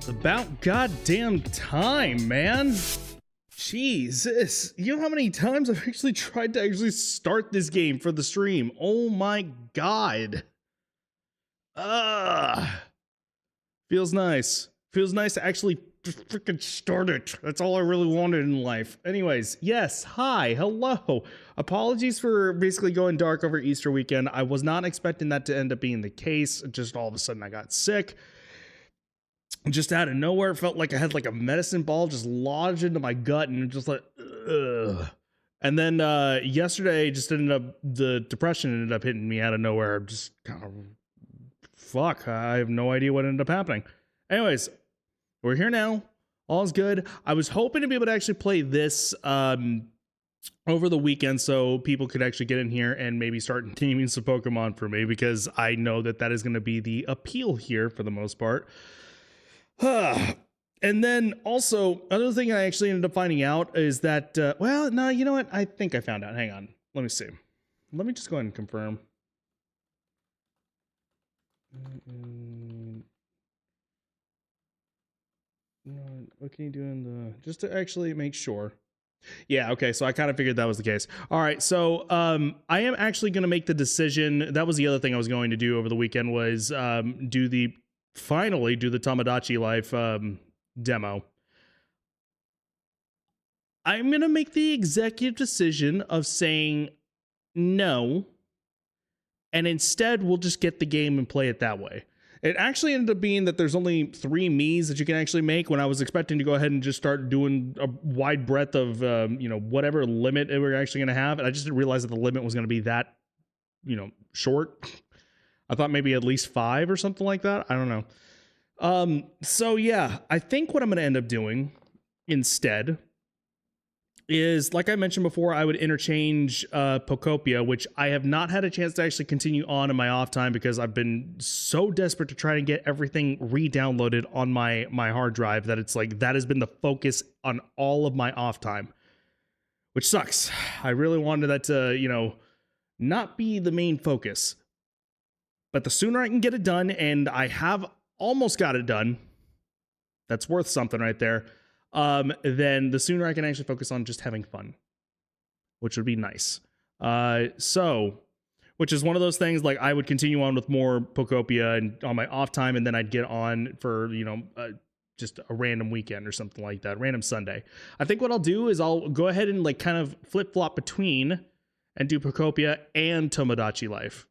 About goddamn time, man. Jesus, you know how many times I've actually tried to actually start this game for the stream? Oh my god. Feels nice. Feels nice to actually just freaking start it. That's all I really wanted in life. Anyways, yes, hi, hello. Apologies for basically going dark over Easter weekend. I was not expecting that to end up being the case. Just all of a sudden I got sick. Just out of nowhere, it felt like I had like a medicine ball just lodged into my gut and just like, ugh. And then yesterday just ended up, the depression ended up hitting me out of nowhere. Just kind of, fuck, I have no idea what ended up happening. Anyways, we're here now. All's good. I was hoping to be able to actually play this over the weekend so people could actually get in here and maybe start teaming some Pokemon for me, because I know that that is going to be the appeal here for the most part. And then also, another thing I actually ended up finding out is that, well, no, you know what? I think I found out. Hang on. Let me see. Let me just go ahead and confirm. What can you do in the, just to actually make sure. Yeah, okay, so I kind of figured that was the case. All right, so I am actually going to make the decision. That was the other thing I was going to do over the weekend, was finally do the Tomodachi Life demo. I'm going to make the executive decision of saying no, and instead we'll just get the game and play it that way. It actually ended up being that there's only 3 Miis that you can actually make, when I was expecting to go ahead and just start doing a wide breadth of, you know, whatever limit we're actually going to have. And I just didn't realize that the limit was going to be that, you know, short. I thought maybe at least 5 or something like that. I don't know. So yeah, I think what I'm going to end up doing instead is, like I mentioned before, I would interchange Pokopia, which I have not had a chance to actually continue on in my off time because I've been so desperate to try and get everything re-downloaded on my hard drive that it's like that has been the focus on all of my off time, which sucks. I really wanted that to, you know, not be the main focus. But the sooner I can get it done, and I have almost got it done, that's worth something right there, then the sooner I can actually focus on just having fun, which would be nice. So, which is one of those things, like I would continue on with more Pokopia and on my off time, and then I'd get on for, you know, just a random weekend or something like that, random Sunday. I think what I'll do is I'll go ahead and like kind of flip-flop between and do Pokopia and Tomodachi Life.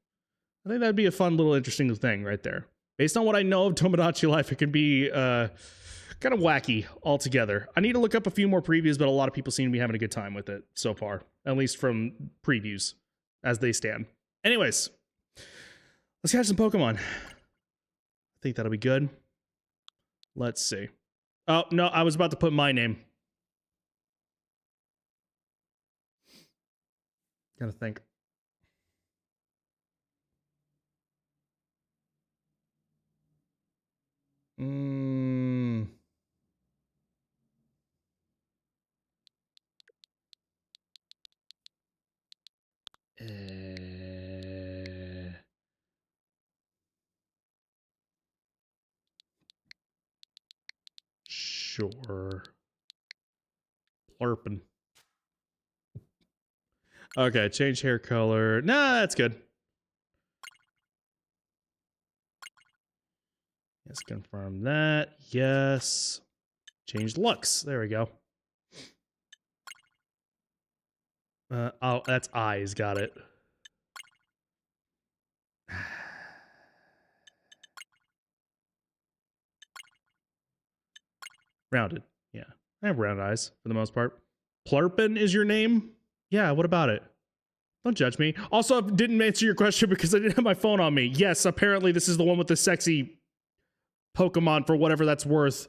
I think that'd be a fun little interesting thing right there. Based on what I know of Tomodachi Life, it can be kind of wacky altogether. I need to look up a few more previews, but a lot of people seem to be having a good time with it so far, at least from previews as they stand. Anyways, let's catch some Pokemon. I think that'll be good. Let's see. Oh, no, I was about to put my name. Gotta think. Sure. Plurpin. Okay, change hair color. Nah, that's good. Let's confirm that. Yes. Change looks. There we go. Oh, that's eyes. Got it. Rounded. Yeah. I have round eyes for the most part. Plurpin is your name? Yeah, what about it? Don't judge me. Also, I didn't answer your question because I didn't have my phone on me. Yes, apparently this is the one with the sexy Pokemon, for whatever that's worth.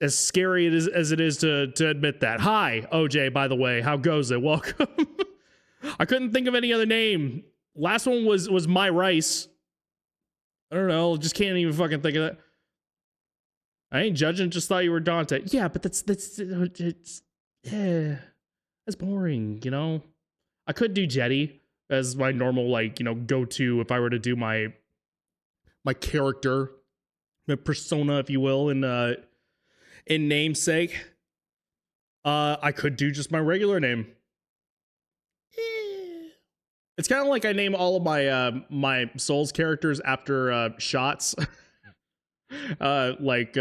As scary as it is to admit that. Hi, OJ, by the way. How goes it? Welcome. I couldn't think of any other name. Last one was My Rice. I don't know. Just can't even fucking think of that. I ain't judging. Just thought you were Dante. Yeah, but that's boring, you know? I could do Jetty as my normal, like, you know, go-to if I were to do my my character, my persona, if you will, in namesake. I could do just my regular name. It's kind of like I name all of my my Souls characters after shots, like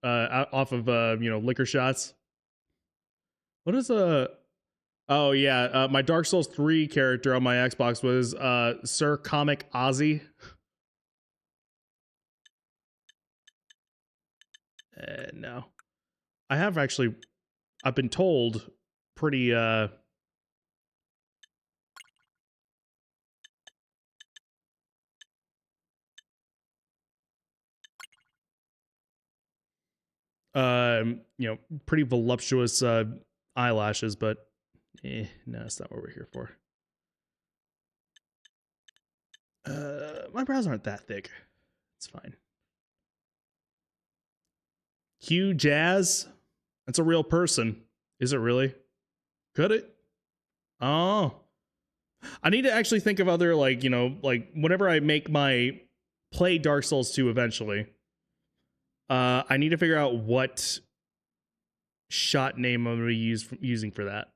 off of liquor shots. What is Oh yeah, my Dark Souls 3 character on my Xbox was Sir Comic Ozzy. No, I have actually. I've been told pretty pretty voluptuous eyelashes, but no, that's not what we're here for. My brows aren't that thick. It's fine. Hugh Jazz? That's a real person. Is it really? Could it? Oh. I need to actually think of other, like, whenever I make my play Dark Souls 2 eventually, I need to figure out what shot name I'm going to be using for that.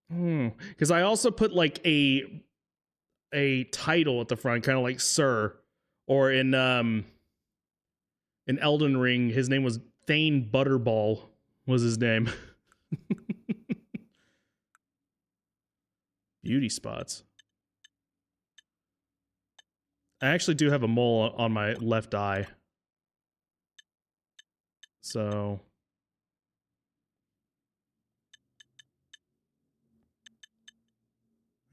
Because I also put like a title at the front, kind of like Sir, or in Elden Ring, his name was Thane Butterball. Was his name? Beauty spots. I actually do have a mole on my left eye. So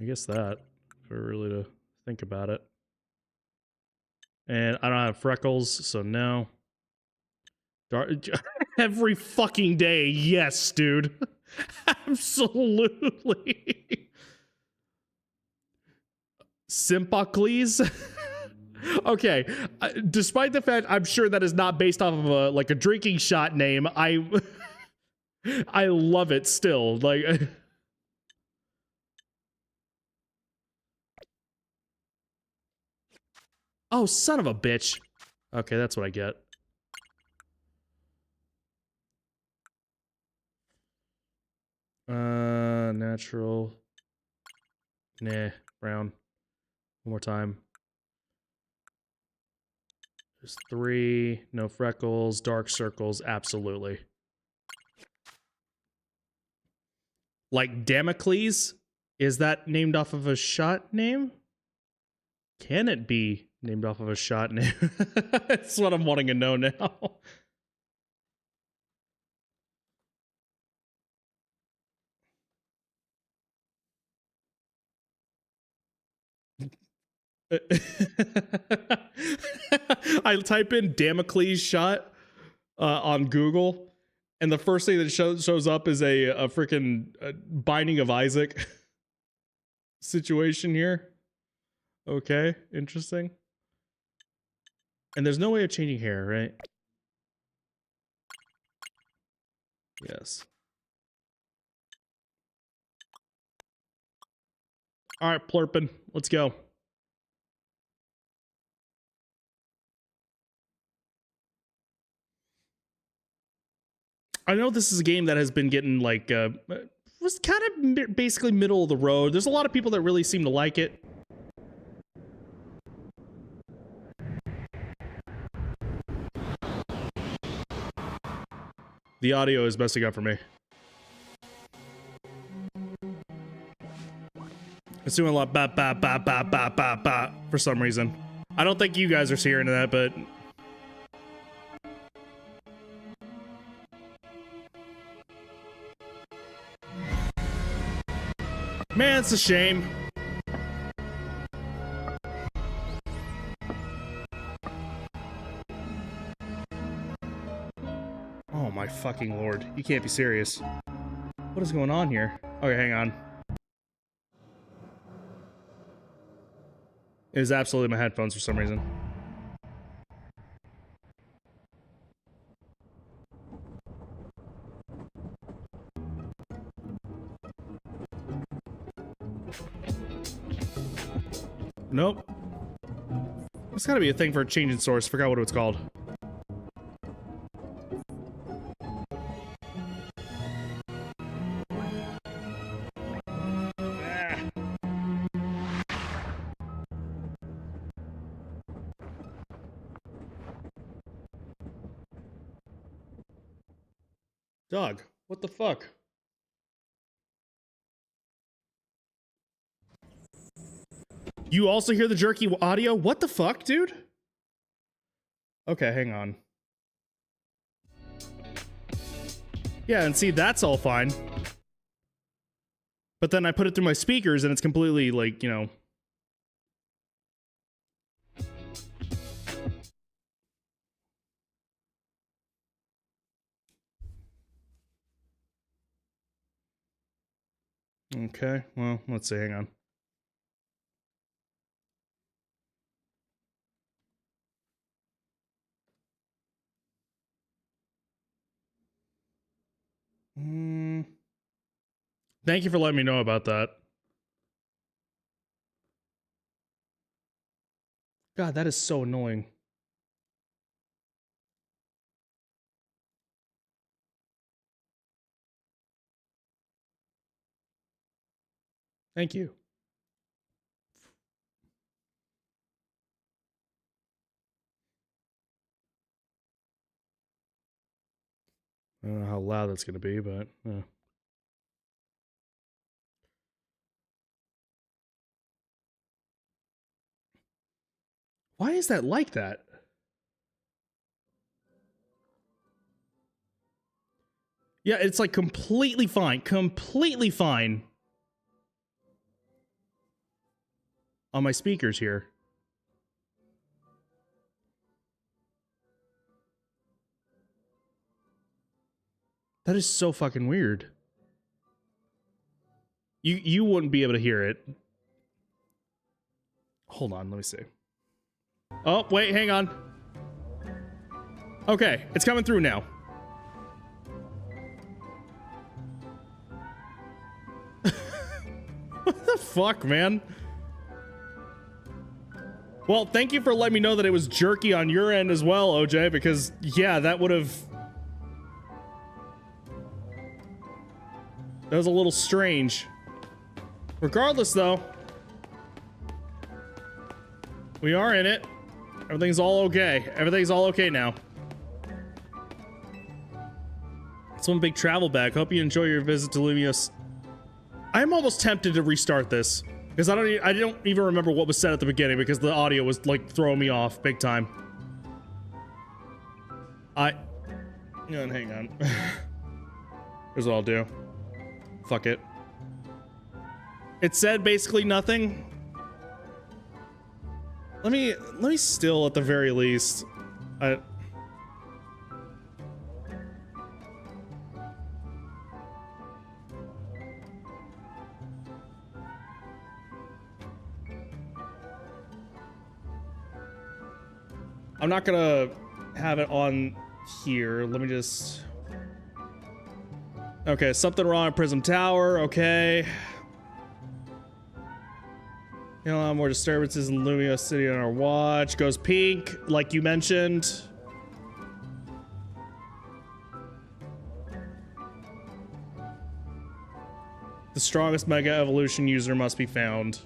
I guess that, if I really to think about it. And I don't have freckles, so no. Every fucking day, yes, dude. Absolutely. Sympocles? Okay, despite the fact I'm sure that is not based off of a drinking shot name, I love it still. Like, oh, son of a bitch. Okay, that's what I get. Natural. Nah, brown. One more time. There's 3, no freckles, dark circles, absolutely. Like Damocles? Is that named off of a shot name? Can it be named off of a shot name? That's what I'm wanting to know now. I type in Damocles shot on Google, and the first thing that shows up is a freaking Binding of Isaac situation here. Okay, interesting. And there's no way of changing hair, right? Yes. All right, Plurpin, let's go. I know this is a game that has been getting like was kind of basically middle of the road. There's a lot of people that really seem to like it. The audio is messing up for me. It's doing a lot ba ba ba ba ba ba ba for some reason. I don't think you guys are hearing that, but man, it's a shame. Oh my fucking lord. You can't be serious. What is going on here? Okay, hang on. It was absolutely my headphones for some reason. There's gotta be a thing for a changing source. Forgot what it was called. Dog, what the fuck? You also hear the jerky audio? What the fuck, dude? Okay, hang on. Yeah, and see, that's all fine. But then I put it through my speakers and it's completely, like, you know... Okay, well, let's see, hang on. Thank you for letting me know about that. God, that is so annoying. Thank you. I don't know how loud that's going to be, but... Why is that like that? Yeah, it's like completely fine. Completely fine. On my speakers here. That is so fucking weird. You wouldn't be able to hear it. Hold on, let me see. Oh, wait, hang on. Okay, it's coming through now. What the fuck, man? Well, thank you for letting me know that it was jerky on your end as well, OJ, because, yeah, that would have... That was a little strange. Regardless, though, we are in it. Everything's all okay. Everything's all okay now. It's one big travel bag. Hope you enjoy your visit to Lumios. I'm almost tempted to restart this because I don't even remember what was said at the beginning because the audio was like throwing me off big time. Hang on. Here's what I'll do. Fuck it. It said basically nothing. Let me still at the very least. I'm not gonna have it on here. Let me just... Okay, something wrong at Prism Tower, okay. You know, more disturbances in Lumio City on our watch. Goes pink, like you mentioned. The strongest Mega Evolution user must be found.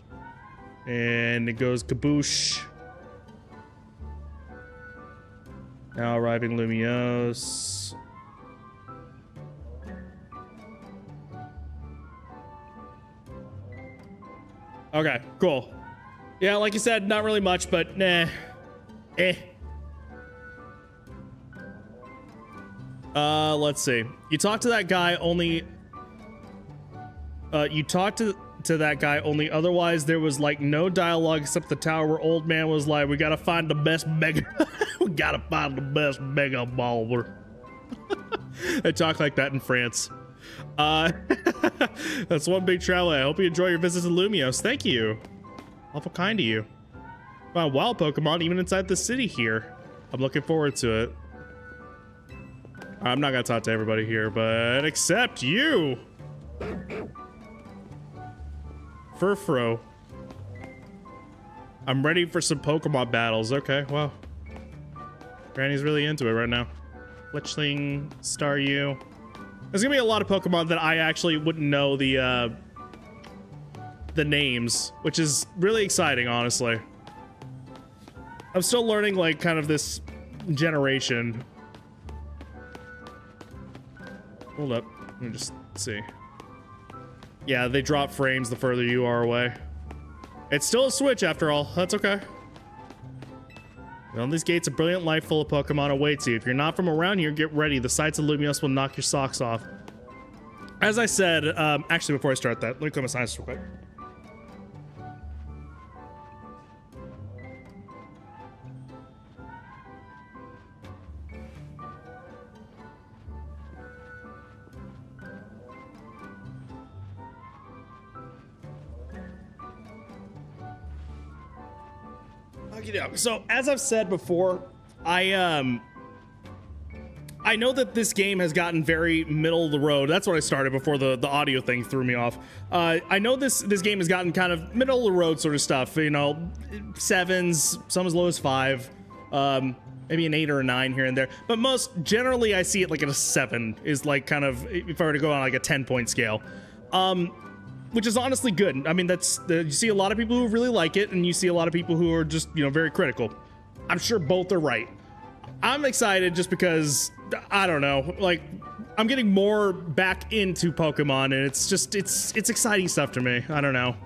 And it goes kaboosh. Now arriving Lumios. Okay, cool. Yeah, like you said, not really much, but nah. Let's see. You talked to that guy only... you talked to that guy only, otherwise there was like no dialogue except the tower where old man was like, we gotta find the best mega... we gotta find the best mega baller. They talk like that in France. That's one big travel. I hope you enjoy your visit to Lumios. Thank you. Awful kind of you. Wow, wild Pokemon even inside the city here. I'm looking forward to it. I'm not gonna talk to everybody here, but except you. Furfro. I'm ready for some Pokemon battles. Okay, well. Granny's really into it right now. Fletchling, Staryu. There's gonna be a lot of Pokemon that I actually wouldn't know the names, which is really exciting, honestly. I'm still learning, like, kind of this generation. Hold up. Let me just see. Yeah, they drop frames the further you are away. It's still a Switch, after all. That's okay. Beyond these gates, a brilliant life full of Pokemon awaits you. If you're not from around here, get ready. The sights of Lumiose will knock your socks off. As I said, actually, before I start that, let me clear my science real quick. So as I've said before, I know that this game has gotten very middle of the road. That's what I started before the audio thing threw me off. I know this game has gotten kind of middle of the road sort of stuff. You know, 7s, some as low as 5, maybe an 8 or a 9 here and there. But most generally, I see it like at a 7 is like kind of if I were to go on like a 10-point scale. Which is honestly good. I mean, that's you see a lot of people who really like it, and you see a lot of people who are just, you know, very critical. I'm sure both are right. I'm excited just because, I don't know, like, I'm getting more back into Pokemon, and it's just, it's exciting stuff to me. I don't know.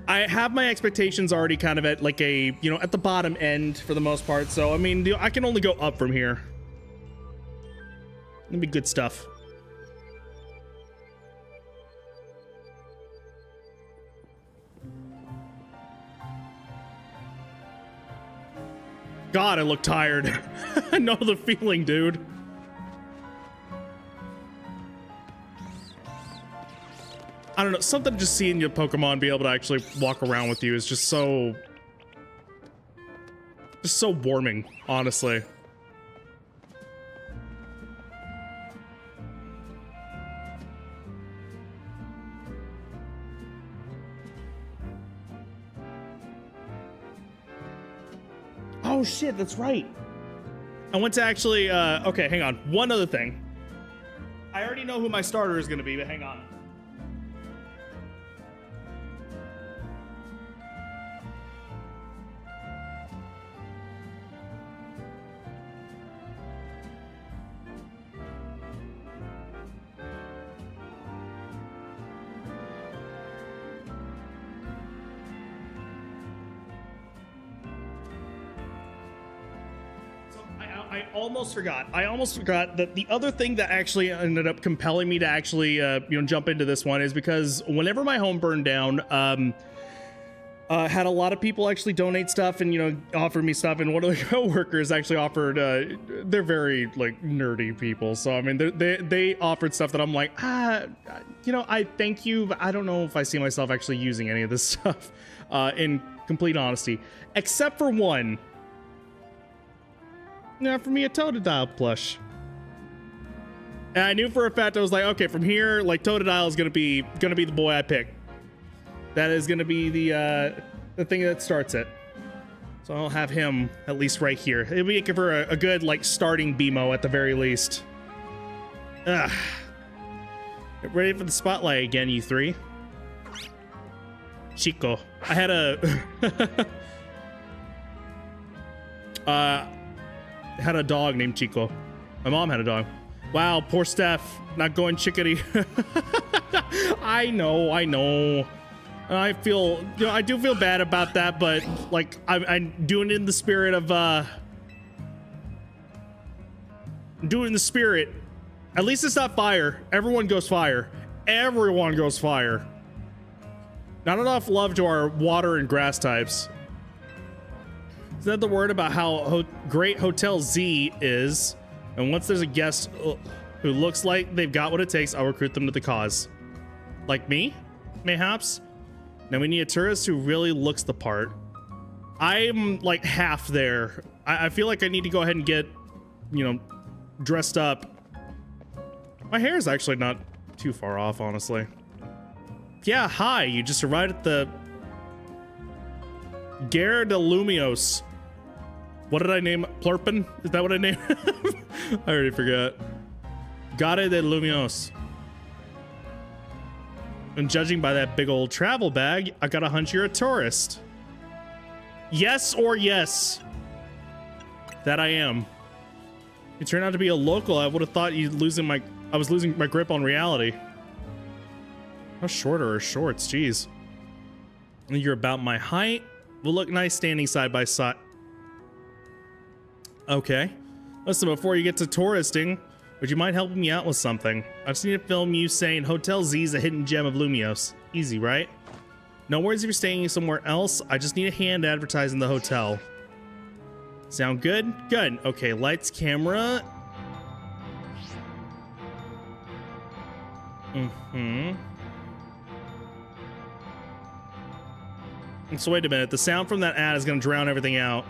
I have my expectations already kind of at like a, you know, at the bottom end for the most part. So, I mean, I can only go up from here. It'll be good stuff. God, I look tired. I know the feeling, dude. I don't know, something just seeing your Pokemon be able to actually walk around with you is just so warming, honestly. Oh shit, that's right. I went to actually, okay, hang on. One other thing. I already know who my starter is gonna be, but hang on. I almost forgot that the other thing that actually ended up compelling me to actually, you know, jump into this one is because whenever my home burned down, had a lot of people actually donate stuff and, you know, offer me stuff. And one of the coworkers actually offered, they're very like nerdy people. So, I mean, they offered stuff that I'm like, you know, I thank you, but I don't know if I see myself actually using any of this stuff, in complete honesty, except for one. Now for me, a Totodile plush. And I knew for a fact, I was like, okay, from here, like Totodile is gonna be the boy I pick. That is gonna be the thing that starts it. So I'll have him at least right here. It'll be for a good like starting BMO at the very least. Ugh. Get ready for the spotlight again, you three. Chico. I had a dog named Chico. My mom had a dog. Wow, poor Steph, not going chickadee. I know. I feel, you know, I do feel bad about that, but like I'm doing it in the spirit of do it in the spirit. At least it's not fire. Everyone goes fire. Everyone goes fire. Not enough love to our water and grass types. Is that the word about how great Hotel Z is? And once there's a guest who looks like they've got what it takes, I'll recruit them to the cause. Like me, mayhaps? Now we need a tourist who really looks the part. I'm like half there. I feel like I need to go ahead and get, you know, dressed up. My hair is actually not too far off, honestly. Yeah, hi, you just arrived at the Gyarados. What did I name? Plurpin? Is that what I named? I already forgot. Gyarados. And judging by that big old travel bag, I got a hunch you're a tourist. Yes or yes? That I am. You turned out to be a local. I would have thought I was losing my grip on reality. How short are her shorts? Jeez. You're about my height. We'll look nice standing side by side. Okay. Listen, before you get to touristing, would you mind helping me out with something? I just need to film you saying Hotel Z is a hidden gem of Lumios. Easy, right? No worries if you're staying somewhere else. I just need a hand advertising the hotel. Sound good? Good. Okay, lights, camera. So wait a minute. The sound from that ad is going to drown everything out.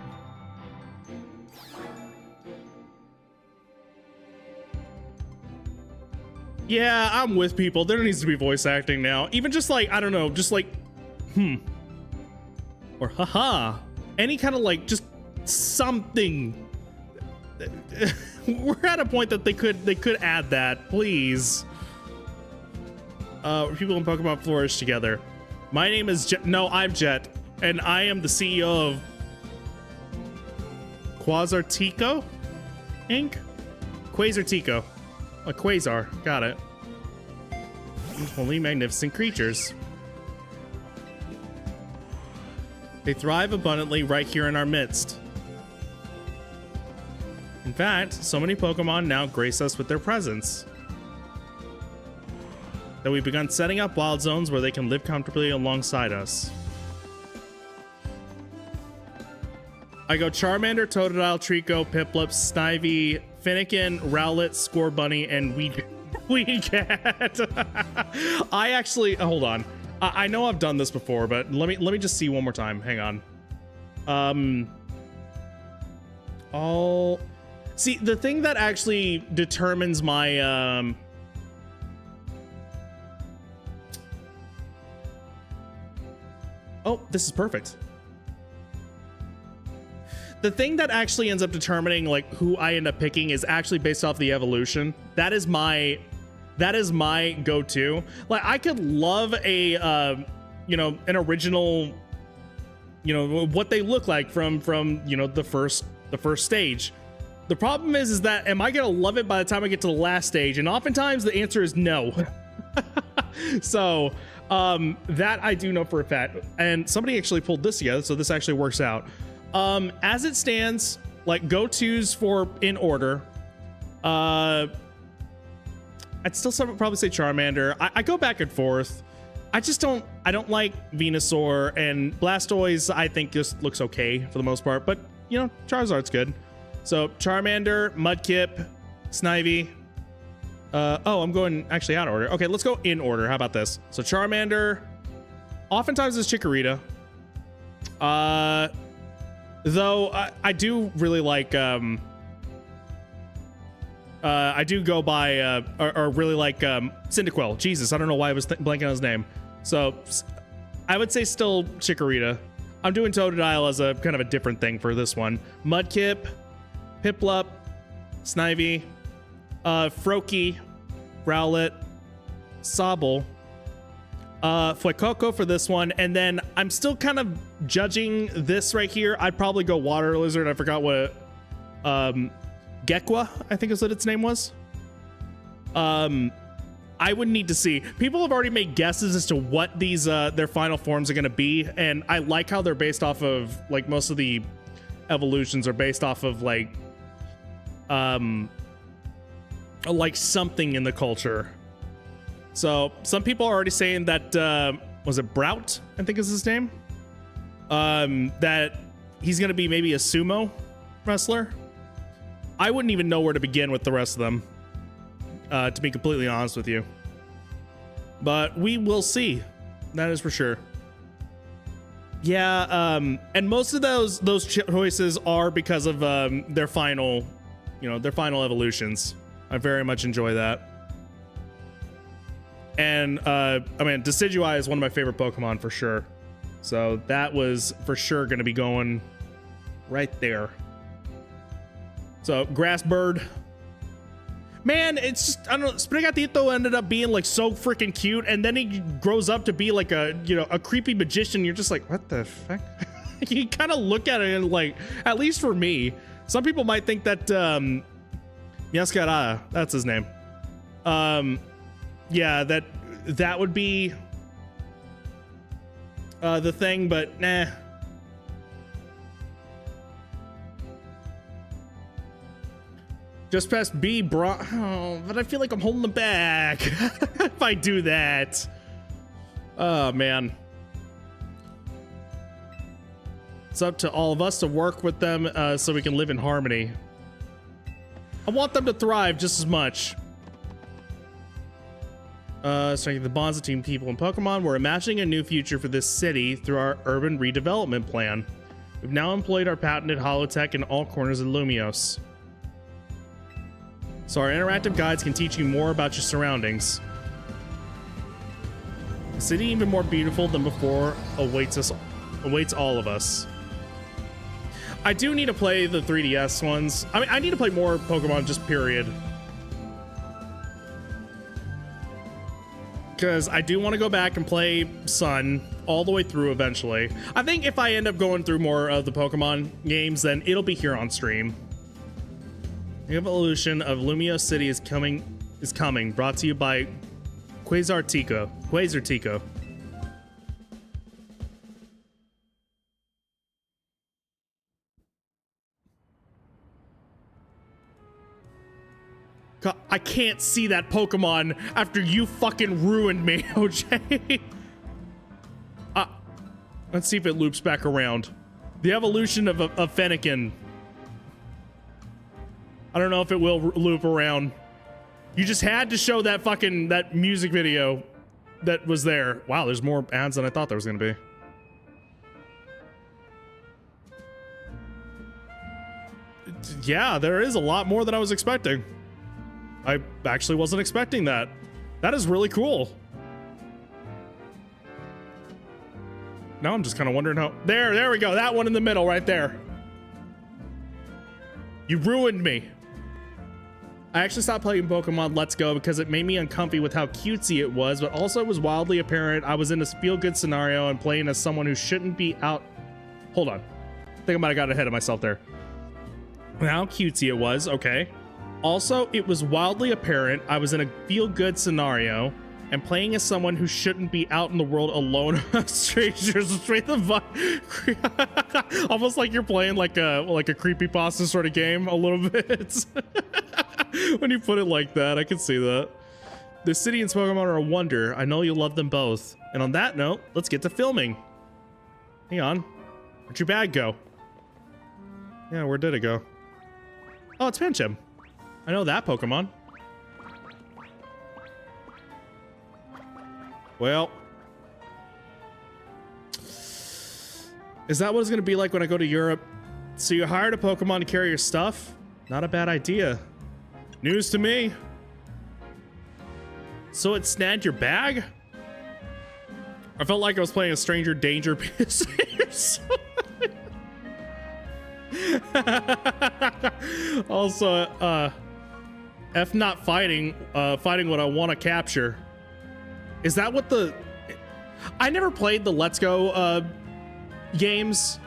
Yeah, I'm with people. There needs to be voice acting now. Even just like, I don't know, just like, or haha. Any kind of like, just something. We're at a point that they could add that, please. People in Pokemon flourish together. My name is Jet. No, I'm Jet, and I am the CEO of Quasartico Inc. Quasartico. A quasar. Got it. Only magnificent creatures. They thrive abundantly right here in our midst. In fact, so many Pokemon now grace us with their presence that we've begun setting up wild zones where they can live comfortably alongside us. I go Charmander, Totodile, Trico, Piplup, Snivy, Finnegan, Rowlet, Scorbunny, and Weedcat. I actually hold on. I know I've done this before, but let me just see one more time. Hang on. All see the thing that actually determines my oh, this is perfect. The thing that actually ends up determining like who I end up picking is actually based off the evolution. That is my go-to. Like I could love a you know, an original, you know, what they look like from you know, the first stage. The problem is that am I gonna love it by the time I get to the last stage? And oftentimes the answer is no. So that I do know for a fact. And somebody actually pulled this together, so this actually works out. As it stands, like go-tos for in order, I'd still probably say Charmander. I go back and forth. I don't like Venusaur, and Blastoise I think just looks okay for the most part, but you know, Charizard's good. So Charmander, Mudkip, Snivy. Oh, I'm going actually out of order. Okay, let's go in order. How about this? So Charmander, oftentimes is Chikorita. Though I do really like I do go by or really like Cyndaquil. Jesus, I don't know why I was blanking on his name. So I would say still Chikorita. I'm doing Totodile as a kind of a different thing for this one. Mudkip, Piplup, Snivy, Froakie, Rowlet, Sobble, Fuecoco for this one, and then I'm still kind of judging this right here. I'd probably go Water Lizard. I forgot what Gekwa, I think is what its name was. I would need to see. People have already made guesses as to what these their final forms are going to be, and I like how they're based off of like most of the evolutions are based off of like something in the culture. So some people are already saying that was it Brout, I think is his name, that he's going to be maybe a sumo wrestler. I wouldn't even know where to begin with the rest of them, to be completely honest with you. But we will see. That is for sure. Yeah, and most of those choices are because of their final, you know, their final evolutions. I very much enjoy that. And I mean, Decidueye is one of my favorite Pokemon for sure. So that was for sure going to be going right there. So grass bird. Man, it's just, I don't know, Sprigatito ended up being like so freaking cute, and then he grows up to be like a, you know, a creepy magician. You're just like, what the fuck? You kind of look at it and like, at least for me, some people might think that Yascarada, that's his name. Yeah, that would be the thing, but nah. Just press B, bro. Oh, but I feel like I'm holding them back if I do that. Oh, man. It's up to all of us to work with them so we can live in harmony. I want them to thrive just as much. Strengthen the bonds between people and Pokemon. We're imagining a new future for this city through our urban redevelopment plan. We've now employed our patented holotech in all corners of Lumios. So our interactive guides can teach you more about your surroundings. A city even more beautiful than before awaits all of us. I do need to play the 3DS ones. I mean, I need to play more Pokemon, just period. Because I do want to go back and play Sun all the way through eventually. I think if I end up going through more of the Pokemon games, then it'll be here on stream. The evolution of Lumiose City is coming. Brought to you by Quasartico. God, I can't see that Pokemon after you fucking ruined me, OJ. Let's see if it loops back around. The evolution of Fennekin. I don't know if it will loop around. You just had to show that music video that was there. Wow, there's more ads than I thought there was gonna be. Yeah, there is a lot more than I was expecting. I actually wasn't expecting that. That is really cool. Now I'm just kind of wondering how... There we go. That one in the middle right there. You ruined me. I actually stopped playing Pokemon Let's Go because it made me uncomfy with how cutesy it was, but also it was wildly apparent I was in a feel-good scenario and playing as someone who shouldn't be out... Hold on. I think I might have got ahead of myself there. How cutesy it was, okay. Also, it was wildly apparent I was in a feel-good scenario and playing as someone who shouldn't be out in the world alone with strangers. Straight the vibe. Almost like you're playing like a creepypasta sort of game a little bit. When you put it like that, I can see that. The city and Pokemon are a wonder. I know you'll love them both. And on that note, let's get to filming. Hang on. Where'd your bag go? Yeah, where did it go? Oh, it's Pinchim. I know that Pokemon. Well. Is that what it's going to be like when I go to Europe? So you hired a Pokemon to carry your stuff? Not a bad idea. News to me. So it snagged your bag? I felt like I was playing a stranger danger Also, F not fighting, fighting what I want to capture. Is that what the... I never played the Let's Go games.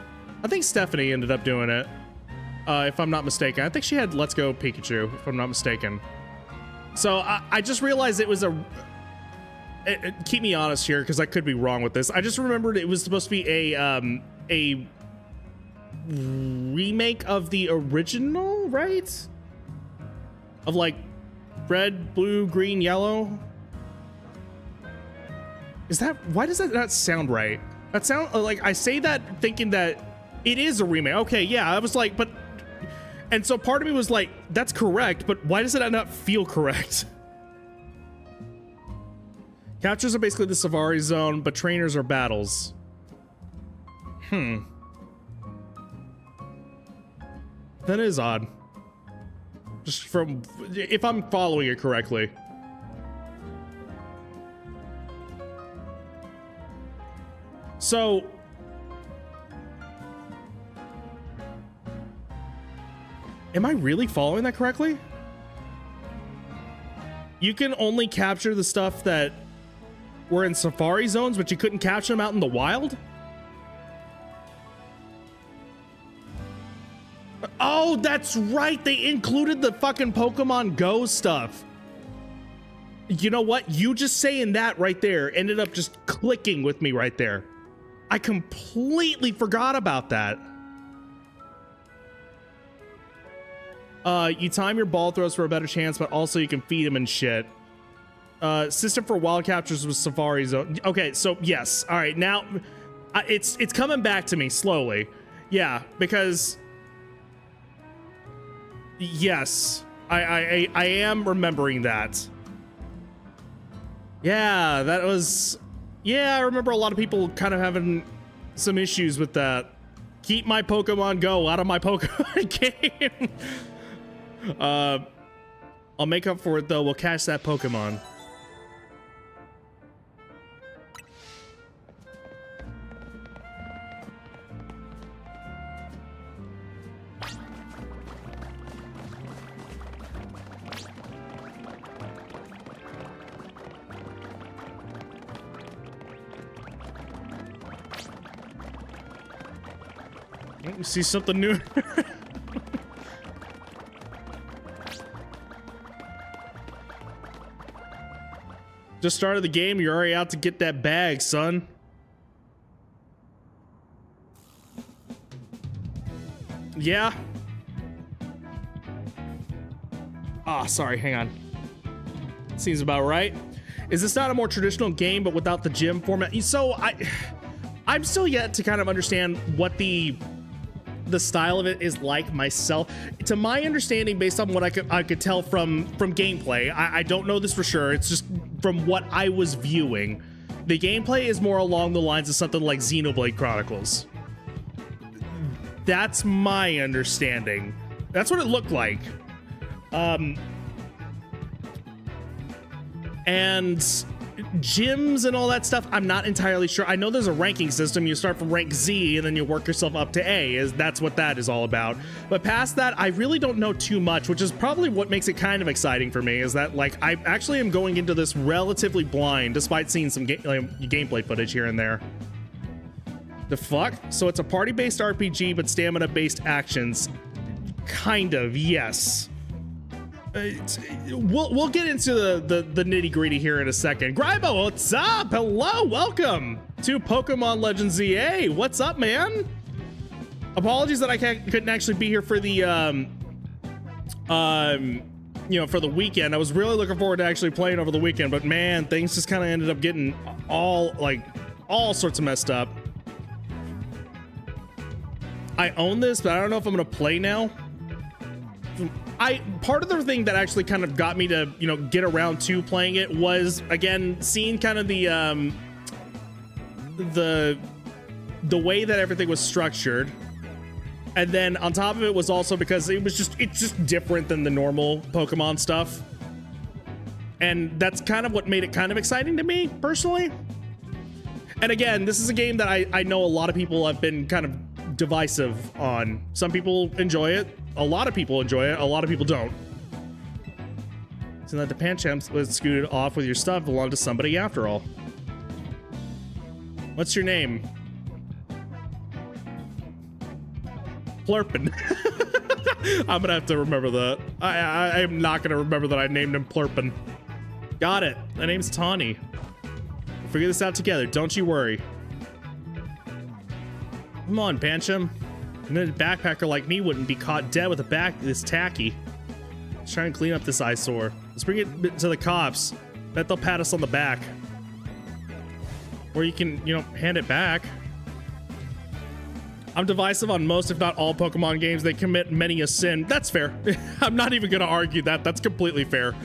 I think Stephanie ended up doing it, if I'm not mistaken. I think she had Let's Go Pikachu, if I'm not mistaken. So I just realized it was a... keep me honest here, because I could be wrong with this. I just remembered it was supposed to be a remake of the original, right? Of like red, blue, green, yellow. Is that... why does that not sound right? That sound like... I say that thinking that it is a remake. Okay, yeah, I was like, but... And so part of me was like, that's correct, but why does it not feel correct? Captures are basically the Savari zone, but trainers are battles. That is odd. Just from... if I'm following it correctly. So, Am I really following that correctly? You can only capture the stuff that were in safari zones, but you couldn't capture them out in the wild? Oh, that's right. They included the fucking Pokemon Go stuff. You know what? You just saying that right there ended up just clicking with me right there. I completely forgot about that. You time your ball throws for a better chance, but also you can feed them and shit. System for wild captures with Safari Zone. Okay, so yes. All right, now it's coming back to me slowly. Yeah, because yes, I am remembering that. Yeah, that was. Yeah, I remember a lot of people kind of having some issues with that. Keep my Pokemon Go out of my Pokemon game. I'll make up for it though. We'll catch that Pokemon. You see something new? Just started the game, you're already out to get that bag, son. Yeah. Ah, sorry, hang on. Seems about right. Is this not a more traditional game, but without the gym format? So I'm still yet to kind of understand what the style of it is like myself. To my understanding, based on what I could tell from gameplay, I don't know this for sure. It's just from what I was viewing. The gameplay is more along the lines of something like Xenoblade Chronicles. That's my understanding. That's what it looked like. And gyms and all that stuff, I'm not entirely sure. I know there's a ranking system. You start from rank Z and then you work yourself up to A. That's what that is all about. But past that, I really don't know too much, which is probably what makes it kind of exciting for me, is that like I actually am going into this relatively blind, despite seeing some gameplay footage here and there. The fuck? So it's a party-based RPG, but stamina-based actions. Kind of, yes. We'll get into the nitty-gritty here in a second. Grybo, what's up? Hello, welcome to Pokemon Legends ZA. What's up, man? Apologies that I couldn't actually be here for the you know, for the weekend. I was really looking forward to actually playing over the weekend, but man, things just kind of ended up getting all sorts of messed up. I own this, but I don't know if I'm gonna play now. Part of the thing that actually kind of got me to, you know, get around to playing it was, again, seeing kind of the way that everything was structured. And then on top of it was also because it's just different than the normal Pokemon stuff. And that's kind of what made it kind of exciting to me, personally. And again, this is a game that I know a lot of people have been kind of divisive on. Some people enjoy it. A lot of people enjoy it. A lot of people don't. So that the Pancham was scooted off with your stuff belonged to somebody after all. What's your name? Plurpin. I'm gonna have to remember that. I am not gonna remember that I named him Plurpin. Got it. My name's Tawny. We'll figure this out together. Don't you worry. Come on, Pancham. A backpacker like me wouldn't be caught dead with a back this tacky. Let's try and clean up this eyesore. Let's bring it to the cops. Bet they'll pat us on the back. Or you can, you know, hand it back. I'm divisive on most, if not all, Pokemon games. They commit many a sin. That's fair. I'm not even gonna argue that. That's completely fair.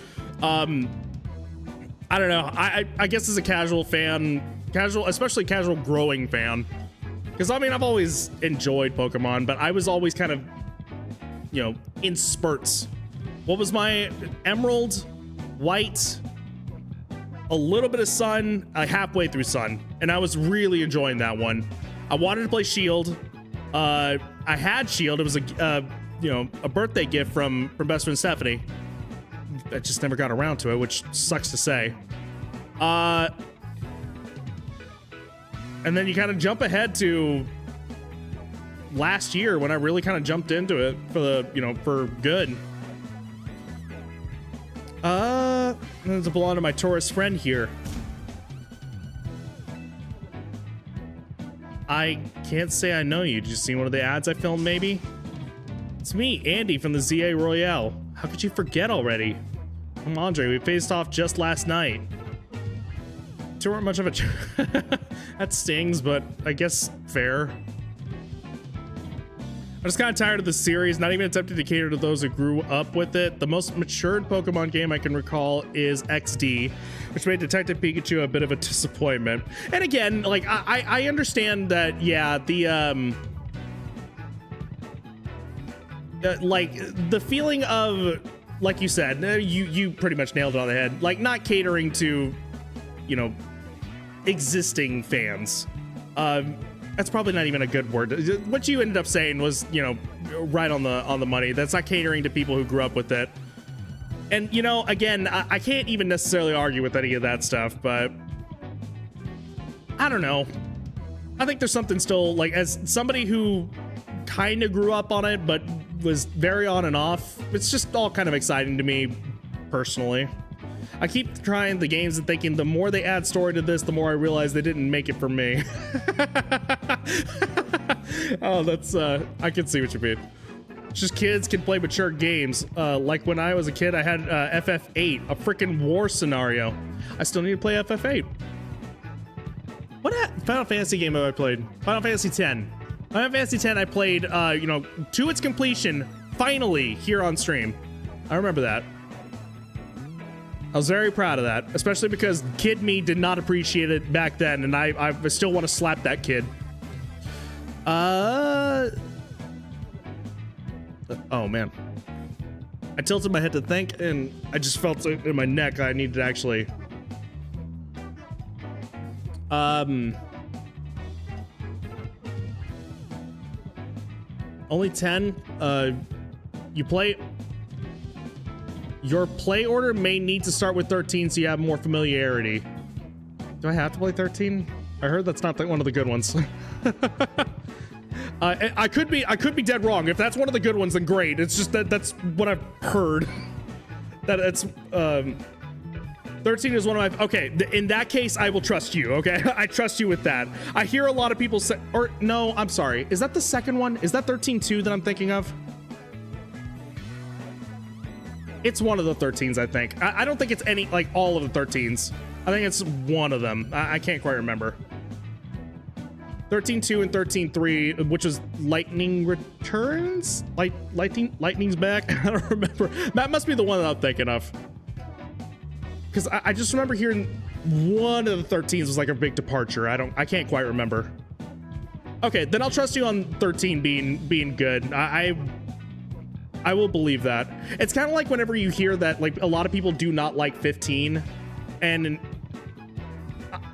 I don't know. I guess as a casual fan, especially casual growing fan, because I mean, I've always enjoyed Pokemon, but I was always kind of, you know, in spurts. What was my Emerald, White, a little bit of Sun, halfway through Sun, and I was really enjoying that one. I wanted to play Shield. I had Shield. It was you know, a birthday gift from best friend Stephanie. I just never got around to it, which sucks to say. And then you kind of jump ahead to last year when I really kind of jumped into it for the, you know, for good. There's a belong to my tourist friend here. I can't say I know you. Did you see one of the ads I filmed, maybe? It's me, Andy, from the ZA Royale. How could you forget already? I'm Andre. We faced off just last night. Two weren't much of a... That stings, but I guess fair. I'm just kind of tired of the series, not even attempting to cater to those who grew up with it. The most matured Pokemon game I can recall is XD, which made Detective Pikachu a bit of a disappointment. And again, like, I understand that, yeah, like, the feeling of, like you said, you pretty much nailed it on the head, like, not catering to, you know, existing fans. That's probably not even a good word. What you ended up saying was, you know, right on the money. That's not catering to people who grew up with it. And, you know, again, I can't even necessarily argue with any of that stuff, but I don't know. I think there's something still, like, as somebody who kind of grew up on it, but was very on and off, it's just all kind of exciting to me personally. I keep trying the games and thinking the more they add story to this, the more I realize they didn't make it for me. Oh, that's, I can see what you mean. It's just kids can play mature games. Like when I was a kid, I had FF8, a freaking war scenario. I still need to play FF8. What Final Fantasy game have I played? Final Fantasy X. Final Fantasy X I played, you know, to its completion, finally, here on stream. I remember that. I was very proud of that, especially because kid me did not appreciate it back then, and I still want to slap that kid. Oh man. I tilted my head to think, and I just felt it in my neck. I needed to actually... Only 10? You play... Your play order may need to start with 13 so you have more familiarity. Do I have to play 13? I heard that's not one of the good ones. I could be dead wrong. If that's one of the good ones, then great. It's just that's what I've heard. That it's 13 is one of my... Okay, in that case, I will trust you, okay? I trust you with that. I hear a lot of people say... Or, no, I'm sorry. Is that the second one? Is that 13-2 that I'm thinking of? It's one of the 13s, I think. I don't think it's any, like, all of the 13s. I think it's one of them. I can't quite remember. 13-2 and 13-3, which was Lightning Returns? Lightning's Back? I don't remember. That must be the one that I'm thinking of. Because I just remember hearing one of the 13s was like a big departure. I can't quite remember. Okay, then I'll trust you on 13 being good. I will believe that. It's kind of like whenever you hear that, like, a lot of people do not like 15, and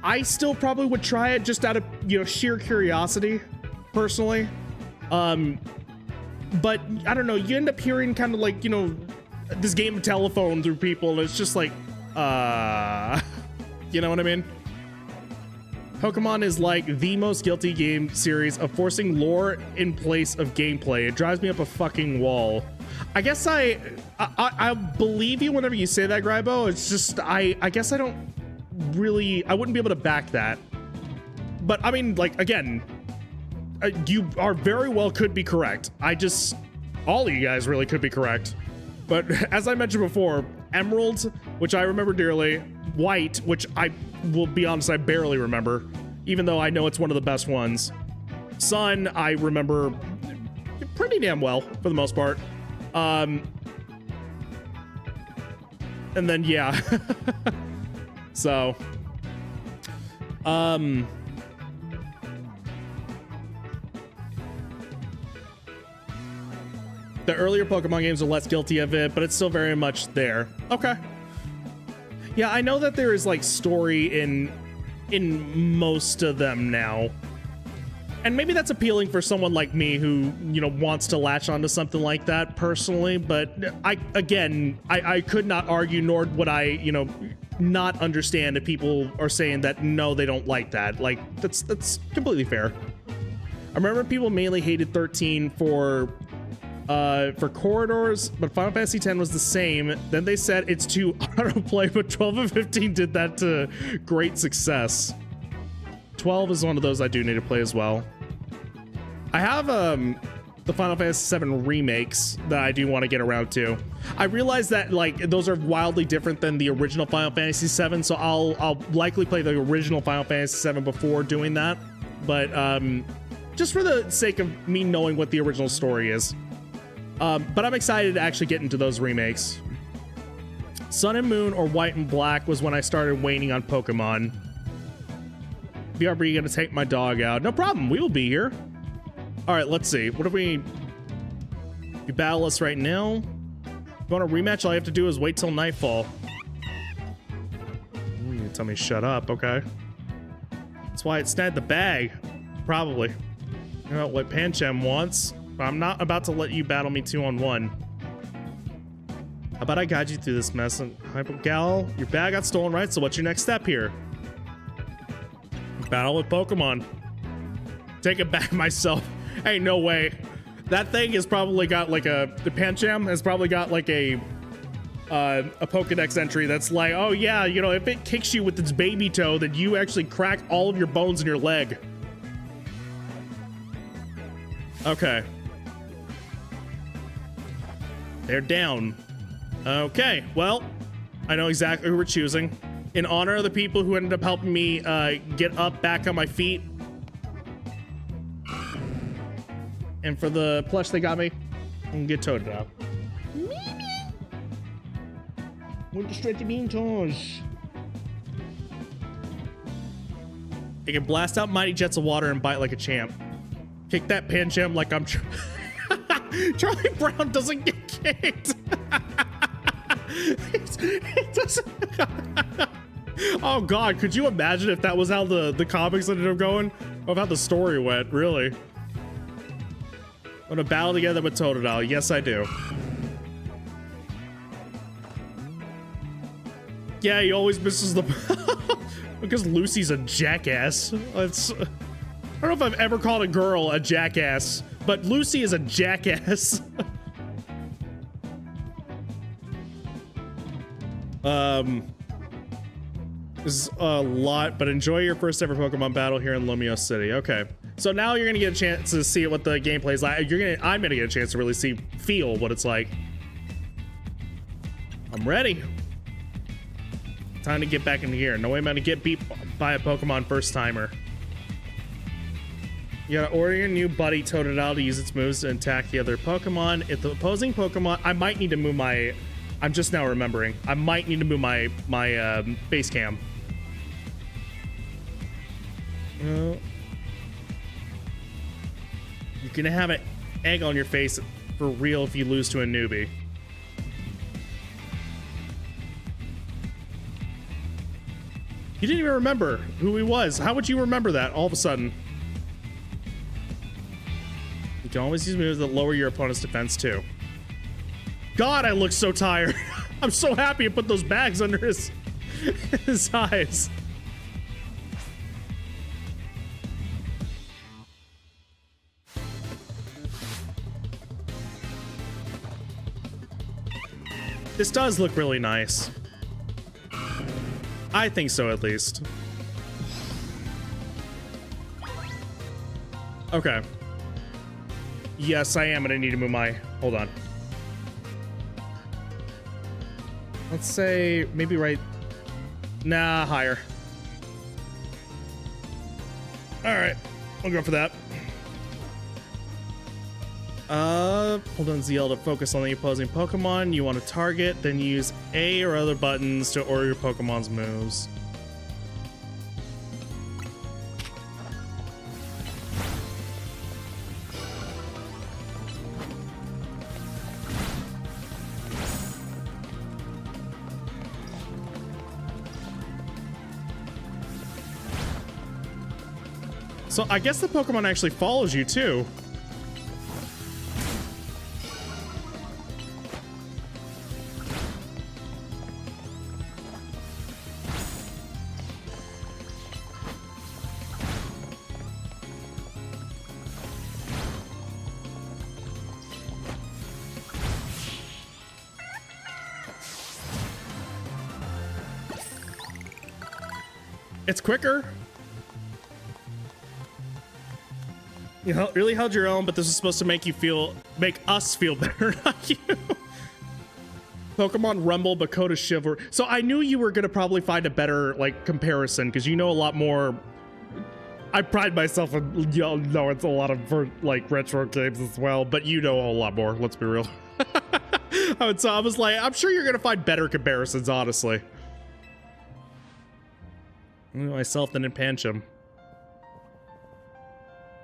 I still probably would try it just out of, you know, sheer curiosity, personally. But I don't know, you end up hearing kind of like, you know, this game of telephone through people, and it's just like, you know what I mean? Pokemon is like the most guilty game series of forcing lore in place of gameplay. It drives me up a fucking wall. I guess I believe you whenever you say that, Grybo. It's just, I guess I don't really, I wouldn't be able to back that. But I mean, like, again, you are very well could be correct. All of you guys really could be correct. But as I mentioned before, Emerald, which I remember dearly, White, which I will be honest, I barely remember, even though I know it's one of the best ones. Sun, I remember pretty damn well for the most part. And then, yeah. So, the earlier Pokemon games are less guilty of it, but it's still very much there. Okay. Yeah, I know that there is like story in most of them now. And maybe that's appealing for someone like me who, you know, wants to latch onto something like that personally, but I could not argue, nor would I, you know, not understand if people are saying that no, they don't like that. Like, that's completely fair. I remember people mainly hated 13 for corridors, but Final Fantasy X was the same. Then they said it's too autoplay, but 12 and 15 did that to great success. 12 is one of those I do need to play as well. I have the Final Fantasy VII remakes that I do want to get around to. I realize that like those are wildly different than the original Final Fantasy VII, so I'll likely play the original Final Fantasy VII before doing that. But just for the sake of me knowing what the original story is. But I'm excited to actually get into those remakes. Sun and Moon or White and Black was when I started waning on Pokemon. BRB gonna take my dog out. No problem, we will be here. All right, let's see. What if we battle us right now? If you want a rematch, all you have to do is wait till nightfall. You tell me shut up, okay. That's why it snagged the bag. Probably. You know what Pancham wants, but I'm not about to let you battle me 2-on-1. How about I guide you through this mess? And Hypergal, your bag got stolen, right? So what's your next step here? Battle with Pokemon. Take it back myself. Hey, no way. That thing has probably got like the Pancham has probably got like a Pokedex entry that's like, oh yeah, you know, if it kicks you with its baby toe, then you actually crack all of your bones in your leg. Okay. They're down. Okay, well, I know exactly who we're choosing. In honor of the people who ended up helping me get up back on my feet. And for the plush they got me, I'm gonna get Toad now. Went straight to bean toes. It can blast out mighty jets of water and bite like a champ. Kick that Pancham like I'm Charlie Brown doesn't get kicked. It doesn't. Oh god, could you imagine if that was how the comics ended up going? Or how the story went, really? Want to battle together with Totodile? Yes, I do. Yeah, he always misses the because Lucy's a jackass. It's, I don't know if I've ever called a girl a jackass, but Lucy is a jackass. This is a lot, but enjoy your first ever Pokemon battle here in Lumio City. Okay, so now you're gonna get a chance to see what the gameplay is like. I'm gonna get a chance to really feel what it's like. I'm ready. Time to get back into here. No way I'm gonna get beat by a Pokemon first timer. You gotta order your new buddy Totodile to use its moves to attack the other Pokemon. If the opposing Pokemon, I might need to move my. I'm just now remembering. I might need to move my base cam. You're gonna have an egg on your face for real if you lose to a newbie. You didn't even remember who he was. How would you remember that all of a sudden? You can always use moves that lower your opponent's defense too. God, I look so tired. I'm so happy to put those bags under his eyes. This does look really nice. I think so, at least. Okay. Yes, I am gonna need to move my... Hold on. Let's say maybe right... Nah, higher. Alright, I'll go for that. Hold on ZL to focus on the opposing Pokemon. You want to target, then use A or other buttons to order your Pokemon's moves. So I guess the Pokemon actually follows you too. It's quicker. You really held your own, but this is supposed to make us feel better, not you. Pokemon Rumble, Bakota Shiver. So I knew you were gonna probably find a better like comparison because you know a lot more. I pride myself in know it's a lot of like retro games as well, but you know a lot more. Let's be real. So I was like, I'm sure you're gonna find better comparisons, honestly. Myself than in Pancham.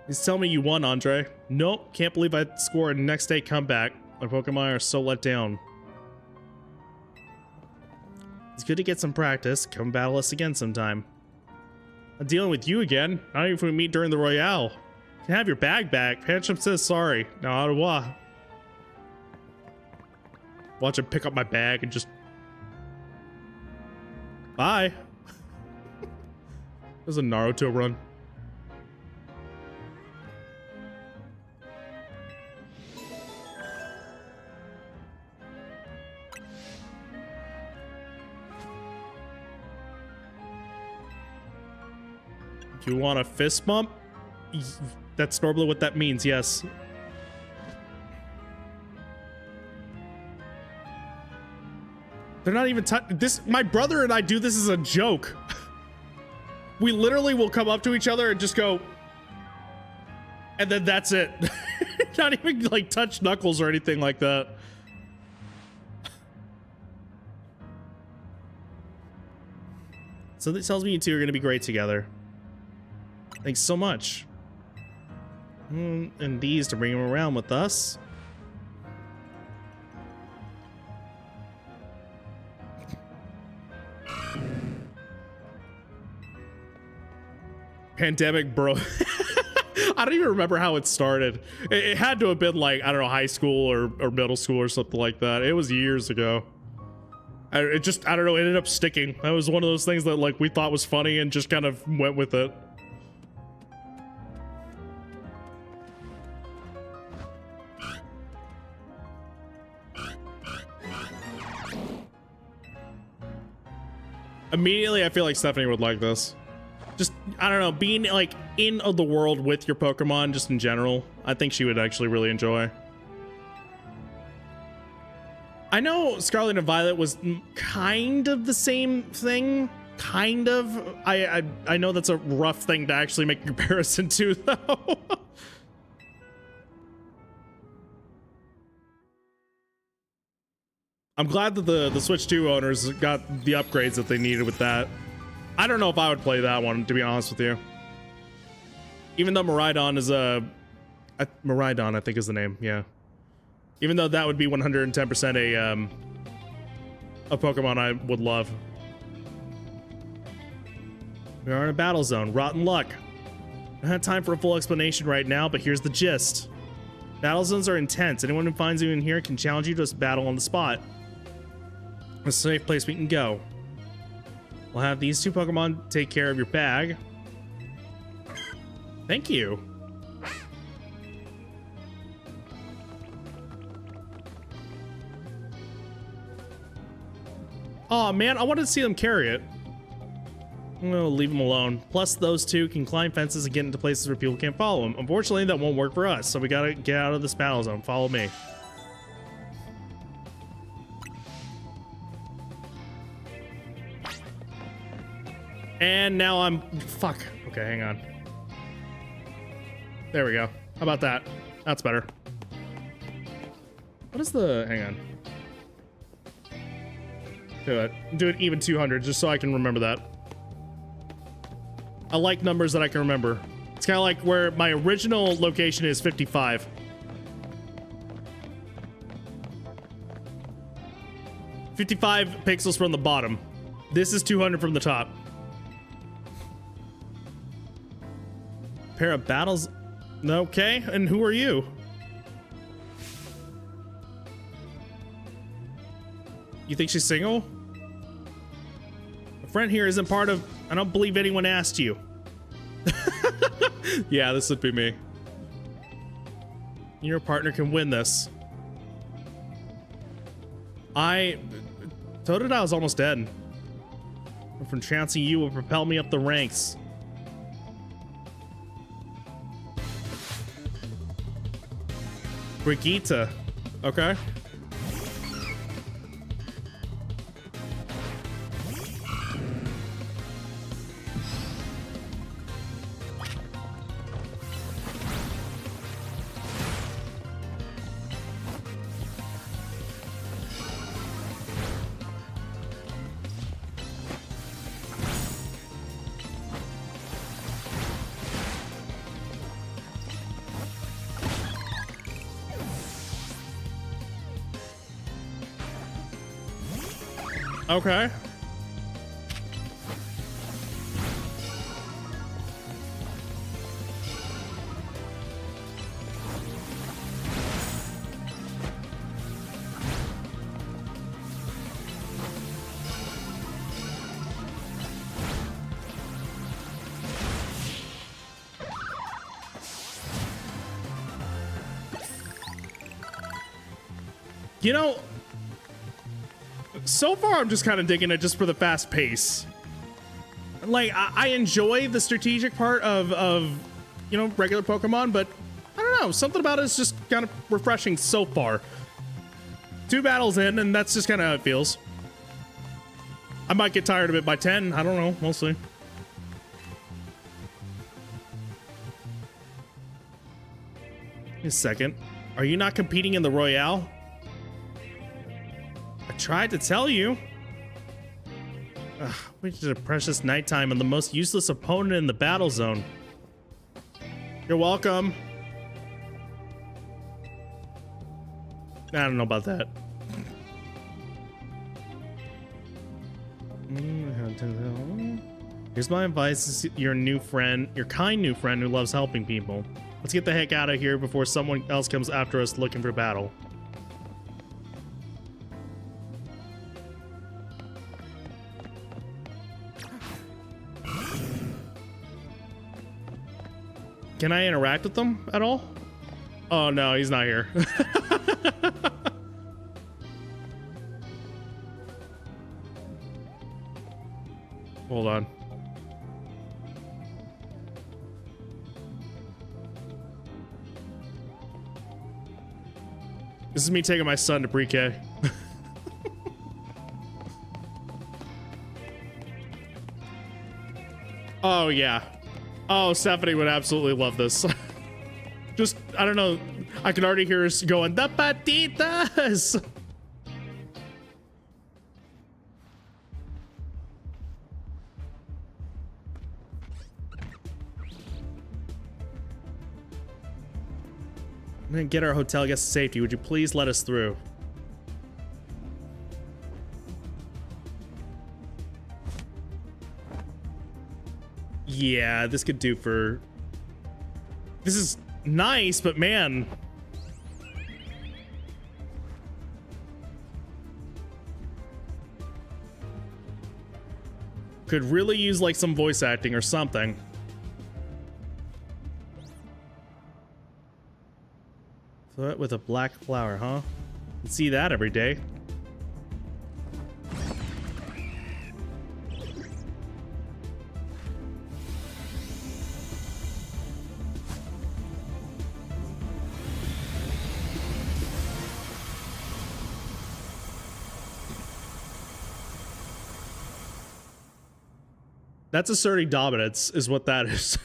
He's telling me you won, Andre. Nope, can't believe I scored a next day comeback. My Pokemon are so let down. It's good to get some practice. Come battle us again sometime. I'm dealing with you again. Not even if we meet during the Royale. You can have your bag back. Pancham says sorry. Now, au revoir. Watch him pick up my bag and just... Bye. There's a Naruto run. You want a fist bump? That's normally what that means, yes. They're not even this. My brother and I do this as a joke. We literally will come up to each other and just go, and then that's it. Not even like touch knuckles or anything like that. So this tells me you two are going to be great together. Thanks so much. And these to bring him around with us. Pandemic, bro. I don't even remember how it started. It had to have been like, I don't know, high school or middle school or something like that. It was years ago. It just, I don't know, it ended up sticking. That was one of those things that like we thought was funny and just kind of went with it. Immediately, I feel like Stephanie would like this. Just, I don't know, being like in the world with your Pokemon, just in general, I think she would actually really enjoy. I know Scarlet and Violet was kind of the same thing, kind of. I know that's a rough thing to actually make a comparison to, though. I'm glad that the Switch 2 owners got the upgrades that they needed with that. I don't know if I would play that one, to be honest with you. Even though Miraidon is Miraidon, I think is the name, yeah. Even though that would be 110% a Pokemon I would love. We are in a battle zone. Rotten luck. I don't have time for a full explanation right now, but here's the gist. Battle zones are intense. Anyone who finds you in here can challenge you to a battle on the spot. It's a safe place we can go. We'll have these two Pokemon take care of your bag. Thank you. Oh man, I wanted to see them carry it. I'm gonna leave them alone. Plus, those two can climb fences and get into places where people can't follow them. Unfortunately, that won't work for us, so we gotta get out of this battle zone. Follow me. And now I'm... Fuck. Okay, hang on. There we go. How about that? That's better. What is the... Hang on. Do it even 200, just so I can remember that. I like numbers that I can remember. It's kind of like where my original location is 55. $55 pixels from the bottom. This is 200 from the top. Pair of battles. Okay, and who are you? You think she's single? A friend here isn't part of... I don't believe anyone asked you. Yeah, this would be me. Your partner can win this. Totodile is almost dead. From chancing you will propel me up the ranks. Brigitte. Okay. Okay. You know, so far I'm just kind of digging it just for the fast pace. Like, I enjoy the strategic part of you know, regular Pokemon, but I don't know, something about it is just kind of refreshing so far. 2 battles in, and that's just kind of how it feels. I might get tired of it by 10, I don't know, we'll see. Wait a second, are you not competing in the Royale? I tried to tell you. Ugh, wasted a precious nighttime on the most useless opponent in the battle zone. You're welcome. I don't know about that. Here's my advice to your new friend, your kind new friend who loves helping people. Let's get the heck out of here before someone else comes after us looking for battle. Can I interact with them at all? Oh no, he's not here. Hold on. This is me taking my son to pre-K. Oh yeah. Oh, Stephanie would absolutely love this. Just, I don't know. I can already hear us going, the patitas! I'm gonna get our hotel guests to safety. Would you please let us through? Yeah, this could do for... This is nice, but man... Could really use like some voice acting or something. Foot with a black flower, huh? You see that every day. That's asserting dominance, is what that is.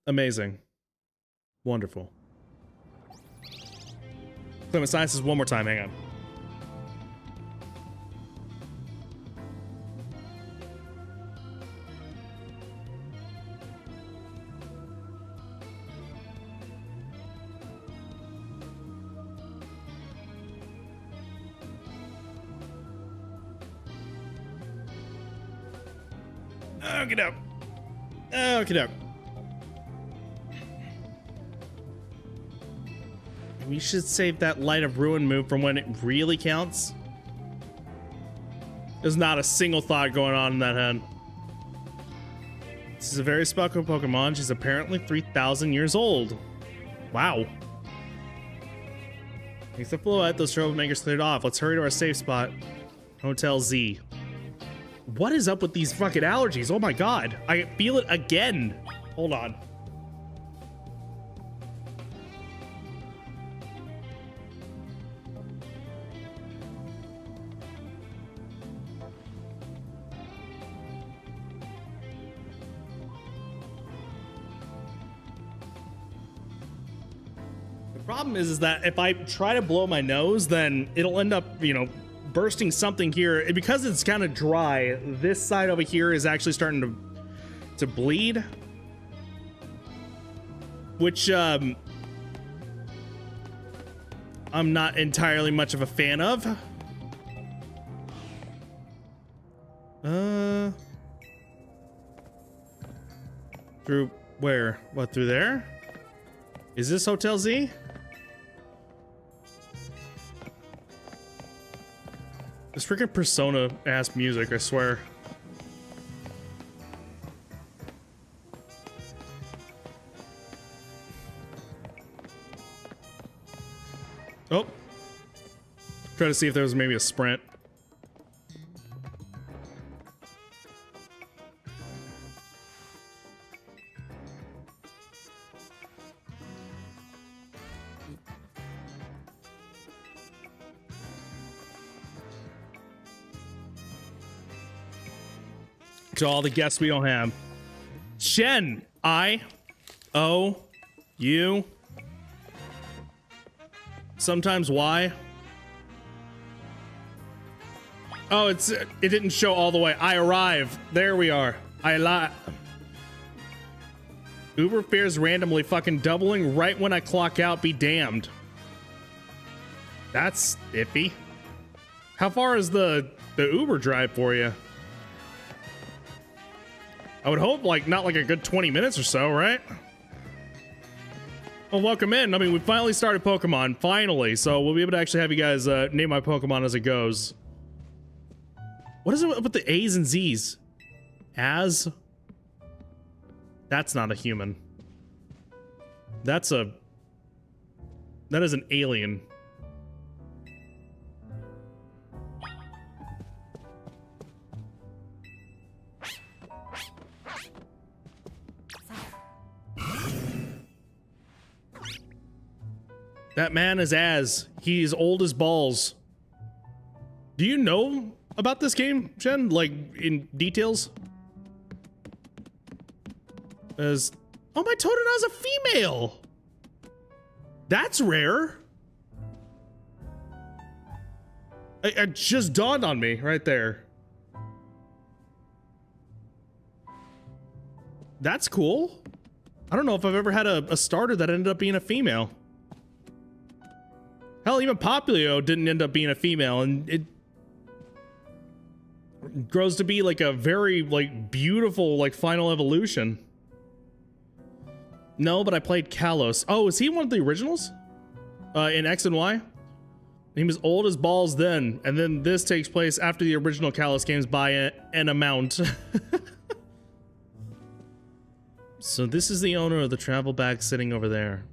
Amazing. Wonderful. Clement Sciences one more time, hang on. Okie doke. Okie doke. We should save that Light of Ruin move from when it really counts. There's not a single thought going on in that head. This is a very special Pokemon. She's apparently 3,000 years old. Wow. Thanks to Floette, those troublemakers cleared off. Let's hurry to our safe spot. Hotel Z. What is up with these fucking allergies? Oh my god. I feel it again. Hold on. Problem is that if I try to blow my nose, then it'll end up, you know, bursting something here. Because it's kind of dry, this side over here is actually starting to bleed, which I'm not entirely much of a fan of. Through where? What, through there? Is this Hotel Z? This freaking Persona-ass music, I swear. Oh. Try to see if there was maybe a sprint. To all the guests we don't have. Shen, I-O-U. Sometimes Y. Oh, it didn't show all the way. I arrive. There we are. Uber fares randomly fucking doubling right when I clock out. Be damned. That's iffy. How far is the Uber drive for you? I would hope like not like a good 20 minutes or so, right? Well, welcome in. I mean, we finally started Pokemon, finally, so we'll be able to actually have you guys name my Pokemon as it goes. What is it with the A's and Z's? As? That's not a human. That is an alien. That man is Az. He's old as balls. Do you know about this game, Jen? Like, in details? As... Oh, my Totodil's a female! That's rare! It just dawned on me right there. That's cool. I don't know if I've ever had a starter that ended up being a female. Hell, even Popplio didn't end up being a female, and it grows to be like a very like beautiful like final evolution. No, but I played Kalos. Oh, is he one of the originals? In X and Y? He was old as balls then, and then this takes place after the original Kalos games by an amount. So this is the owner of the travel bag sitting over there.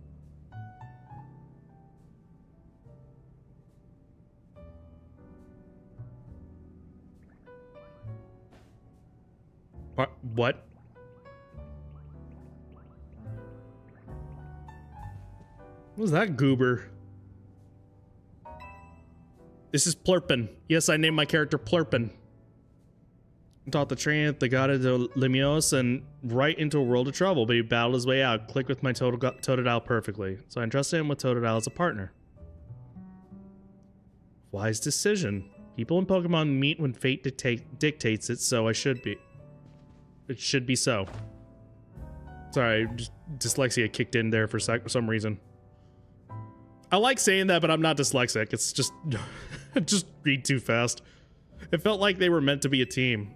What? What was that goober? This is Plurpin. Yes, I named my character Plurpin. Taught the train at the Gata de Limios and right into a world of trouble, but he battled his way out. Clicked with my Totodile perfectly. So I entrusted him with Totodile as a partner. Wise decision. People in Pokemon meet when fate dictates it, so I should be. It should be so. Sorry, just dyslexia kicked in there for some reason. I like saying that, but I'm not dyslexic. It's just... just read too fast. It felt like they were meant to be a team.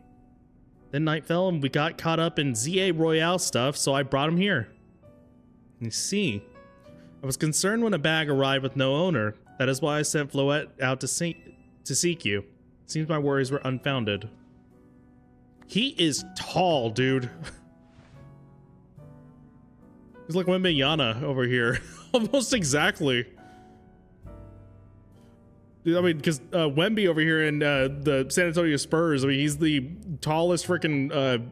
Then night fell and we got caught up in ZA Royale stuff, so I brought him here. You see, I was concerned when a bag arrived with no owner. That is why I sent solaK out to seek you. Seems my worries were unfounded. He is tall, dude. He's like Wembanyama over here. Almost exactly. I mean, because Wemby over here in the San Antonio Spurs, I mean, he's the tallest freaking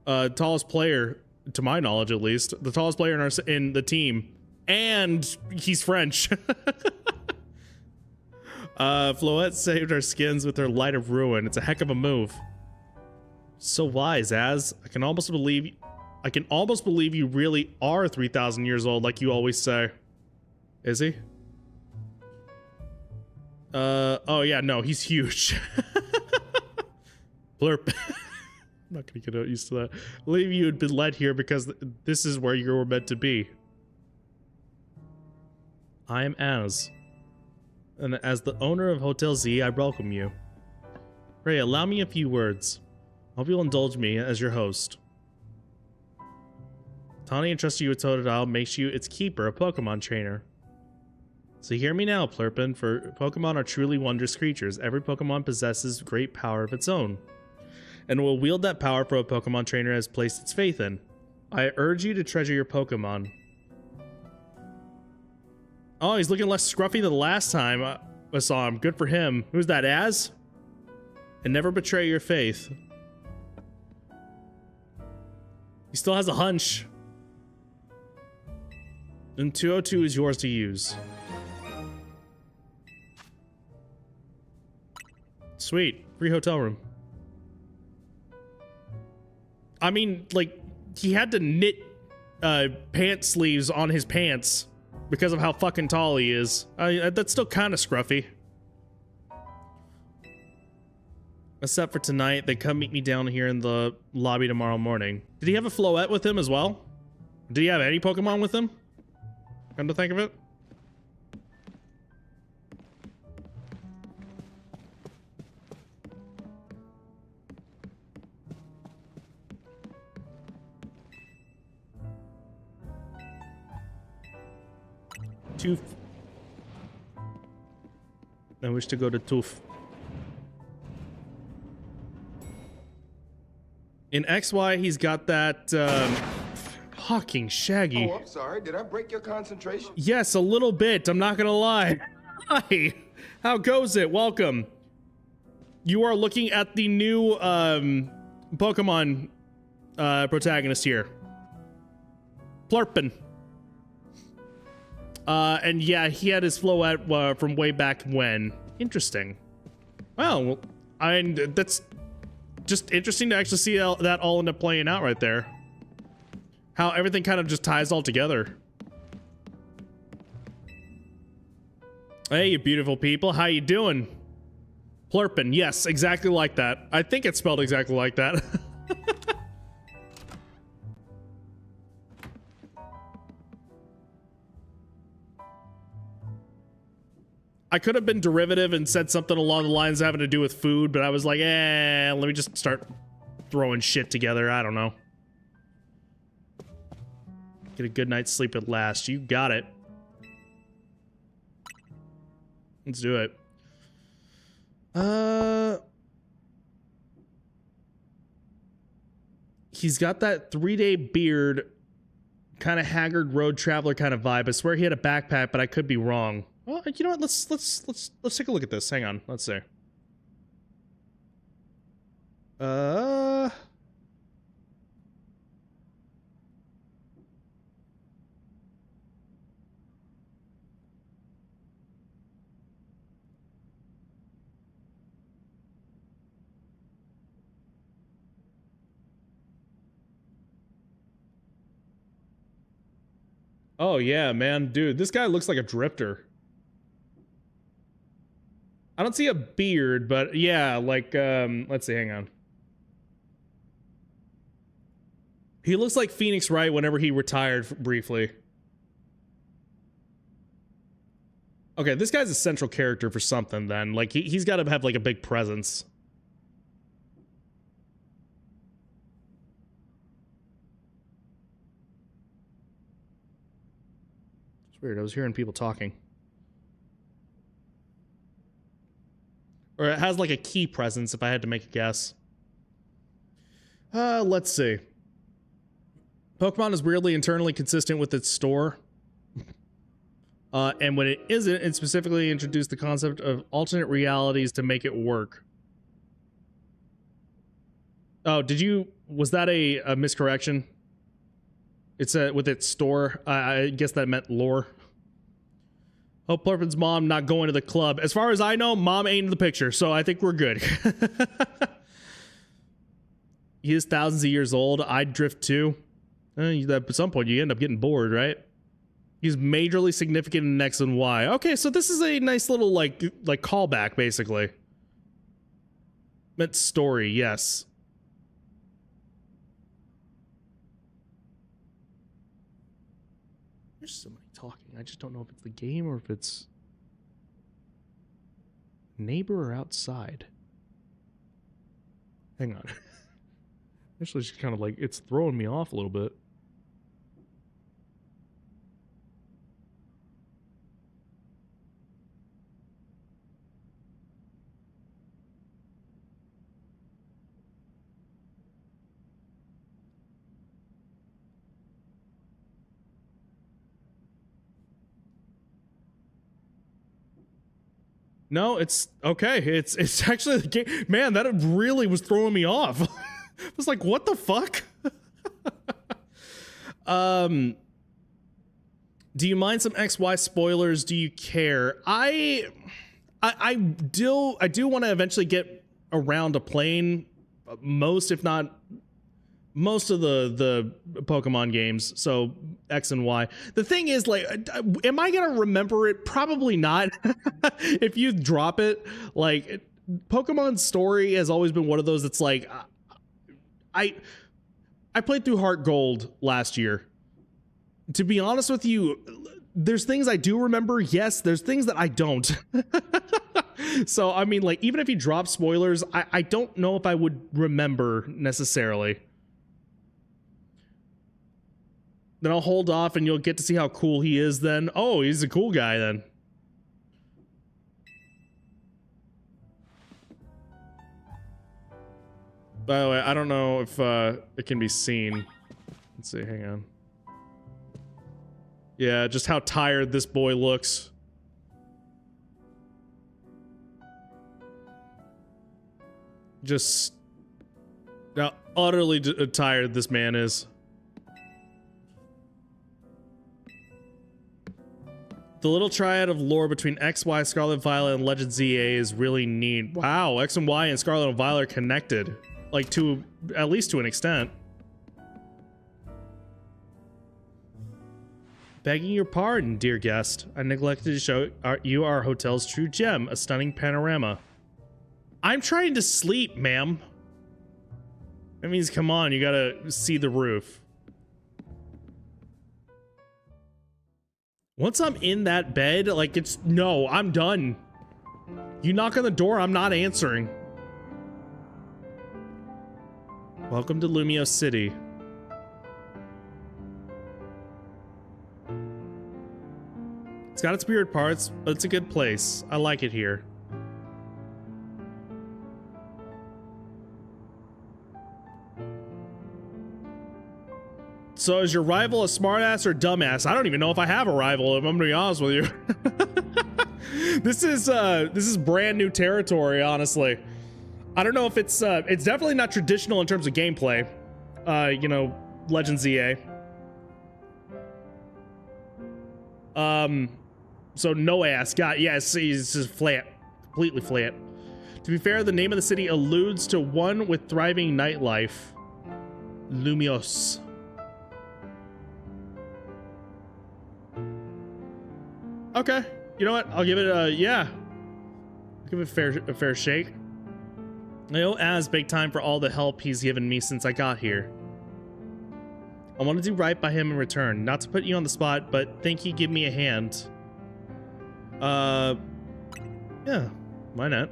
tallest player, to my knowledge at least, the tallest player in the team, and he's French. solaK saved our skins with her light of ruin. It's a heck of a move. So wise, Az. I can almost believe you really are 3,000 years old, like you always say. Is he? Oh yeah, no, he's huge. Blurp. I'm not gonna get used to that. I believe you had been led here because this is where you were meant to be. I am Az. And as the owner of Hotel Z, I welcome you. Pray, allow me a few words. I hope you'll indulge me as your host. Tani entrusted you with Totodile, makes you its keeper, a Pokemon trainer. So hear me now, Plurpin, for Pokemon are truly wondrous creatures. Every Pokemon possesses great power of its own, and will wield that power for a Pokemon trainer has placed its faith in. I urge you to treasure your Pokemon. Oh, he's looking less scruffy than the last time I saw him. Good for him. Who's that, Az? And never betray your faith. He still has a hunch. And 202 is yours to use. Sweet. Free hotel room. I mean, like, he had to knit pant sleeves on his pants because of how fucking tall he is. That's still kind of scruffy. Except for tonight, they come meet me down here in the lobby tomorrow morning. Did he have a solaK with him as well? Did he have any Pokemon with him? Come to think of it. Tooth. I wish to go to Tooth. In XY, he's got that fucking Shaggy. Oh, I'm sorry. Did I break your concentration? Yes, a little bit. I'm not gonna lie. Hi. How goes it? Welcome. You are looking at the new Pokemon protagonist here. Plurpin. And yeah, he had his solaK from way back when. Interesting. Well, that's just interesting to actually see how that all end up playing out right there. How everything kind of just ties all together. Hey, you beautiful people. How you doing? Plurpin. Yes, exactly like that. I think it's spelled exactly like that. I could have been derivative and said something along the lines having to do with food, but I was like, let me just start throwing shit together. I don't know. Get a good night's sleep at last. You got it. Let's do it. He's got that 3-day beard, kind of haggard road traveler kind of vibe. I swear he had a backpack, but I could be wrong. Well, you know what? Let's take a look at this. Hang on. Let's see. Oh yeah, man, dude, this guy looks like a drifter. I don't see a beard, but yeah, like, let's see, hang on. He looks like Phoenix Wright whenever he retired briefly. Okay, this guy's a central character for something then. Like, he's got to have, like, a big presence. It's weird. I was hearing people talking. Or it has like a key presence if I had to make a guess. Let's see. Pokemon is weirdly internally consistent with its store. And when it isn't, it specifically introduced the concept of alternate realities to make it work. Oh, was that a miscorrection? It's with its store. I guess that meant lore. Hope Plurpin's mom not going to the club. As far as I know, mom ain't in the picture, so I think we're good. He is thousands of years old. I'd drift too. At some point, you end up getting bored, right? He's majorly significant in X and Y. Okay, so this is a nice little like callback, basically. Meant story, yes. There's somebody talking. I just don't know if it's the game or if it's neighbor or outside. Hang on. Actually, it's kind of like, it's throwing me off a little bit. No, it's okay. It's actually the game. Man, that really was throwing me off. I was like, what the fuck? Do you mind some XY spoilers? Do you care? I do want to eventually get around to playing most, if not most of the Pokemon games, so X and Y. The thing is, like, am I gonna remember it? Probably not. If you drop it, like, Pokemon's story has always been one of those that's like, I played through Heart Gold last year. To be honest with you, there's things I do remember. Yes, there's things that I don't. So, I mean, like, even if you drop spoilers, I don't know if I would remember necessarily. Then I'll hold off and you'll get to see how cool he is then. Oh, he's a cool guy then. By the way, I don't know if it can be seen. Let's see, hang on. Yeah, just how tired this boy looks. Just how utterly tired this man is. The little triad of lore between X, Y, Scarlet Violet, and Legend ZA is really neat. Wow, X and Y and Scarlet and Violet are connected. Like, to at least to an extent. Begging your pardon, dear guest. I neglected to show you our hotel's true gem, a stunning panorama. I'm trying to sleep, ma'am. That means, come on, you gotta see the roof. Once I'm in that bed, like, it's, no, I'm done. You knock on the door, I'm not answering. Welcome to Lumio City. It's got its weird parts, but it's a good place. I like it here. So is your rival a smartass or dumbass? I don't even know if I have a rival, if I'm gonna be honest with you. This is brand new territory, honestly. I don't know if it's definitely not traditional in terms of gameplay. You know, Legend ZA. So no ass. God, yes, he's just flat. Completely flat. To be fair, the name of the city alludes to one with thriving nightlife. Lumios. Okay, you know what? I'll give it a, yeah. I'll give it a fair shake. I owe Az big time for all the help he's given me since I got here. I want to do right by him in return. Not to put you on the spot, but think he'd give me a hand. Yeah, why not?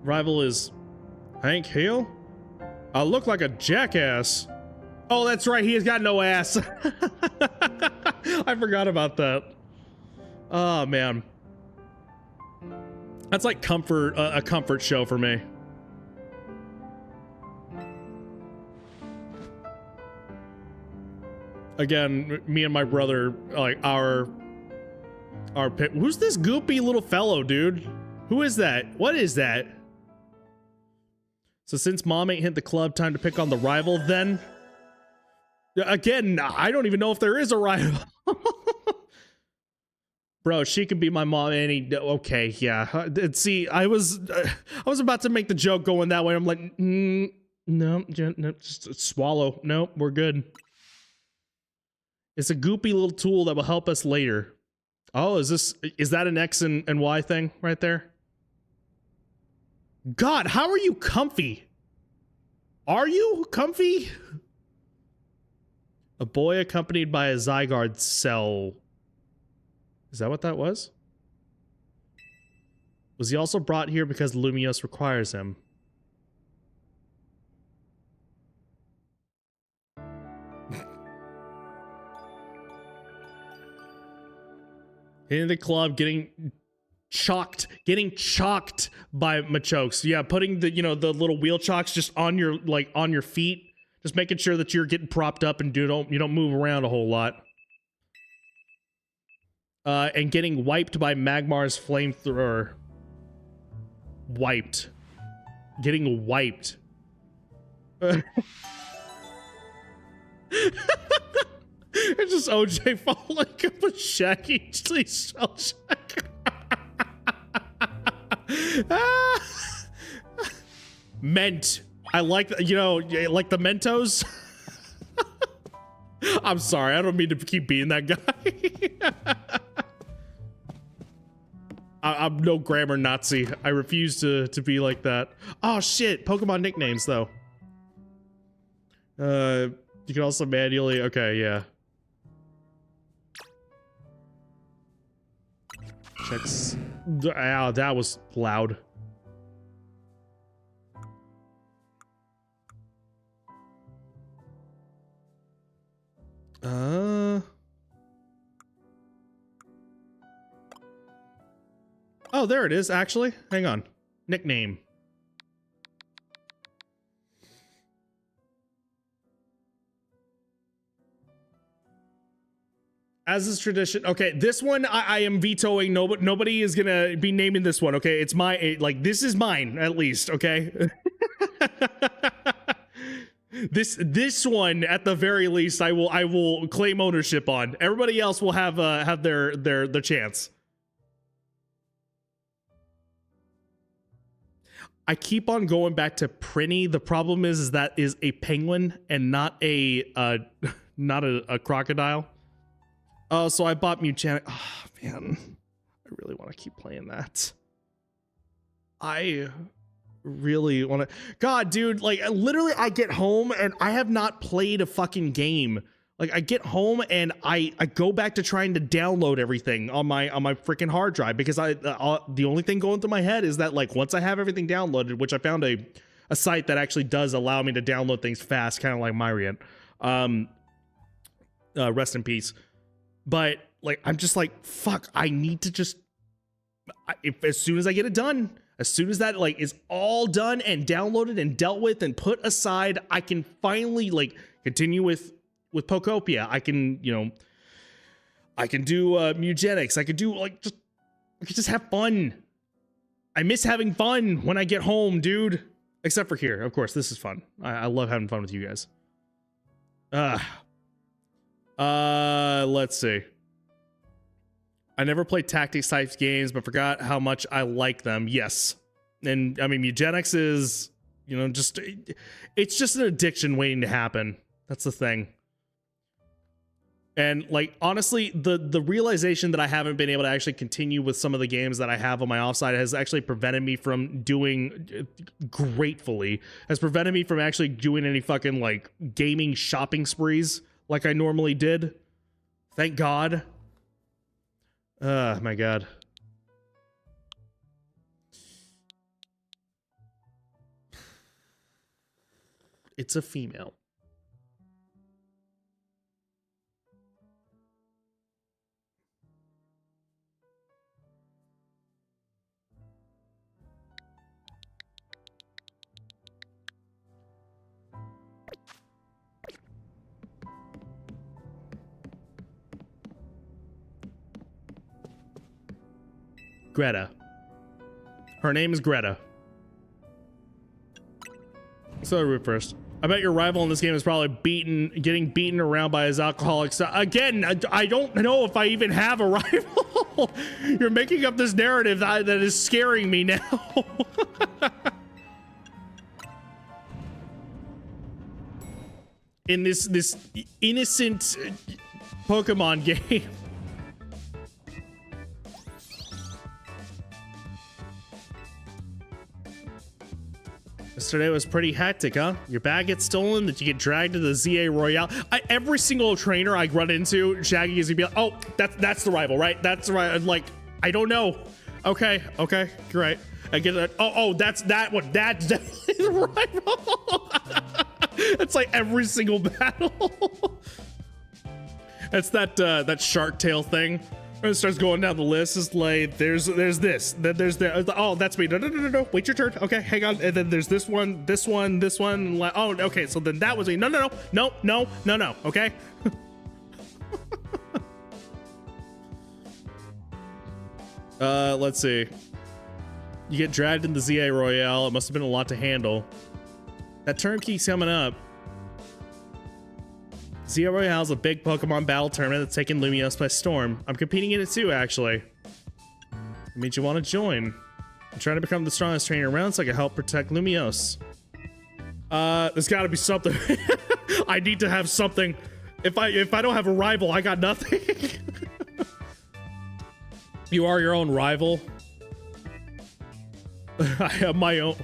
Rival is Hank Hill? I look like a jackass. Oh, that's right. He has got no ass. I forgot about that. Oh, man. That's like a comfort show for me. Again, me and my brother, like our pit. Who's this goopy little fellow, dude? Who is that? What is that? So since mom ain't hit the club, time to pick on the rival then? Again, I don't even know if there is a rival. Bro, she could be my mom any. Okay, yeah. See, I was about to make the joke going that way. I'm like, no, just swallow. Nope, we're good. It's a goopy little tool that will help us later. Oh, is that an X and Y thing right there? God, how are you comfy? Are you comfy? A boy accompanied by a Zygarde cell. Is that what that was? Was he also brought here because Lumiose requires him? In the club, getting chalked by Machokes. Yeah, putting the the little wheel chocks just on your feet, just making sure that you're getting propped up and you don't move around a whole lot. And getting wiped by Magmar's flamethrower. Wiped. Getting wiped. It's just OJ falling up with Shaggy. Please, Shaggy. Ment. I like, like the Mentos. I'm sorry. I don't mean to keep being that guy. I'm no grammar Nazi. I refuse to be like that. Oh, shit. Pokemon nicknames, though. You can also manually... Okay, yeah. Checks. Ow, that was loud. Oh, there it is, actually. Hang on. Nickname. As is tradition. Okay, this one I am vetoing. Nobody is gonna be naming this one. Okay, it's my this is mine at least. Okay. This one at the very least I will claim ownership on. Everybody else will have their chance. I keep on going back to Prinny. The problem is that is a penguin and not a crocodile. Oh, so I bought Mugenic. Oh, man. I really want to keep playing that. I really want to. God, dude, literally I get home and I have not played a fucking game. Like, I get home and I go back to trying to download everything on my freaking hard drive because the only thing going through my head is that, once I have everything downloaded, which I found a site that actually does allow me to download things fast, kind of like Myriad. Rest in peace. But I'm just fuck, I need to just, as soon as I get it done, as soon as that is all done and downloaded and dealt with and put aside, I can finally continue with Pokopia. I can, I can do Mugenics. I could do I could just have fun. I miss having fun when I get home, dude. Except for here, of course. This is fun. I love having fun with you guys. Let's see. I never played tactics type games, but forgot how much I like them. Yes. And I mean, Eugenics is, it's just an addiction waiting to happen. That's the thing. And honestly, the realization that I haven't been able to actually continue with some of the games that I have on my offside has actually prevented me from doing, gratefully, has prevented me from actually doing any fucking gaming shopping sprees like I normally did. Thank God. My God. It's a female. Greta. Her name is Greta. So root first. I bet your rival in this game is probably getting beaten around by his alcoholics. Again, I don't know if I even have a rival. You're making up this narrative that is scaring me now. In this innocent Pokemon game. Yesterday was pretty hectic, huh? Your bag gets stolen, that you get dragged to the ZA Royale. Every single trainer I run into, Shaggy is gonna be like, oh, that's the rival, right? That's the right. Like, I don't know. Okay, you're right. I get it. Oh, that's that one. That's definitely the rival. It's like every single battle. That's that Shark Tale thing. When it starts going down the list, it's like there's this, then there's that. Oh, that's me. No. Wait your turn. Okay, hang on. And then there's this one. Oh, okay. So then that was me. No. Okay. Let's see. You get dragged in the ZA Royale. It must have been a lot to handle. That term keeps coming up. ZA Royale is a big Pokemon battle tournament that's taking Lumiose by storm. I'm competing in it too, actually. It means you want to join. I'm trying to become the strongest trainer around so I can help protect Lumiose. There's got to be something. I need to have something. If I don't have a rival, I got nothing. You are your own rival. I have my own.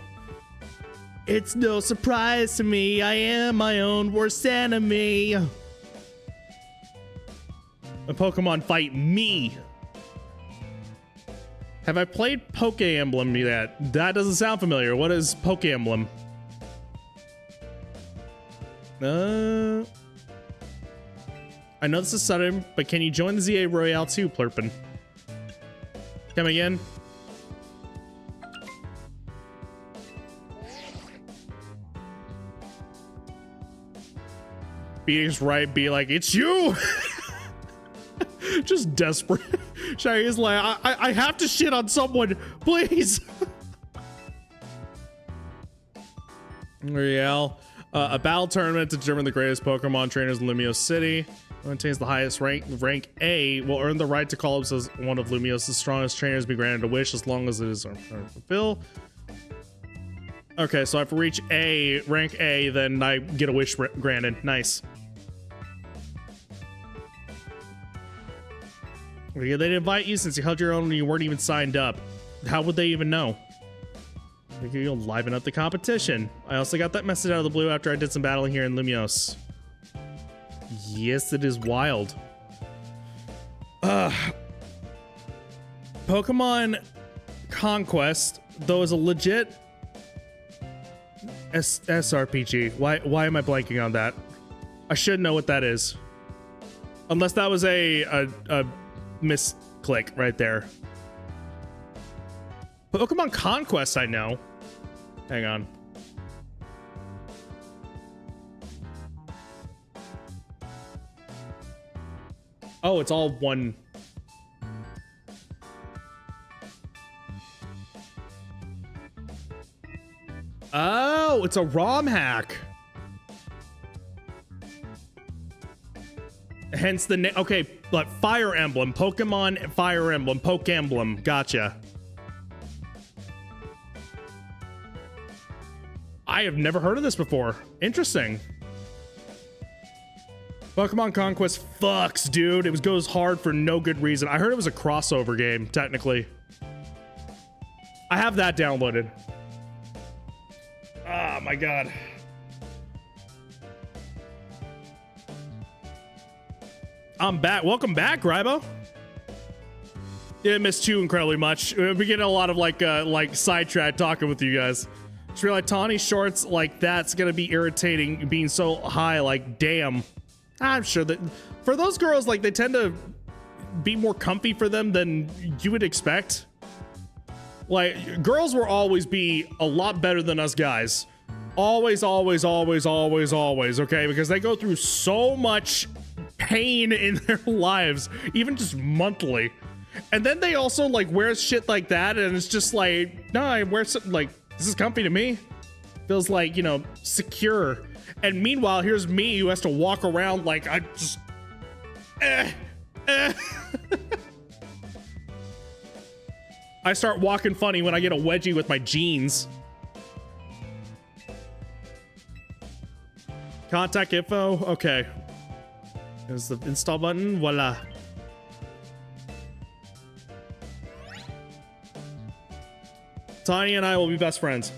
It's no surprise to me, I am my own worst enemy. A Pokemon fight me. Have I played Poke Emblem yet? That doesn't sound familiar. What is Poke Emblem? I know this is sudden, but can you join the ZA Royale too, Plurpin? Come again? Beating's right, be like, it's you! Just desperate. Shaggy's like, I have to shit on someone, please! Riel. A battle tournament to determine the greatest Pokemon trainers in Lumiose City. Who maintains the highest rank A will earn the right to call up as one of Lumiose's strongest trainers, be granted a wish as long as it is fulfilled. Okay, so I have to reach rank A, then I get a wish granted. Nice. They didn't invite you since you held your own and you weren't even signed up. How would they even know? You'll liven up the competition. I also got that message out of the blue after I did some battling here in Lumiose. Yes, it is wild. Pokemon Conquest, though, is a legit SRPG. Why am I blanking on that? I should know what that is. Unless that was a misclick right there. Pokemon Conquest, I know. Hang on. Oh, it's all one. Oh, it's a ROM hack. Hence the name. Okay, but Fire Emblem, Pokemon Fire Emblem, Poke Emblem. Gotcha. I have never heard of this before. Interesting. Pokemon Conquest fucks, dude. It goes hard for no good reason. I heard it was a crossover game, technically. I have that downloaded. Oh my god. I'm back. Welcome back, Rybo. Didn't miss too incredibly much. We get a lot of like sidetrack talking with you guys. Just realized tawny shorts like that's gonna be irritating being so high, like damn. I'm sure that for those girls, like they tend to be more comfy for them than you would expect. Like girls will always be a lot better than us guys. Always, okay? Because they go through so much pain in their lives, even just monthly. And then they also like wear shit like that, and it's just like, no, I wear something like, this is comfy to me. Feels like, you know, secure. And meanwhile, here's me who has to walk around like I just, I start walking funny when I get a wedgie with my jeans. Contact info, okay. There's the install button, voila. Tiny and I will be best friends.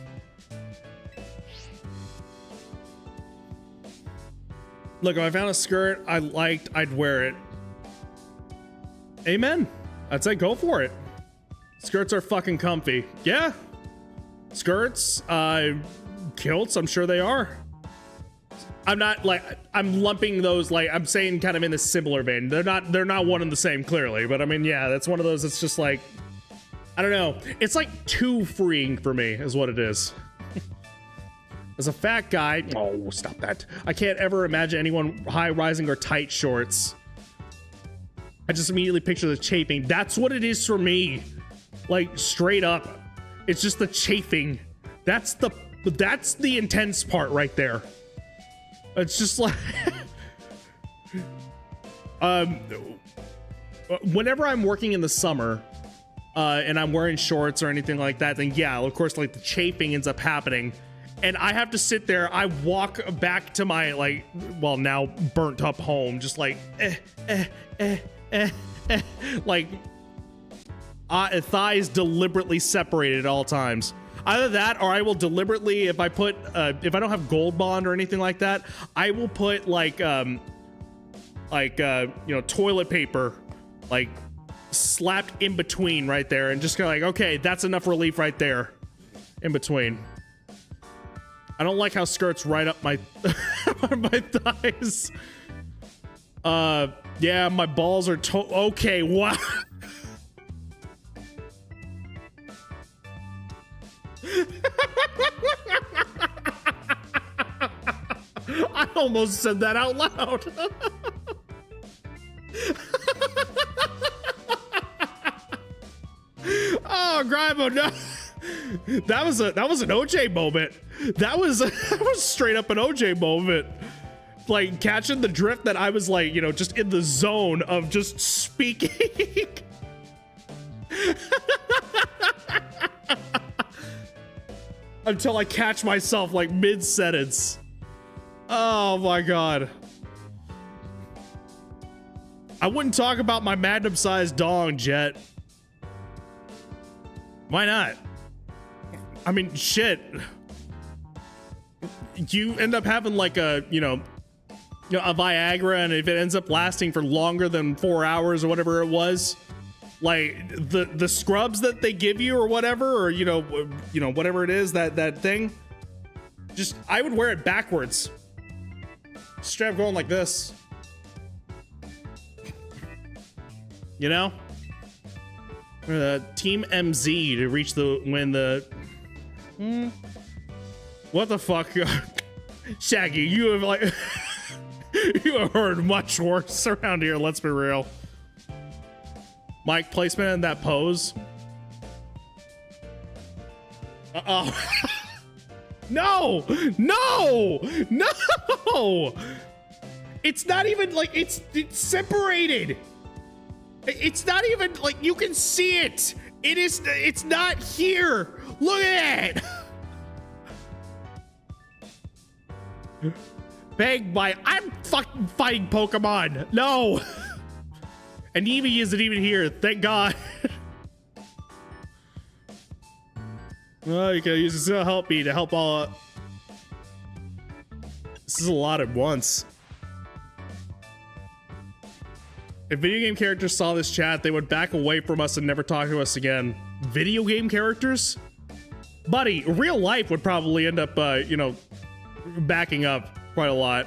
Look, if I found a skirt I liked, I'd wear it. Amen. I'd say go for it. Skirts are fucking comfy. Yeah. Skirts, kilts, I'm sure they are. I'm not like, I'm lumping those, like, I'm saying kind of in a similar vein. They're not one and the same, clearly, but I mean, yeah, that's one of those. It's just like, I don't know. It's like too freeing for me is what it is. As a fat guy, oh, stop that. I can't ever imagine anyone high-rising or tight shorts. I just immediately picture the chafing. That's what it is for me. Like, straight up. It's just the chafing. That's the intense part right there. It's just like... whenever I'm working in the summer, and I'm wearing shorts or anything like that, then yeah, of course, like, the chafing ends up happening. And I have to sit there, I walk back to my, like, well, now burnt up home, just like, like, thighs deliberately separated at all times. Either that, or I will deliberately, if I put, if I don't have Gold Bond or anything like that, I will put, like, you know, toilet paper, like, slapped in between right there, and just kind of like, okay, that's enough relief right there, in between. I don't like how skirts right up my my thighs. Yeah, my balls are okay, wow. I almost said that out loud. Oh, Grimo, no. That was an OJ moment. That was straight up an OJ moment. Like, catching the drift that I was like, you know, just in the zone of just speaking. Until I catch myself like mid-sentence. Oh my god. I wouldn't talk about my magnum-sized dong, Jet. Why not? I mean, shit. You end up having like a, you know, a Viagra, and if it ends up lasting for longer than 4 hours or whatever it was, like the scrubs that they give you or whatever, or you know whatever it is, that thing, just I would wear it backwards. Strap going like this. You know? Team MZ to reach the win the what the fuck? Shaggy, you have like you have heard much worse around here, let's be real. Mic placement in that pose. Uh-oh. No! No! No! It's not even like it's separated. It's not even like you can see it. It's not here. Look at it. Bang my, I'm fucking fighting Pokemon. No. And Eevee isn't even here, thank God. Well, you can use this to help me, to help all. This is a lot at once. If video game characters saw this chat, they would back away from us and never talk to us again. Video game characters? Buddy, real life would probably end up, you know, backing up quite a lot.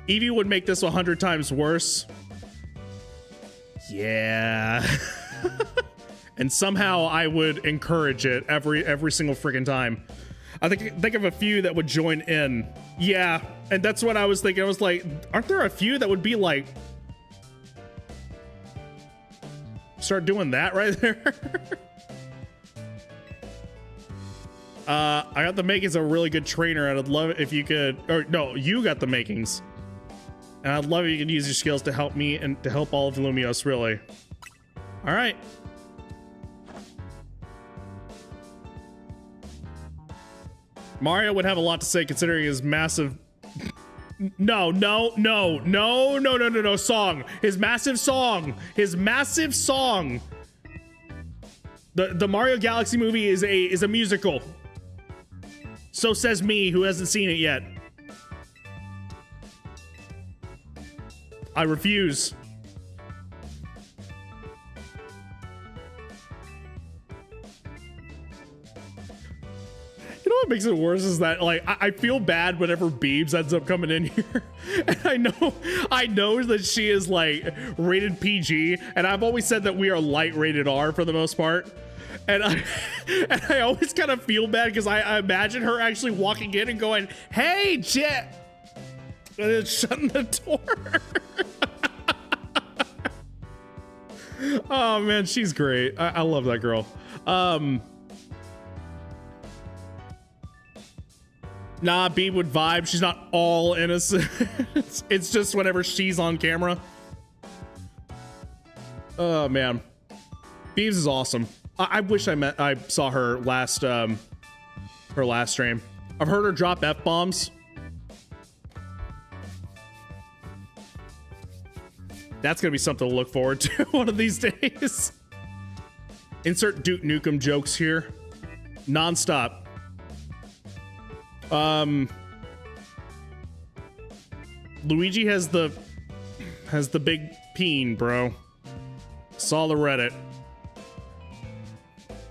Eevee would make this 100 times worse. Yeah. And somehow I would encourage it every single freaking time. I think of a few that would join in. Yeah, and that's what I was thinking. I was like, aren't there a few that would be like start doing that right there. I got the makings of a really good trainer, and I'd love it if you could, or no, you got the makings. And I'd love if you could use your skills to help me and to help all of Lumios, really. All right. Mario would have a lot to say considering his massive... No, song. His massive song. His massive song. The Mario Galaxy movie is a musical. So says me, who hasn't seen it yet. I refuse. You know what makes it worse is that, like, I feel bad whenever Beebs ends up coming in here. And I know that she is, like, rated PG, and I've always said that we are light rated R for the most part. And I always kind of feel bad because I imagine her actually walking in and going, "Hey, Jet," and then shutting the door. Oh man, she's great. I love that girl. Nah, Beeb would vibe. She's not all innocent. It's just whenever she's on camera. Oh man, Beebs is awesome. I wish I saw her last stream. I've heard her drop F-bombs. That's gonna be something to look forward to one of these days. Insert Duke Nukem jokes here. Non-stop. Luigi has the big peen, bro. Saw the Reddit.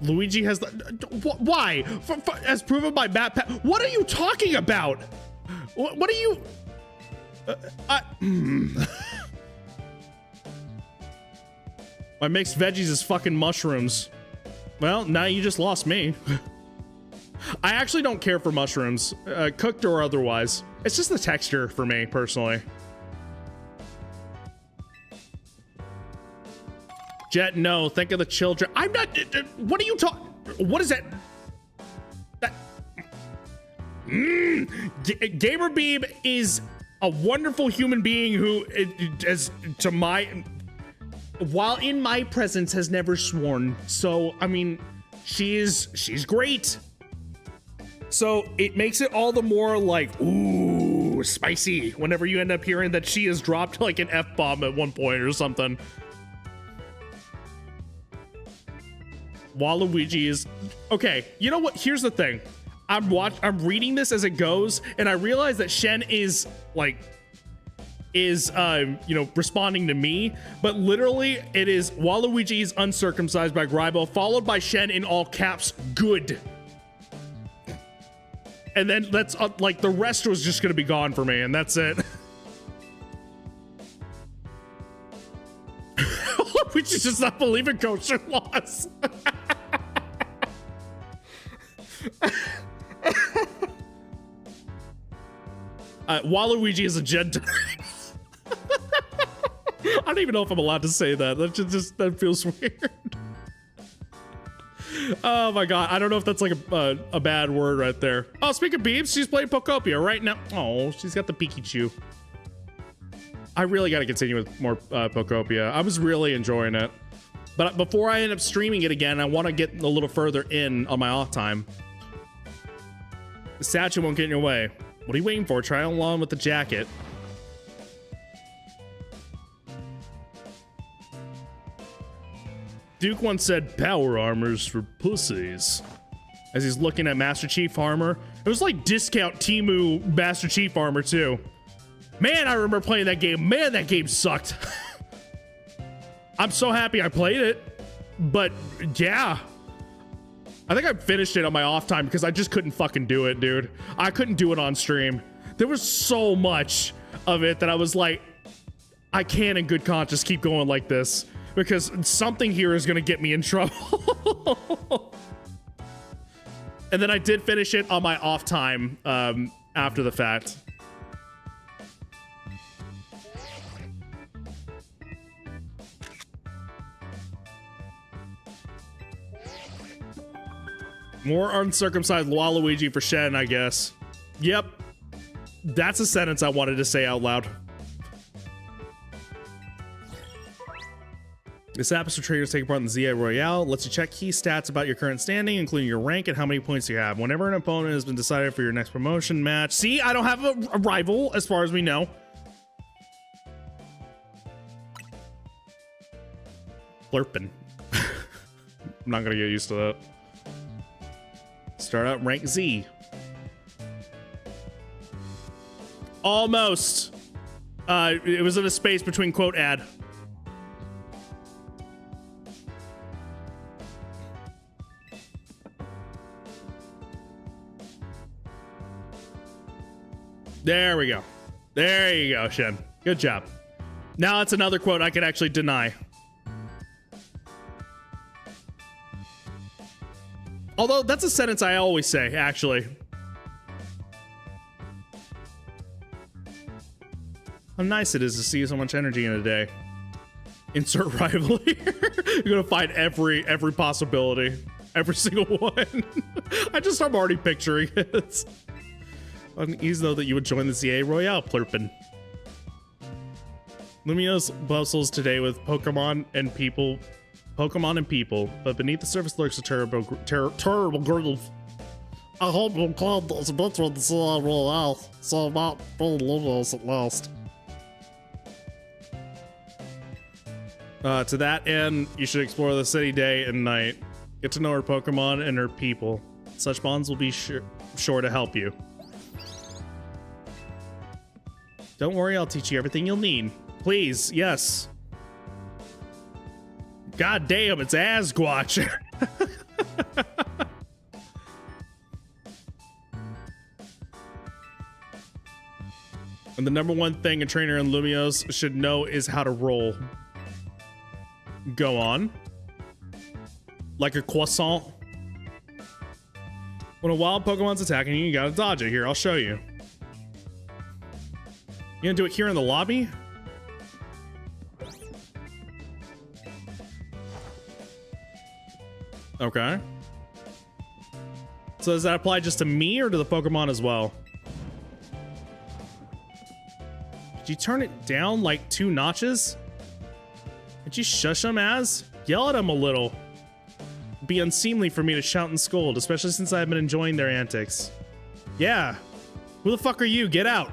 Luigi has the... Why? As proven by Matt... What are you talking about? What are you... My mixed veggies is fucking mushrooms. Well, now you just lost me. I actually don't care for mushrooms, cooked or otherwise. It's just the texture for me, personally. Jet, no. Think of the children. I'm not... What are you talking... What is that? Gamer Beeb is a wonderful human being who, as to my... While in my presence, has never sworn. So, I mean, she's great. So it makes it all the more like, ooh, spicy whenever you end up hearing that she has dropped like an F-bomb at one point or something. Waluigi is okay. You know what? Here's the thing. I'm reading this as it goes, and I realize that Shen is like, you know, responding to me, but literally it is Waluigi is uncircumcised by Grybo, followed by Shen in all caps, good. And then that's like the rest was just gonna be gone for me, and that's it. Which is just not believing kosher laws. Waluigi is a Gentile. I don't even know if I'm allowed to say that. That feels weird. Oh my god, I don't know if that's like a bad word right there. Oh, speaking of Beebs, she's playing Pokopia right now. Oh, she's got the Pikachu. I really got to continue with more Pokopia. I was really enjoying it. But before I end up streaming it again, I want to get a little further in on my off time. The statue won't get in your way. What are you waiting for? Try along with the jacket. Duke once said power armor's for pussies. As he's looking at Master Chief armor. It was like discount Temu Master Chief armor too. Man, I remember playing that game. Man, that game sucked. I'm so happy I played it. But yeah. I think I finished it on my off time because I just couldn't fucking do it, dude. I couldn't do it on stream. There was so much of it that I was like, I can't in good conscience keep going like this because something here is going to get me in trouble. And then I did finish it on my off time after the fact. More uncircumcised Waluigi for Shen, I guess. Yep. That's a sentence I wanted to say out loud. This app is for trainers taking part in the ZA Royale. It lets you check key stats about your current standing, including your rank and how many points you have. Whenever an opponent has been decided for your next promotion match. See, I don't have a rival as far as we know. Blurpin'. I'm not gonna get used to that. Start out rank Z. Almost. It was in a space between quote ad. There we go. There you go, Shen. Good job. Now it's another quote I can actually deny. Although that's a sentence I always say, actually. How nice it is to see so much energy in a day. Insert rival here. You're gonna find every possibility. Every single one. I'm already picturing it. Uneasy though that you would join the ZA Royale, Plurpin. Luminos bustles today with Pokemon and people, but beneath the surface lurks a terrible group. I hope you're glad that it's better than ZA Royale, so I'm not full Luminos at last. To that end, you should explore the city day and night. Get to know her Pokemon and her people. Such bonds will be sure to help you. Don't worry, I'll teach you everything you'll need. Please, yes. God damn, it's Asquatch. And the number one thing a trainer in Lumios should know is how to roll. Go on. Like a croissant. When a wild Pokemon's attacking you, you gotta dodge it. Here, I'll show you. You gonna do it here in the lobby? Okay. So does that apply just to me or to the Pokemon as well? Did you turn it down like 2 notches? Did you shush him, Az? Yell at him a little. It'd be unseemly for me to shout and scold, especially since I've been enjoying their antics. Yeah. Who the fuck are you? Get out.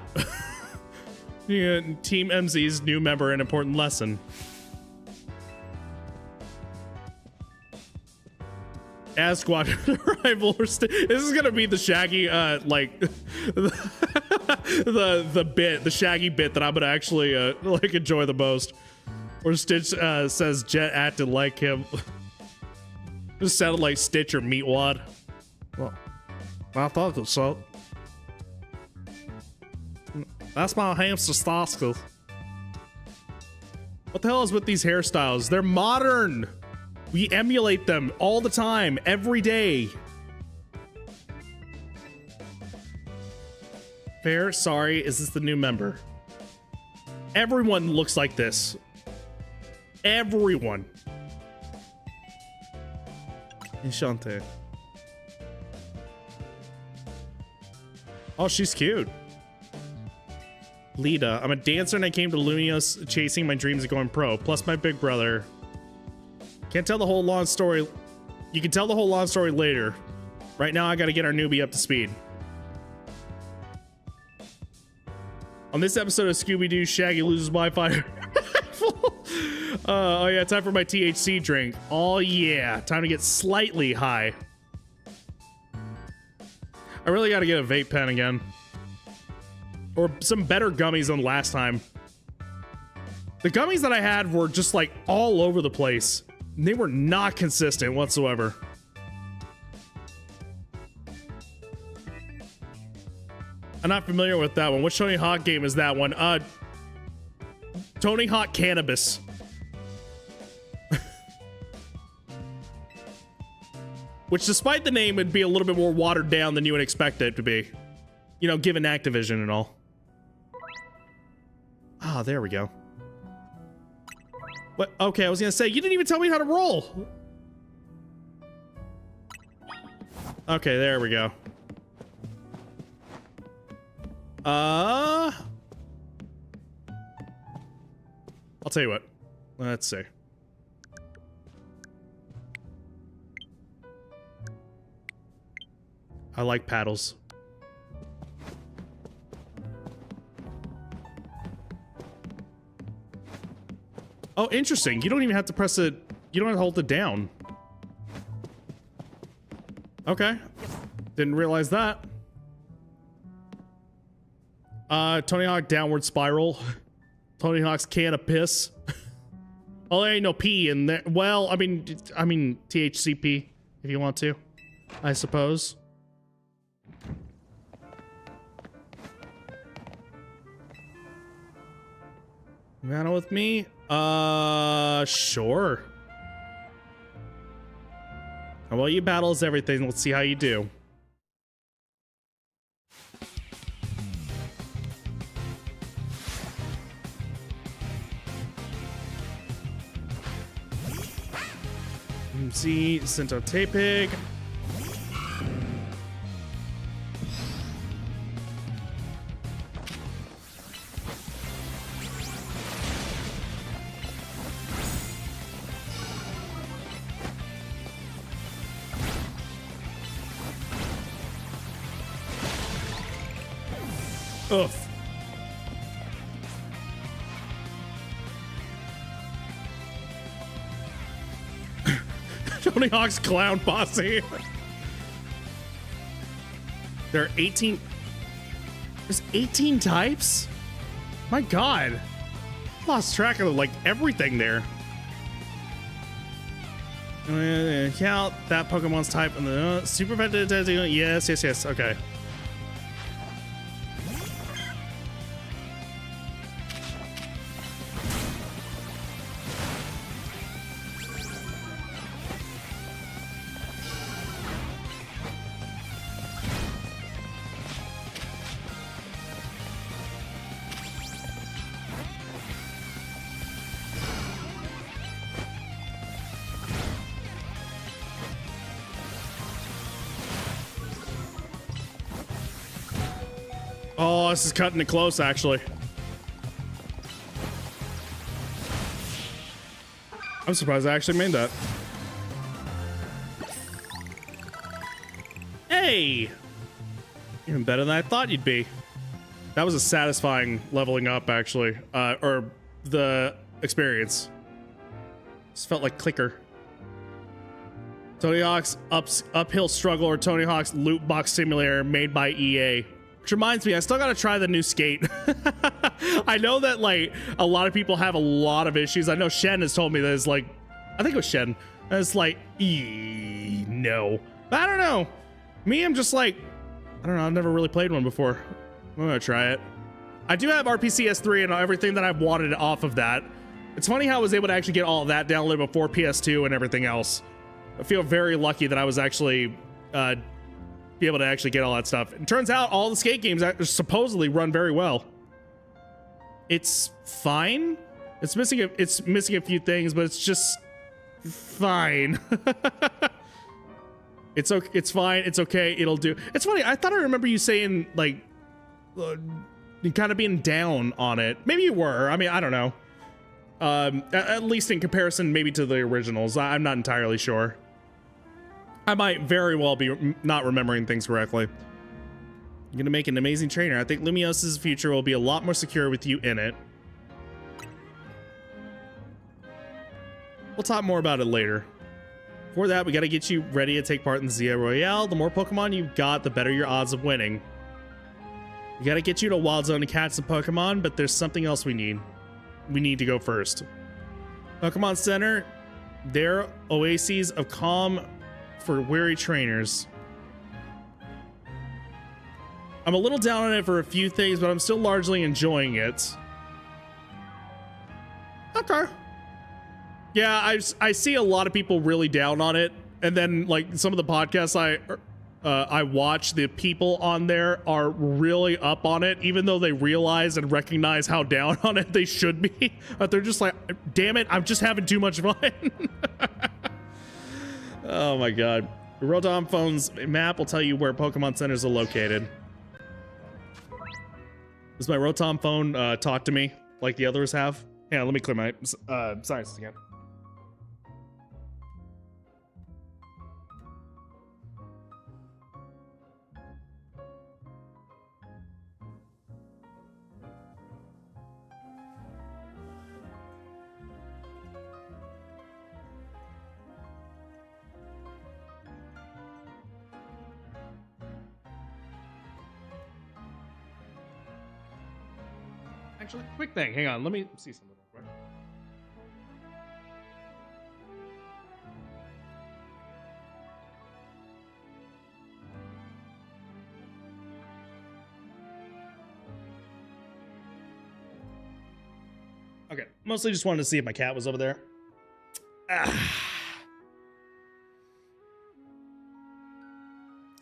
Team MZ's new member, an important lesson. Asquatch rival. This is gonna be the Shaggy, like the Shaggy bit that I'm gonna actually like enjoy the most. Where Stitch says Jet acted like him. Just sounded like Stitch or Meatwad. Well, I thought it so. That's my hamster Starsky. What the hell is with these hairstyles? They're modern. We emulate them all the time, every day. Fair, sorry, is this the new member? Everyone looks like this. Everyone. Enchante. Oh, she's cute. Lita, I'm a dancer and I came to Lumios chasing my dreams of going pro, plus my big brother. Can't tell the whole long story. You can tell the whole long story later. Right now, I gotta get our newbie up to speed. On this episode of Scooby-Doo, Shaggy loses Wi-Fi. Oh yeah, time for my THC drink. Oh yeah, time to get slightly high. I really gotta get a vape pen again. Or some better gummies than last time. The gummies that I had were just like all over the place. They were not consistent whatsoever. I'm not familiar with that one. Which Tony Hawk game is that one? Tony Hawk Cannabis. Which, despite the name, would be a little bit more watered down than you would expect it to be. You know, given Activision and all. Ah, there we go. What? Okay, I was gonna say, you didn't even tell me how to roll. Okay, there we go. I'll tell you what. Let's see. I like paddles. Oh, interesting. You don't even have to press it. You don't have to hold it down. Okay. Didn't realize that. Tony Hawk downward spiral. Tony Hawk's can of piss. Oh, there ain't no pee in there. Well, I mean THCP if you want to, I suppose. Battle with me? Sure. Well, you battles everything. Let's see how you do. MC Cento Tapig. Oof. Tony Hawk's Clown Posse. There are 18. There's 18 types? My god. Lost track of like everything there. Count that Pokemon's type and the super effective. Yes. Okay. Oh, this is cutting it close, actually. I'm surprised I actually made that. Hey! Even better than I thought you'd be. That was a satisfying leveling up, actually. Or the experience. Just felt like clicker. Tony Hawk's uphill struggle or Tony Hawk's loot box simulator made by EA. Which reminds me, I still gotta try the new skate. I know that like a lot of people have a lot of issues. I know Shen has told me that it's like, I think it was Shen. It's like, no. But I don't know. Me, I'm just like, I don't know. I've never really played one before. I'm gonna try it. I do have RPCS3 and everything that I've wanted off of that. It's funny how I was able to actually get all of that downloaded before PS2 and everything else. I feel very lucky that I was actually be able to actually get all that stuff. It turns out all the skate games supposedly run very well. It's fine. It's missing a few things, but it's just fine. It's okay. It's fine. It's okay. It'll do. It's funny. I thought I remember you saying like, kind of being down on it. Maybe you were. I mean, I don't know. At least in comparison, maybe to the originals. I'm not entirely sure. I might very well be not remembering things correctly. You're gonna make an amazing trainer. I think Lumios's future will be a lot more secure with you in it. We'll talk more about it later. For that, we gotta get you ready to take part in the Zia Royale. The more Pokemon you've got, the better your odds of winning. We gotta get you to Wild Zone to catch some Pokemon, but there's something else we need. We need to go first. Pokemon Center, their oases of calm for weary trainers. I'm a little down on it for a few things, but I'm still largely enjoying it. Okay. Yeah, I see a lot of people really down on it, and then like some of the podcasts I watch, the people on there are really up on it, even though they realize and recognize how down on it they should be. But they're just like, damn it, I'm just having too much fun. Oh my god. The Rotom phone's map will tell you where Pokemon centers are located. Does my Rotom phone talk to me like the others have? Yeah, let me clear my sinuses again. Actually, quick thing. Hang on. Let me see something real quick. Okay. Mostly just wanted to see if my cat was over there.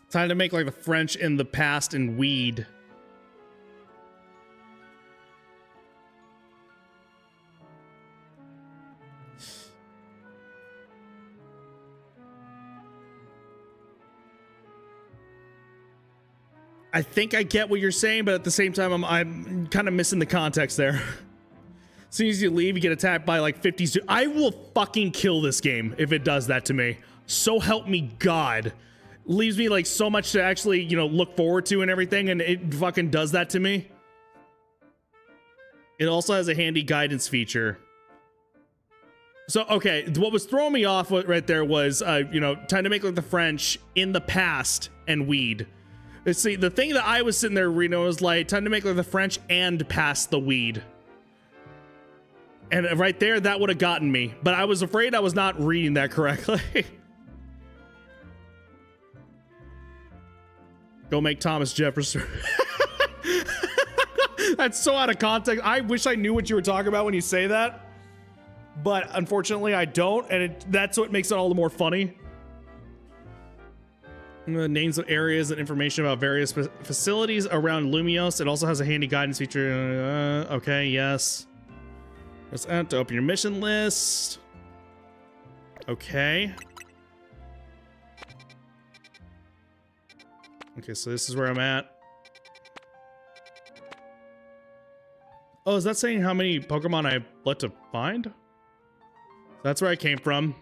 Time to make like the French in the past and weed. I think I get what you're saying, but at the same time, I'm kind of missing the context there. As soon as you leave, you get attacked by like 50. I will fucking kill this game if it does that to me. So help me God. Leaves me like so much to actually, you know, look forward to and everything, and it fucking does that to me. It also has a handy guidance feature. So, okay, what was throwing me off right there was, you know, time to make like the French in the past and weed. See, the thing that I was sitting there reading was like, time to make like the French and pass the weed. And right there, that would have gotten me. But I was afraid I was not reading that correctly. Go make Thomas Jefferson. That's so out of context. I wish I knew what you were talking about when you say that. But unfortunately, I don't. And that's what makes it all the more funny. Names of areas and information about various facilities around Lumios. It also has a handy guidance feature. Okay, yes. Let's add to open your mission list. Okay. Okay, so this is where I'm at. Oh, is that saying how many Pokemon I've left to find? That's where I came from.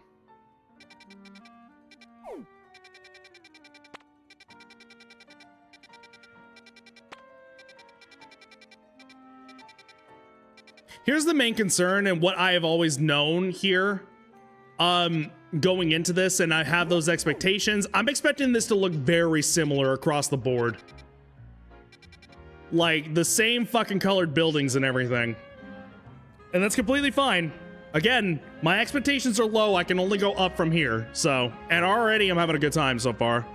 Here's the main concern and what I have always known here, going into this, and I have those expectations. I'm expecting this to look very similar across the board. Like, the same fucking colored buildings and everything. And that's completely fine. Again, my expectations are low. I can only go up from here, so. And already I'm having a good time so far.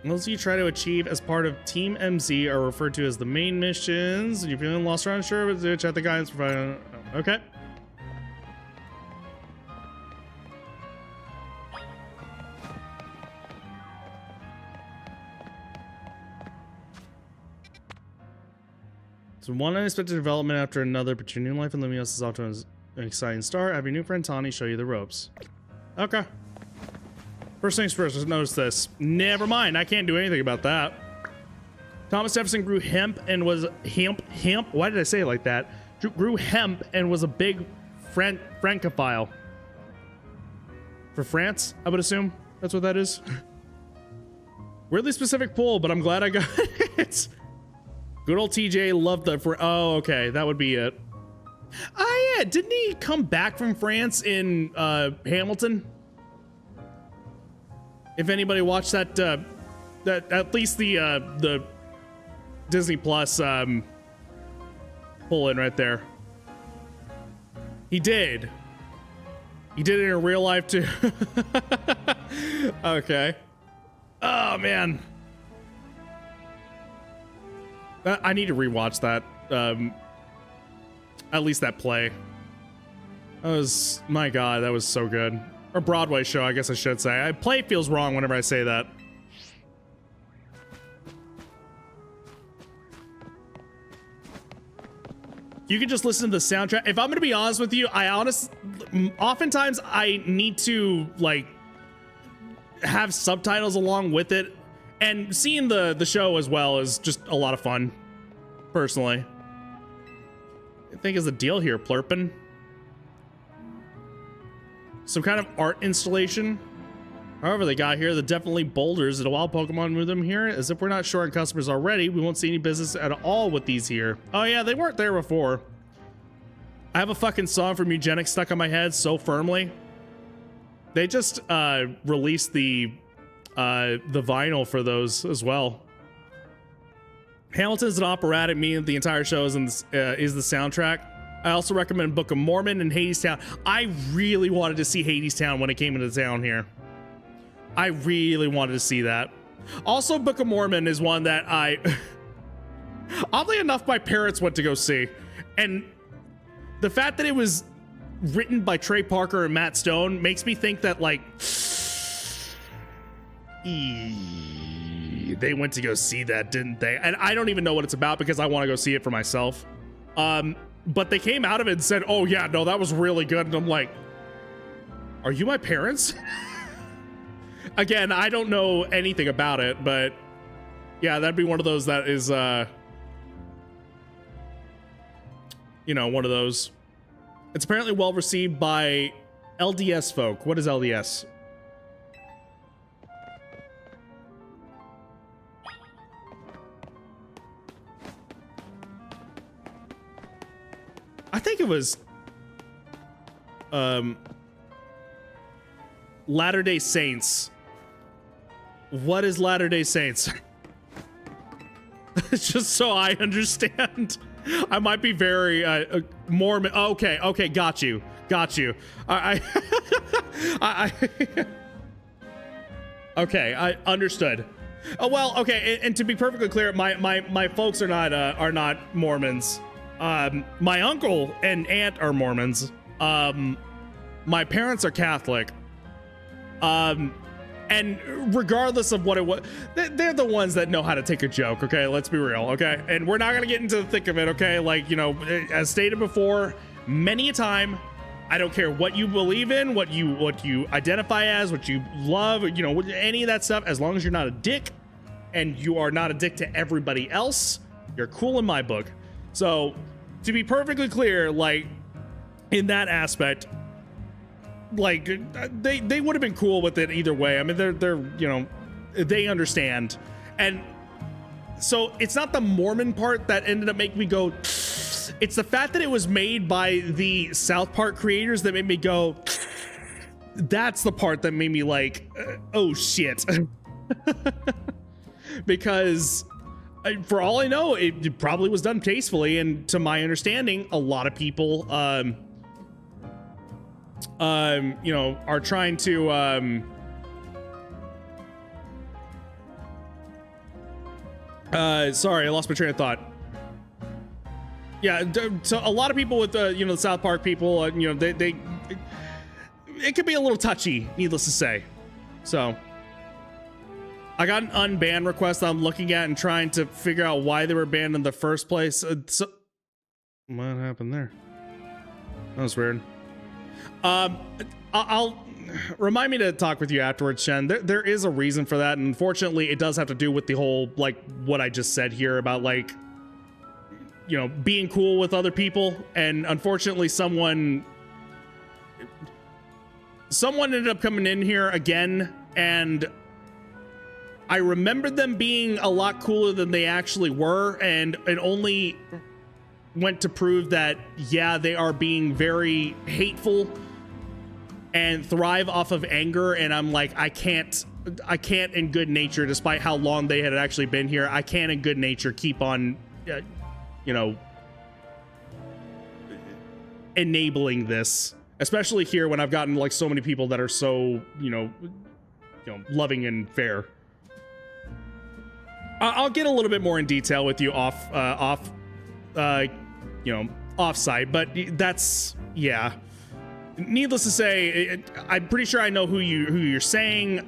Those you try to achieve as part of Team MZ are referred to as the main missions. If you're feeling lost or unsure, check the guidance provided. Okay. So one unexpected development after another, but your new life in Lumios is off to an exciting start. Have your new friend Tawny show you the ropes. Okay. First things first, just notice this. Never mind, I can't do anything about that. Thomas Jefferson grew hemp and was hemp. Why did I say it like that? Grew hemp and was a big Francophile. For France, I would assume that's what that is. Weirdly specific poll, but I'm glad I got it. Good old TJ loved the oh, okay, that would be it. Oh yeah, didn't he come back from France in Hamilton? If anybody watched that, that at least the Disney Plus pull in right there. He did. He did it in real life too. Okay. Oh man. I need to rewatch that. At least that play. That was, my God, that was so good. Or Broadway show, I guess I should say. Play feels wrong whenever I say that. You can just listen to the soundtrack. If I'm gonna be honest with you, oftentimes I need to like have subtitles along with it, and seeing the show as well is just a lot of fun, personally. I think is the deal here, Plurpin. Some kind of art installation. However, they got here, the definitely boulders that a wild Pokemon moved them here. As if we're not short on customers already, we won't see any business at all with these here. Oh yeah, they weren't there before. I have a fucking song from Eugenics stuck on my head so firmly. They just released the vinyl for those as well. Hamilton's an operatic, meaning the entire show is the soundtrack. I also recommend Book of Mormon and Hadestown. I really wanted to see Hadestown when it came into town here. I really wanted to see that. Also, Book of Mormon is one that I, oddly enough, my parents went to go see. And the fact that it was written by Trey Parker and Matt Stone makes me think that, like, they went to go see that, didn't they? And I don't even know what it's about because I want to go see it for myself. But they came out of it and said, oh yeah, no, that was really good. And I'm like, are you my parents? Again, I don't know anything about it, but yeah, that'd be one of those that is, you know, one of those. It's apparently well received by LDS folk. What is LDS? I think it was Latter-day Saints. What is Latter-day Saints? Just so I understand. I might be very Mormon. Okay, got you. Okay, I understood. Oh well, okay, and to be perfectly clear, my folks are not Mormons. My uncle and aunt are Mormons. My parents are Catholic. And regardless of what it was, they're the ones that know how to take a joke, okay? Let's be real, okay? And we're not gonna get into the thick of it, okay? Like, you know, as stated before, many a time, I don't care what you believe in, what you identify as, what you love, you know, any of that stuff, as long as you're not a dick and you are not a dick to everybody else, you're cool in my book. So, to be perfectly clear, like, in that aspect, like, they would have been cool with it either way. I mean, they're you know, they understand. And so it's not the Mormon part that ended up making me go, it's the fact that it was made by the South Park creators that made me go, that's the part that made me like, oh shit. Because for all I know, it probably was done tastefully, and to my understanding, a lot of people you know, are trying to sorry, I lost my train of thought. Yeah, so a lot of people with you know, the South Park people, you know, it could be a little touchy, needless to say. So I got an unban request that I'm looking at and trying to figure out why they were banned in the first place. So what happened there? That was weird. I'll remind me to talk with you afterwards, Shen. There is a reason for that, and unfortunately it does have to do with the whole, like, what I just said here about, like, you know, being cool with other people. And unfortunately someone ended up coming in here again, and I remembered them being a lot cooler than they actually were, and it only went to prove that, yeah, they are being very hateful and thrive off of anger. And I'm like, I can't in good nature, despite how long they had actually been here, I can't in good nature keep on you know, enabling this, especially here when I've gotten like so many people that are so, you know, loving and fair. I'll get a little bit more in detail with you off you know, off-site, but that's, yeah. Needless to say, I'm pretty sure I know who you're saying.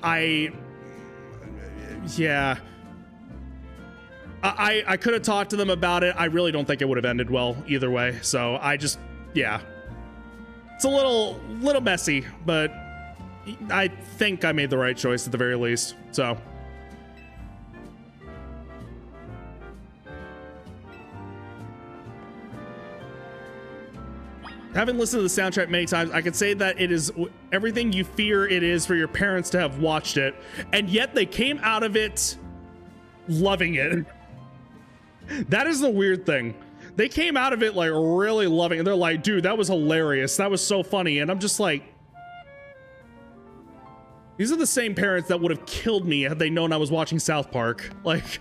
Yeah. I could have talked to them about it. I really don't think it would have ended well either way. So I just, yeah, it's a little messy, but I think I made the right choice at the very least. So. Having listened to the soundtrack many times, I could say that it is everything you fear it is for your parents to have watched it, and yet they came out of it loving it. That is the weird thing. They came out of it like really loving it. They're like, dude, that was hilarious. That was so funny. And I'm just like, these are the same parents that would have killed me had they known I was watching South Park. Like,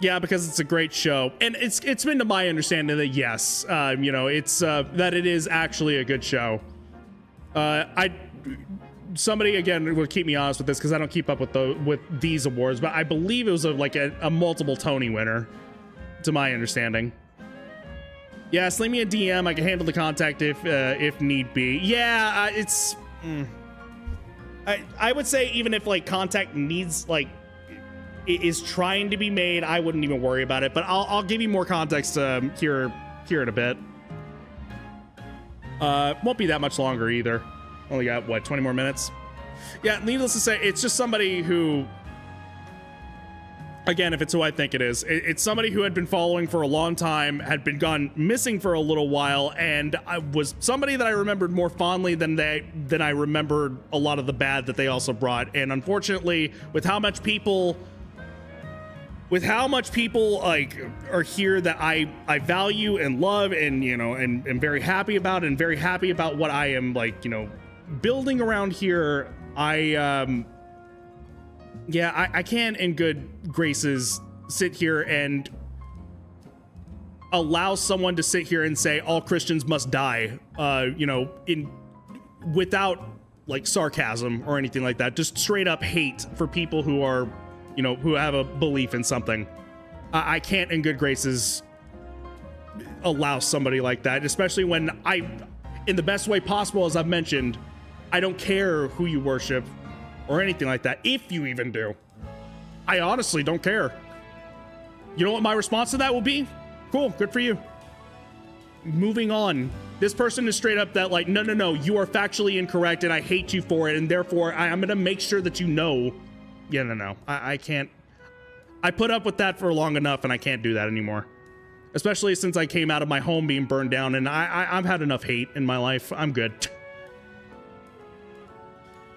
yeah, because it's a great show, and it's been to my understanding that yes, you know, it's that it is actually a good show. Somebody again will keep me honest with this because I don't keep up with these awards, but I believe it was like a multiple Tony winner, to my understanding. Yeah, sling me a DM. I can handle the contact if need be. Yeah, it's. I would say even if like contact needs like. Is trying to be made, I wouldn't even worry about it, but I'll give you more context here in a bit. Won't be that much longer either. Only got what, 20 more minutes? Yeah, needless to say, it's just somebody who, again, if it's who I think it is, it's somebody who had been following for a long time, had been gone missing for a little while, and I was somebody that I remembered more fondly than I remembered a lot of the bad that they also brought. And unfortunately, with how much people like are here that I value and love and, you know, and am very happy about, and very happy about what I am, like, you know, building around here, I can't in good graces sit here and allow someone to sit here and say all Christians must die, you know, without like sarcasm or anything like that, just straight up hate for people who are, you know, who have a belief in something. I can't in good graces allow somebody like that, especially when in the best way possible, as I've mentioned, I don't care who you worship or anything like that, if you even do. I honestly don't care. You know what my response to that will be? Cool, good for you. Moving on. This person is straight up that like, no, you are factually incorrect and I hate you for it, and therefore I'm gonna make sure that you know. Yeah, no. I can't. I put up with that for long enough, and I can't do that anymore. Especially since I came out of my home being burned down, and I've had enough hate in my life. I'm good.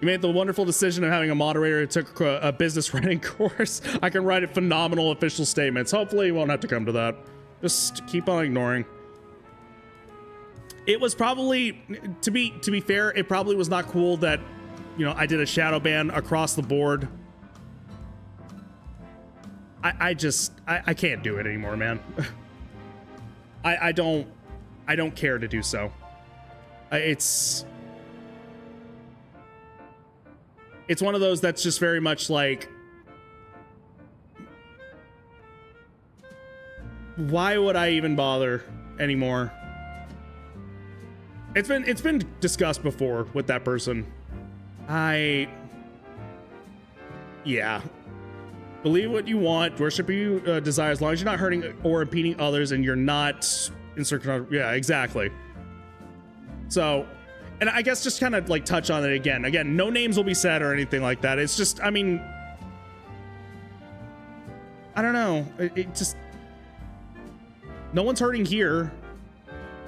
You made the wonderful decision of having a moderator who took a business writing course. I can write phenomenal official statements. Hopefully you won't have to come to that. Just keep on ignoring. It was probably, to be fair, it probably was not cool that, you know, I did a shadow ban across the board. I can't do it anymore, man. I don't care to do so. It's one of those that's just very much like, why would I even bother anymore? It's been discussed before with that person. Yeah. Believe what you want, worship you desire, as long as you're not hurting or impeding others and you're not yeah, exactly. So, and I guess just kind of like touch on it again. Again, no names will be said or anything like that. It's just, I mean, I don't know. It just, no one's hurting here,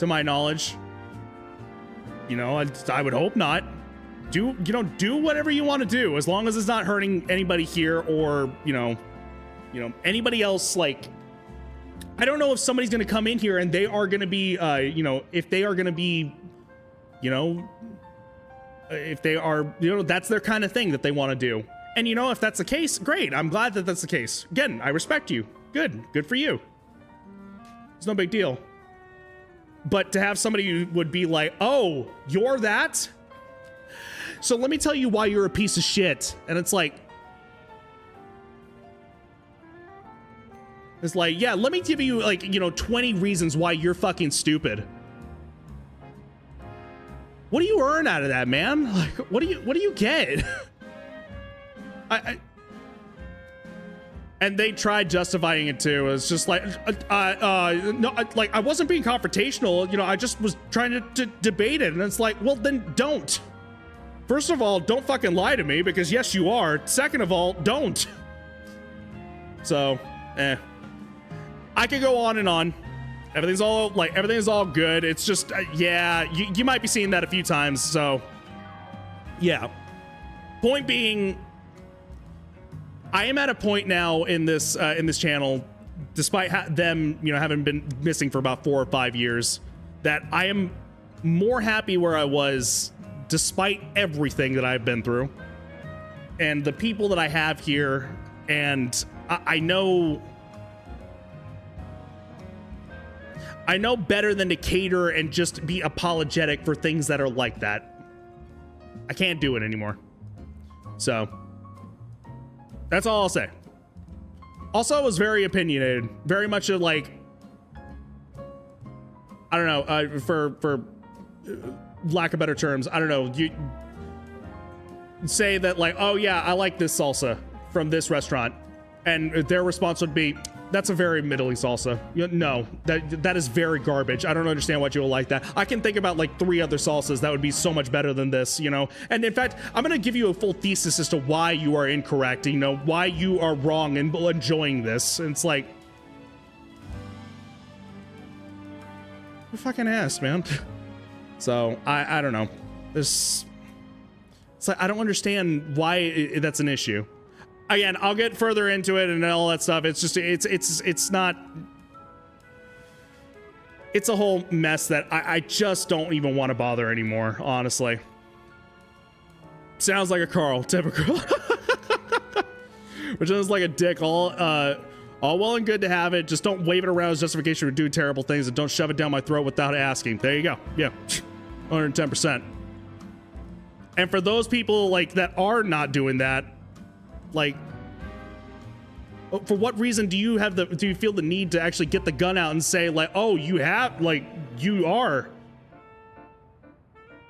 to my knowledge. You know, I would hope not. Do whatever you want to do, as long as it's not hurting anybody here or, you know, anybody else. Like, I don't know if somebody's going to come in here and they are going to be, you know, if they are going to be, you know, if they are, you know, that's their kind of thing that they want to do. And, you know, if that's the case, great. I'm glad that that's the case. Again, I respect you. Good for you. It's no big deal. But to have somebody who would be like, oh, you're that? So let me tell you why you're a piece of shit. And it's like, yeah, let me give you like, you know, 20 reasons why you're fucking stupid. What do you earn out of that, man? Like, what do you get? And they tried justifying it too. It's just like, no, like I wasn't being confrontational. You know, I just was trying to debate it. And it's like, well, then don't. First of all, don't fucking lie to me because yes, you are. Second of all, don't. So, I could go on and on. Everything's all good. It's just, yeah, you might be seeing that a few times. So, yeah. Point being, I am at a point now in this channel, despite them, you know, having been missing for about 4 or 5 years, that I am more happy where I was, despite everything that I've been through, and the people that I have here, and I know better than to cater and just be apologetic for things that are like that. I can't do it anymore. So. That's all I'll say. Also, I was very opinionated, very much of like, I don't know, for lack of better terms, I don't know, you say that like, oh yeah, I like this salsa from this restaurant, and their response would be, that's a very middling salsa. No, that is very garbage. I don't understand why you will like that. I can think about like 3 other salsas that would be so much better than this, you know? And in fact, I'm gonna give you a full thesis as to why you are incorrect, you know, why you are wrong in enjoying this. And it's like, who fucking asked, man? So, I don't know. It's like, I don't understand why that's an issue. Again, I'll get further into it and all that stuff. It's just, it's not, it's a whole mess that I just don't even want to bother anymore, honestly. Sounds like a Carl, typical. Which is like a dick. All well and good to have it. Just don't wave it around as justification for doing terrible things, and don't shove it down my throat without asking. There you go. Yeah, 110%. And for those people like that are not doing that, like, for what reason do you feel the need to actually get the gun out and say like, oh, you are?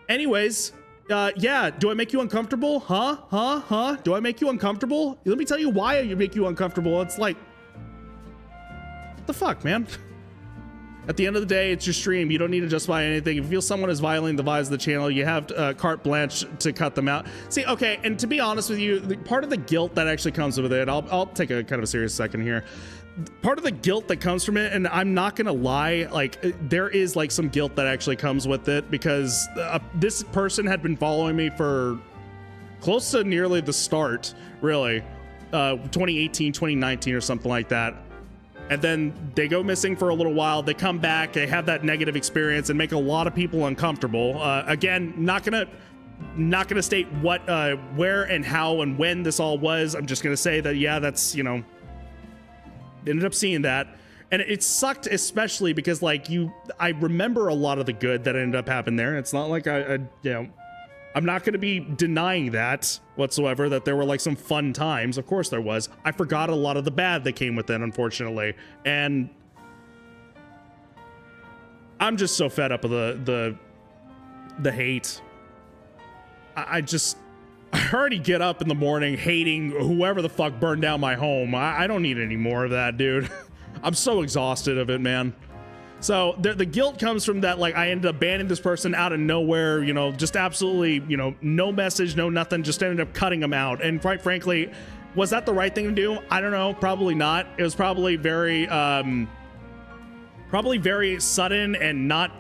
Anyways, yeah, do I make you uncomfortable? Huh? Do I make you uncomfortable? Let me tell you why I make you uncomfortable. It's like, what the fuck, man? At the end of the day, it's your stream. You don't need to justify anything. If you feel someone is violating the vibes of the channel, you have carte blanche to cut them out. See, okay, and to be honest with you, part of the guilt that actually comes with it, I'll take a kind of a serious second here. Part of the guilt that comes from it, and I'm not gonna lie, like, there is like some guilt that actually comes with it, because this person had been following me for close to nearly the start, really, 2018, 2019 or something like that. And then they go missing for a little while. They come back, they have that negative experience and make a lot of people uncomfortable. Again, not gonna state what, where and how and when this all was. I'm just gonna say that, yeah, that's, you know, ended up seeing that. And it sucked, especially because like I remember a lot of the good that ended up happening there. It's not like you know, I'm not going to be denying that whatsoever, that there were like some fun times. Of course there was. I forgot a lot of the bad that came with it, unfortunately. And I'm just so fed up of the hate. I already get up in the morning hating whoever the fuck burned down my home. I don't need any more of that, dude. I'm so exhausted of it, man. So the guilt comes from that, like, I ended up banning this person out of nowhere, you know, just absolutely, you know, no message, no nothing, just ended up cutting them out. And quite frankly, was that the right thing to do? I don't know, probably not. It was probably very sudden and not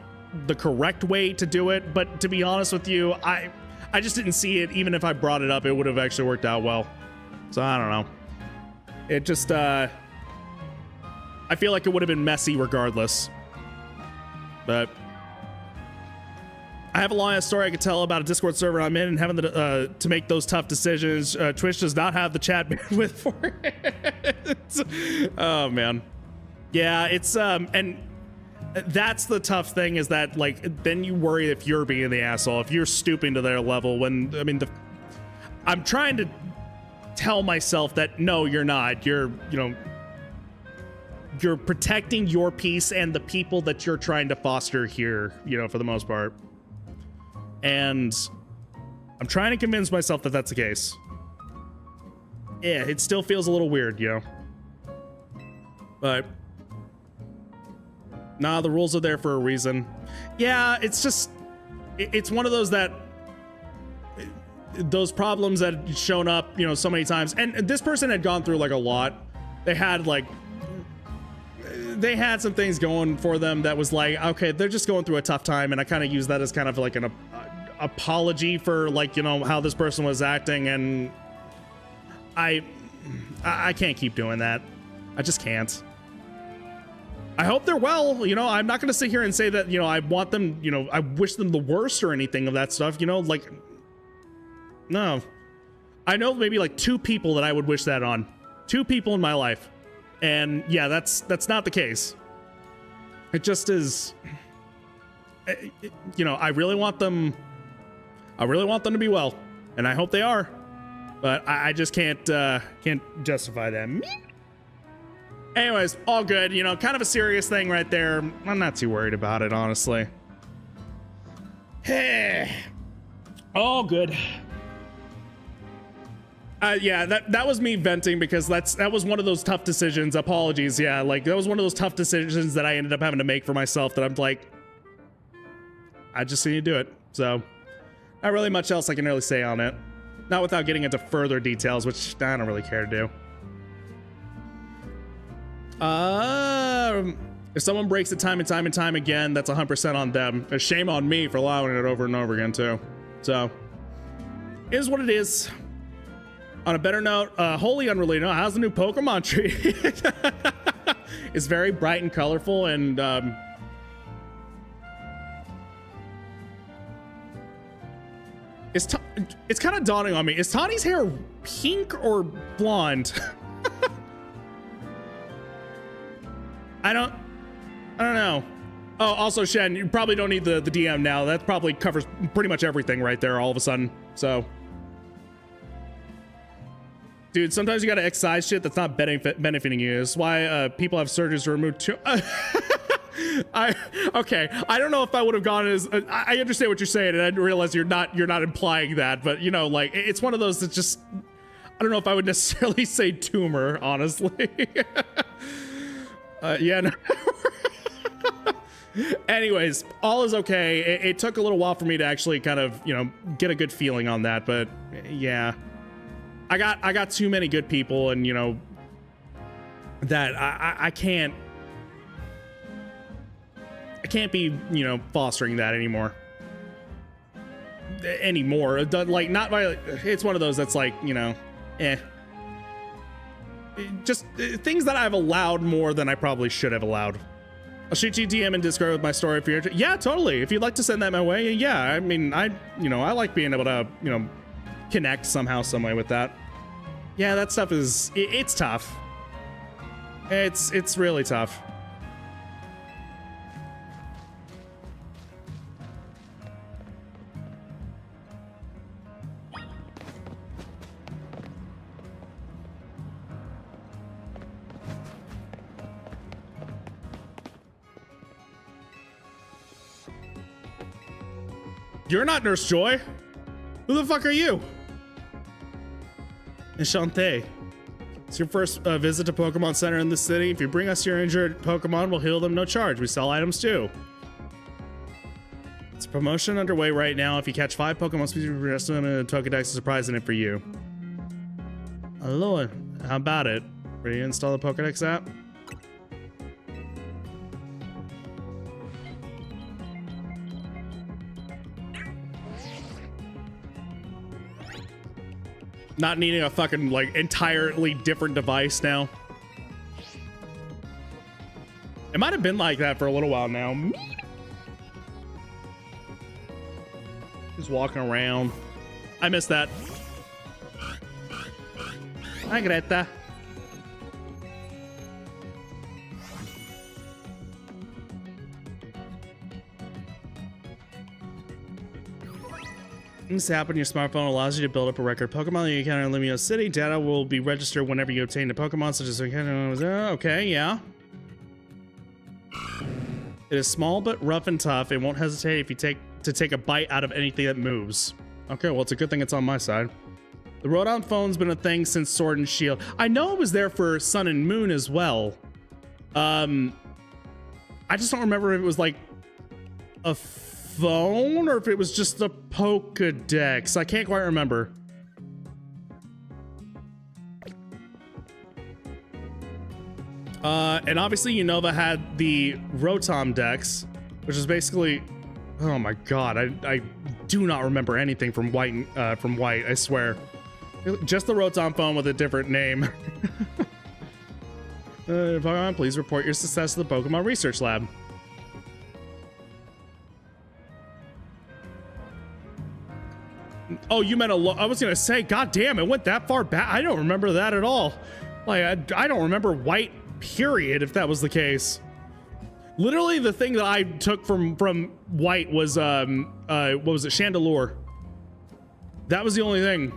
the correct way to do it. But to be honest with you, I just didn't see it. Even if I brought it up, it would have actually worked out well. So I don't know. It just, I feel like it would have been messy regardless. But I have a long-ass story I could tell about a Discord server I'm in and having to make those tough decisions. Twitch does not have the chat bandwidth for it. Oh, man. Yeah, it's, and that's the tough thing, is that, like, then you worry if you're being the asshole, if you're stooping to their level, when, I mean, I'm trying to tell myself that, no, you're not. You're, you know, you're protecting your peace and the people that you're trying to foster here, you know, for the most part. And I'm trying to convince myself that that's the case. Yeah, it still feels a little weird, you know. But nah, the rules are there for a reason. Yeah, it's just, it's one of those that, those problems that had shown up, you know, so many times. And this person had gone through like a lot. They had some things going for them that was like, okay, they're just going through a tough time. And I kind of use that as kind of like an apology for, like, you know, how this person was acting. And I can't keep doing that. I just can't. I hope they're well, you know. I'm not going to sit here and say that, you know, I want them, you know, I wish them the worst or anything of that stuff, you know, like, no. I know maybe like 2 people that I would wish that on. 2 people in my life. And yeah, that's not the case. It just is, you know, I really want them to be well, and I hope they are, but I just can't justify that. Anyways, all good, you know, kind of a serious thing right there. I'm not too worried about it, honestly. All good. Yeah, that was me venting because that was one of those tough decisions. Apologies. Yeah, like that was one of those tough decisions that I ended up having to make for myself that I'm like, I just need to do it. So not really much else I can really say on it. Not without getting into further details, which I don't really care to do. If someone breaks it time and time again, that's 100% on them. A shame on me for allowing it over and over again too. So it is what it is. On a better note, wholly unrelated, how's the new Pokemon tree? It's very bright and colorful, and it's kind of dawning on me. Is Tawny's hair pink or blonde? I don't know. Oh, also, Shen, you probably don't need the DM now. That probably covers pretty much everything right there all of a sudden. So, dude, sometimes you gotta excise shit that's not benefiting you. That's why people have surgeries to remove okay, I don't know if I would have gone as I understand what you're saying, and I realize you're not implying that, but you know, like, it's one of those that just, I don't know if I would necessarily say tumor, honestly. Yeah, no. Anyways, all is okay. It took a little while for me to actually kind of, you know, get a good feeling on that, but yeah, I got too many good people, and you know that I can't be, you know, fostering that anymore. Like, not by, it's one of those that's like, you know, just things that I've allowed more than I probably should have allowed. I'll shoot you DM in Discord with my story if you're, yeah, totally. If you'd like to send that my way, yeah. I mean, I like being able to, you know, connect somehow, some way with that. Yeah, that stuff is, it's tough. It's really tough. You're not Nurse Joy. Who the fuck are you? Enchante. It's your first visit to Pokemon Center in the city. If you bring us your injured Pokemon, we'll heal them no charge. We sell items too. It's a promotion underway right now. If you catch 5 Pokemon species, we rest them in a Pokedex surprise in it for you. Hello, how about it? Ready to install the Pokedex app? Not needing a fucking, like, entirely different device now. It might have been like that for a little while now. Just walking around. I miss that. Hi, Greta. This app on your smartphone allows you to build up a record Pokemon that you encounter in Limio City. Data will be registered whenever you obtain a Pokemon, such as okay, yeah. It is small but rough and tough. It won't hesitate if you take to take a bite out of anything that moves. Okay, well, it's a good thing it's on my side. The Rodon phone's been a thing since Sword and Shield. I know it was there for Sun and Moon as well. I just don't remember if it was like a phone or if it was just a Pokédex. I can't quite remember. And obviously Unova had the Rotom Dex, which is basically, oh my god, I do not remember anything from White, I swear. Just the Rotom phone with a different name. Pokemon, please report your success to the Pokemon Research Lab. Oh, you meant I was gonna say, god damn, it went that far back. I don't remember that at all. Like, I don't remember White, period, if that was the case. Literally, the thing that I took from White was, what was it, Chandelure. That was the only thing.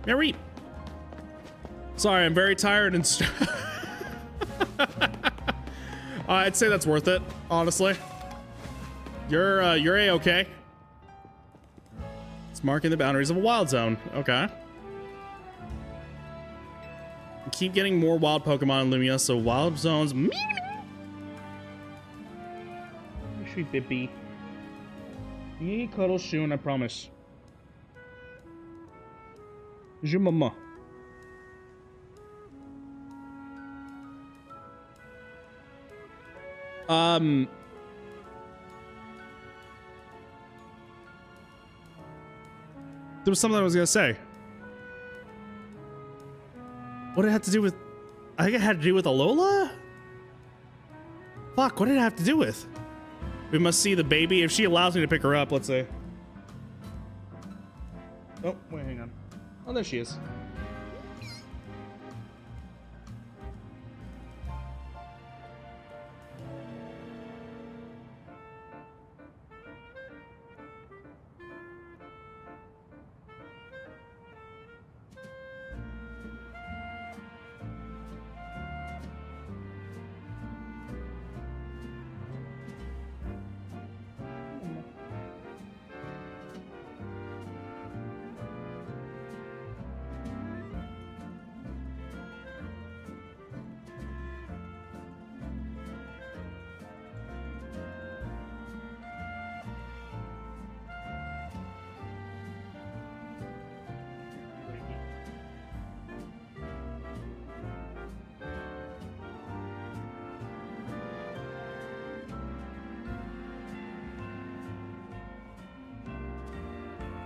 Mary. Sorry, I'm very tired and I'd say that's worth it, honestly. You're A-okay. It's marking the boundaries of a wild zone. Okay. Keep getting more wild Pokemon in Lumia, so wild zones. Sweet baby. You cuddle soon, I promise. Je mama. There was something I was gonna say. What did it have to do with? I think it had to do with Alola? Fuck, what did it have to do with? We must see the baby. If she allows me to pick her up, let's say. Oh, wait, hang on. Oh, there she is.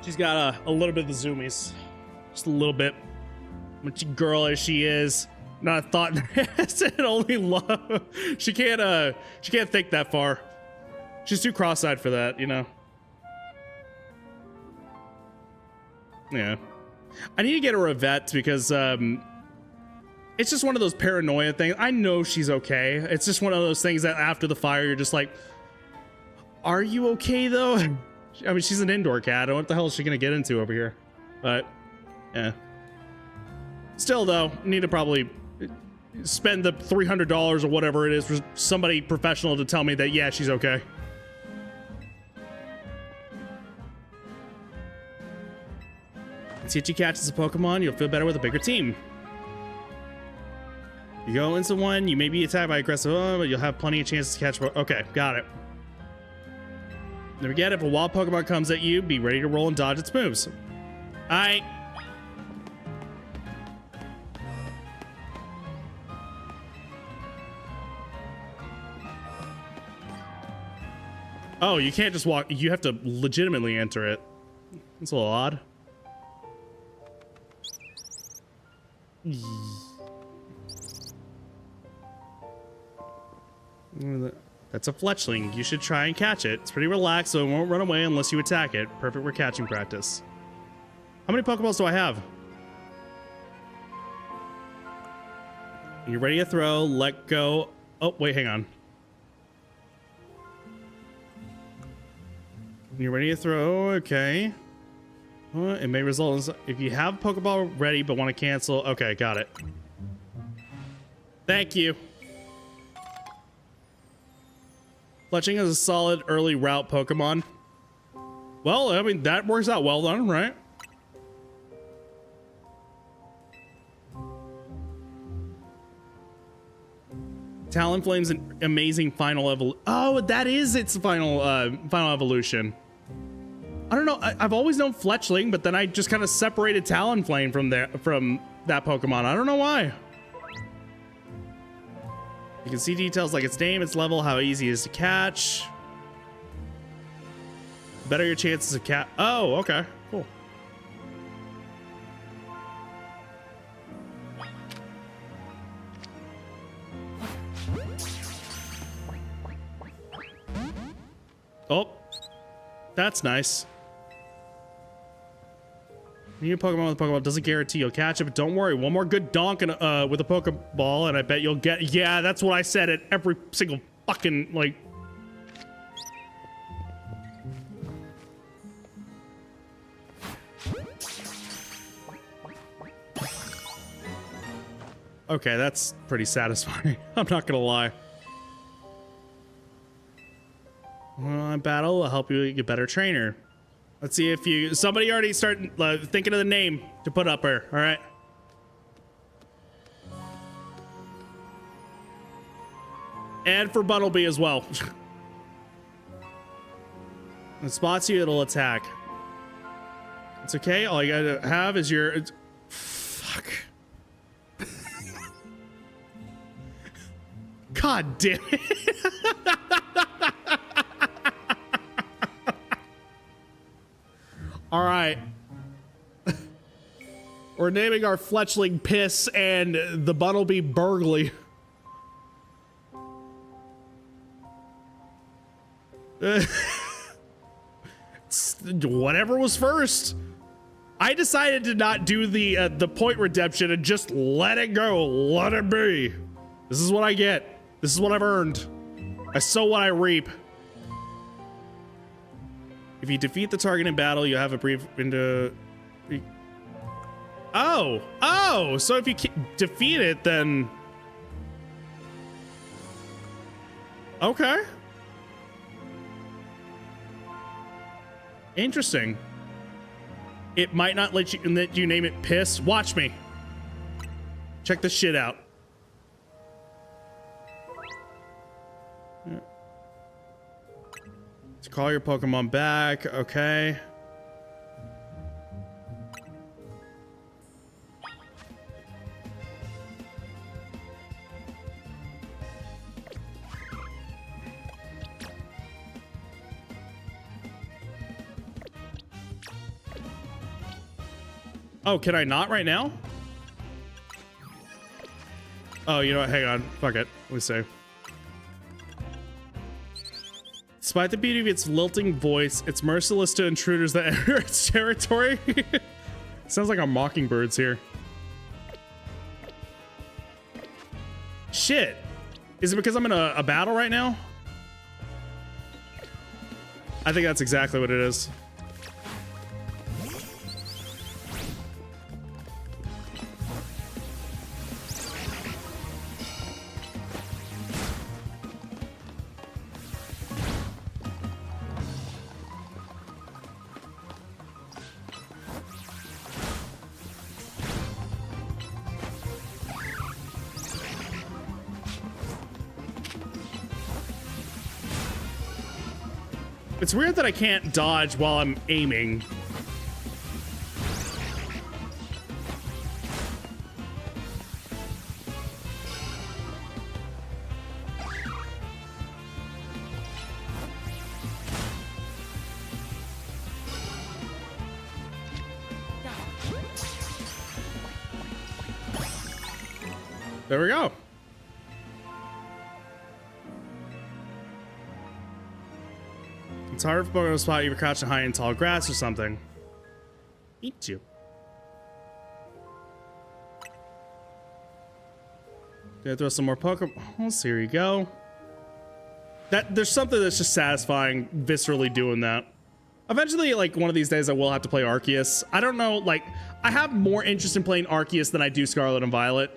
She's got a little bit of the zoomies. Just a little bit. Much girl as she is. Not a thought it only love. She can't think that far. She's too cross-eyed for that, you know. Yeah. I need to get her a vet because it's just one of those paranoia things. I know she's okay. It's just one of those things that after the fire you're just like, are you okay though? I mean, she's an indoor cat. What the hell is she gonna get into over here? But, yeah. Still, though, need to probably spend the $300 or whatever it is for somebody professional to tell me that, yeah, she's okay. See if you catches a Pokemon, you'll feel better with a bigger team. You go into one, you may be attacked by aggressive, but you'll have plenty of chances to catch. Okay, got it. Never forget, if a wild Pokemon comes at you, be ready to roll and dodge its moves. Alright. Oh, you can't just walk. You have to legitimately enter it. It's a little odd. That's a fletchling. You should try and catch it. It's pretty relaxed, so it won't run away unless you attack it. Perfect for catching practice. How many Pokeballs do I have? You're ready to throw. Let go. Oh, wait, hang on. You're ready to throw. Okay. It may result in, if you have a Pokeball ready but want to cancel. Okay, got it. Thank you. Fletching is a solid early route Pokemon. Well, I mean, that works out well then, right? Talonflame's an amazing final evolution. Oh, that is its final evolution. I don't know. I've always known Fletchling, but then I just kind of separated Talonflame from that Pokemon. I don't know why. You can see details like its name, its level, how easy it is to catch. Better your chances of catch. Oh, okay, cool. Oh, that's nice. New Pokemon with a Pokeball doesn't guarantee you'll catch it, but don't worry. One more good donk with a Pokeball, and I bet you'll get. Yeah, that's what I said at every single fucking like. Okay, that's pretty satisfying. I'm not gonna lie. Well, battle will help you get a better trainer. Let's see if you... Somebody already started thinking of the name to put up here, all right? And for Buttlebee as well. When it spots you, it'll attack. It's okay. All you gotta have is your... Fuck. God damn it. All right. We're naming our Fletchling Piss and the Buttlebee Burgley. Whatever was first. I decided to not do the point redemption and just let it go. Let it be. This is what I get. This is what I've earned. I sow what I reap. If you defeat the target in battle, you have a brief into. Oh, so if you defeat it, then. Okay. Interesting. It might not let you name it Piss. Watch me. Check this shit out. To call your Pokemon back, okay. Oh, can I not right now? Oh, you know what? Hang on. Fuck it. Let me see. Despite the beauty of its lilting voice, it's merciless to intruders that enter its territory. Sounds like a mockingbird's here. Shit. Is it because I'm in a battle right now? I think that's exactly what it is. It's weird that I can't dodge while I'm aiming. There we go. It's hard for Pokemon to spot you if you're crouching high in tall grass or something. Eat you. Gonna throw some more Pokeballs. Here you go. There's something that's just satisfying viscerally doing that. Eventually, like, one of these days I will have to play Arceus. I don't know, like, I have more interest in playing Arceus than I do Scarlet and Violet.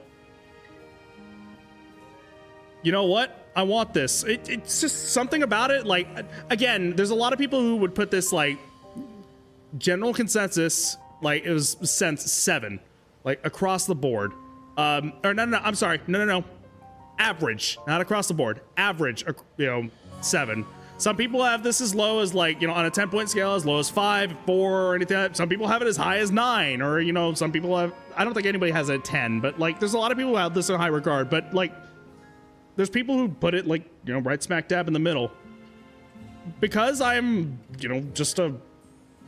You know what? I want this. It's just something about it. Like, again, there's a lot of people who would put this, like, general consensus, like, it was since 7, like, across the board. Or no, I'm sorry. No. Average, not across the board. Average, you know, 7. Some people have this as low as, like, you know, on a 10-point scale, as low as 5, 4, or anything like that. Some people have it as high as 9, or, you know, some people have, I don't think anybody has it at 10, but, like, there's a lot of people who have this in high regard, but, like, there's people who put it, like, you know, right smack dab in the middle. Because I'm, you know, just a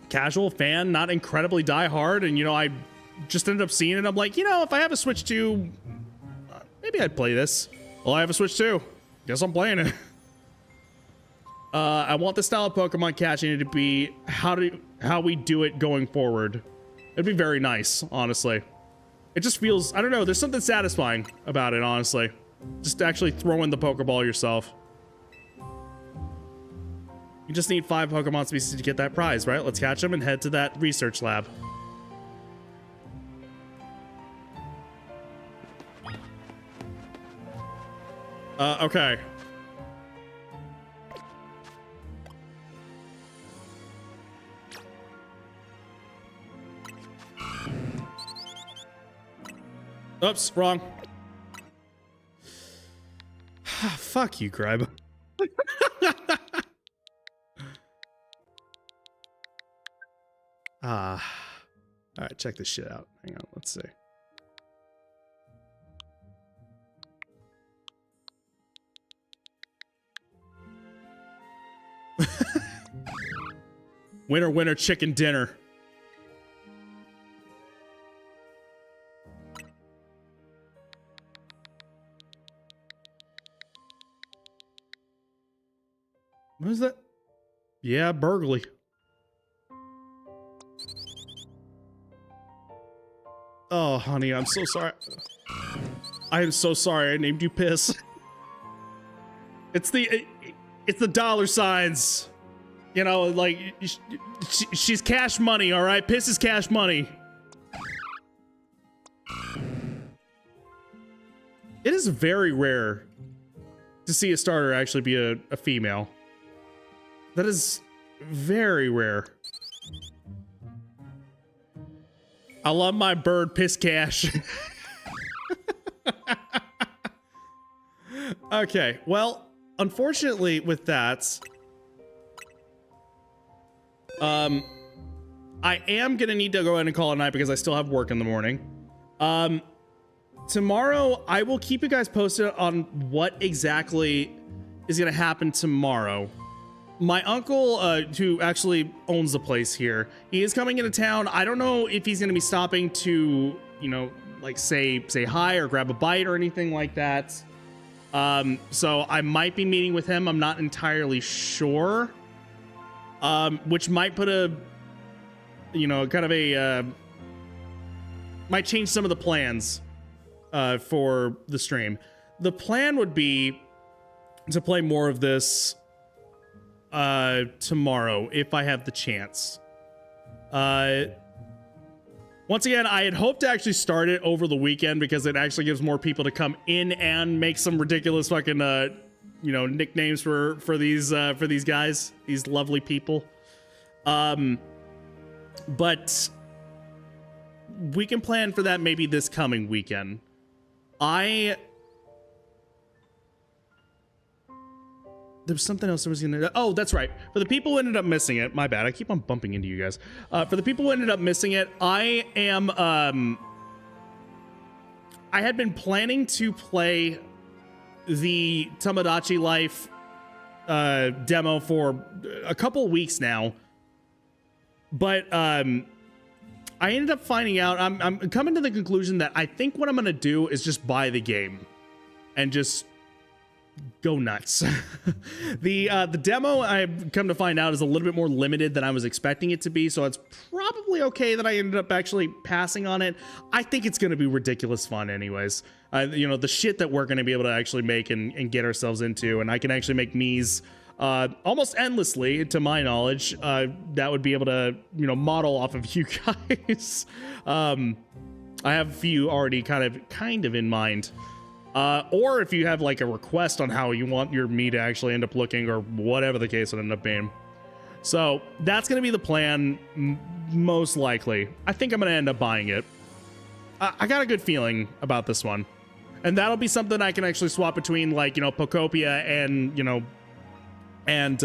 casual fan, not incredibly diehard, and, you know, I just ended up seeing it. I'm like, you know, if I have a Switch 2, maybe I'd play this. Well, I have a Switch 2. Guess I'm playing it. I want the style of Pokemon catching to be how we do it going forward. It'd be very nice, honestly. It just feels, I don't know, there's something satisfying about it, honestly. Just actually throw in the Pokeball yourself. You just need 5 Pokemon species to get that prize, right? Let's catch them and head to that research lab. Okay. Oops, wrong. Fuck you, Grib. All right, check this shit out. Hang on, let's see. Winner, winner, chicken dinner. What is that? Yeah, burglary. Oh, honey, I'm so sorry. I am so sorry I named you Piss. It's the dollar signs. You know, like, she's cash money, all right? Piss is cash money. It is very rare to see a starter actually be a female. That is very rare. I love my bird, Piss Cash. Okay, well, unfortunately with that, I am gonna need to go ahead and call it a night because I still have work in the morning. Tomorrow, I will keep you guys posted on what exactly is gonna happen tomorrow. My uncle, who actually owns the place here, he is coming into town. I don't know if he's gonna be stopping to, you know, like say hi or grab a bite or anything like that. So I might be meeting with him. I'm not entirely sure. Which might put a, you know, kind of a, might change some of the plans, for the stream. The plan would be to play more of this, tomorrow, if I have the chance. Once again, I had hoped to actually start it over the weekend because it actually gives more people to come in and make some ridiculous fucking, you know, nicknames for these guys, these lovely people. But we can plan for that maybe this coming weekend. There's something else I was gonna, oh, that's right. For the people who ended up missing it, my bad, I keep on bumping into you guys. For the people who ended up missing it, I am, I had been planning to play the Tomodachi Life demo for a couple weeks now, but I ended up finding out, I'm coming to the conclusion that I think what I'm gonna do is just buy the game and just go nuts. The demo, I've come to find out, is a little bit more limited than I was expecting it to be, so it's probably okay that I ended up actually passing on it. I think it's going to be ridiculous fun anyways. You know, the shit that we're going to be able to actually make and get ourselves into, and I can actually make Mii's almost endlessly, to my knowledge, that would be able to, you know, model off of you guys. I have a few already kind of in mind. Or if you have like a request on how you want your me to actually end up looking, or whatever the case would end up being. So that's going to be the plan, most likely. I think I'm going to end up buying it. I got a good feeling about this one. And that'll be something I can actually swap between, like, you know, Pokopia and, you know, and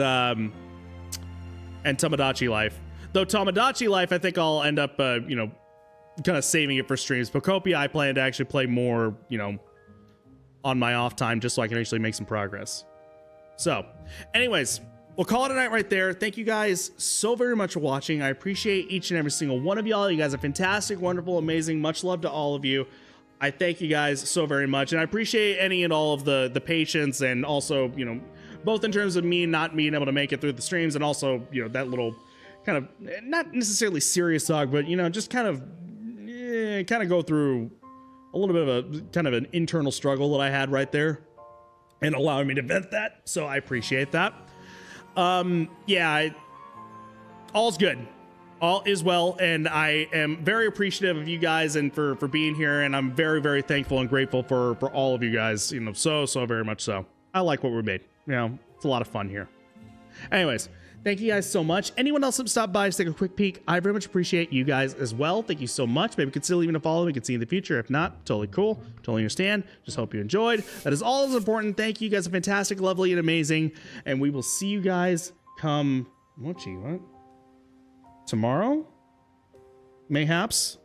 Tomodachi Life. Though Tomodachi Life, I think I'll end up, you know, kind of saving it for streams. Pokopia, I plan to actually play more, you know, on my off time, just so I can actually make some progress. So, anyways, we'll call it a night right there. Thank you guys so very much for watching. I appreciate each and every single one of y'all. You guys are fantastic, wonderful, amazing. Much love to all of you. I thank you guys so very much, and I appreciate any and all of the patience, and also, you know, both in terms of me not being able to make it through the streams, and also, you know, that little kind of, not necessarily serious talk, but, you know, just kind of go through a little bit of a kind of an internal struggle that I had right there, and allowing me to vent that. So I appreciate that. Yeah, all's good. All is well, and I am very appreciative of you guys and for being here, and I'm very, very thankful and grateful for all of you guys, you know, so very much so. I like what we made. You know, it's a lot of fun here. Anyways, thank you guys so much. Anyone else that stopped by to take a quick peek, I very much appreciate you guys as well. Thank you so much. Maybe consider leaving a follow. We can see in the future. If not, totally cool. Totally understand. Just hope you enjoyed. That is all that's important. Thank you. You guys are fantastic, lovely, and amazing. And we will see you guys come... What? Tomorrow? Mayhaps?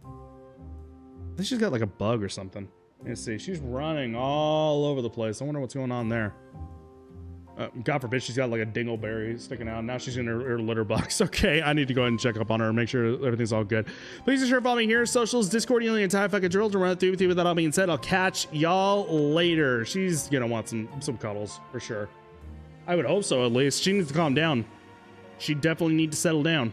I think she's got like a bug or something. Let's see. She's running all over the place. I wonder what's going on there. God forbid she's got like a dingleberry sticking out. Now she's in her litter box. Okay, I need to go ahead and check up on her and make sure everything's all good. Please be sure to follow me here, socials, Discord, the entire fucking drill to run it through with you. With that all being said, I'll catch y'all later. She's gonna want some cuddles for sure. I would hope so, at least. She needs to calm down. She definitely needs to settle down.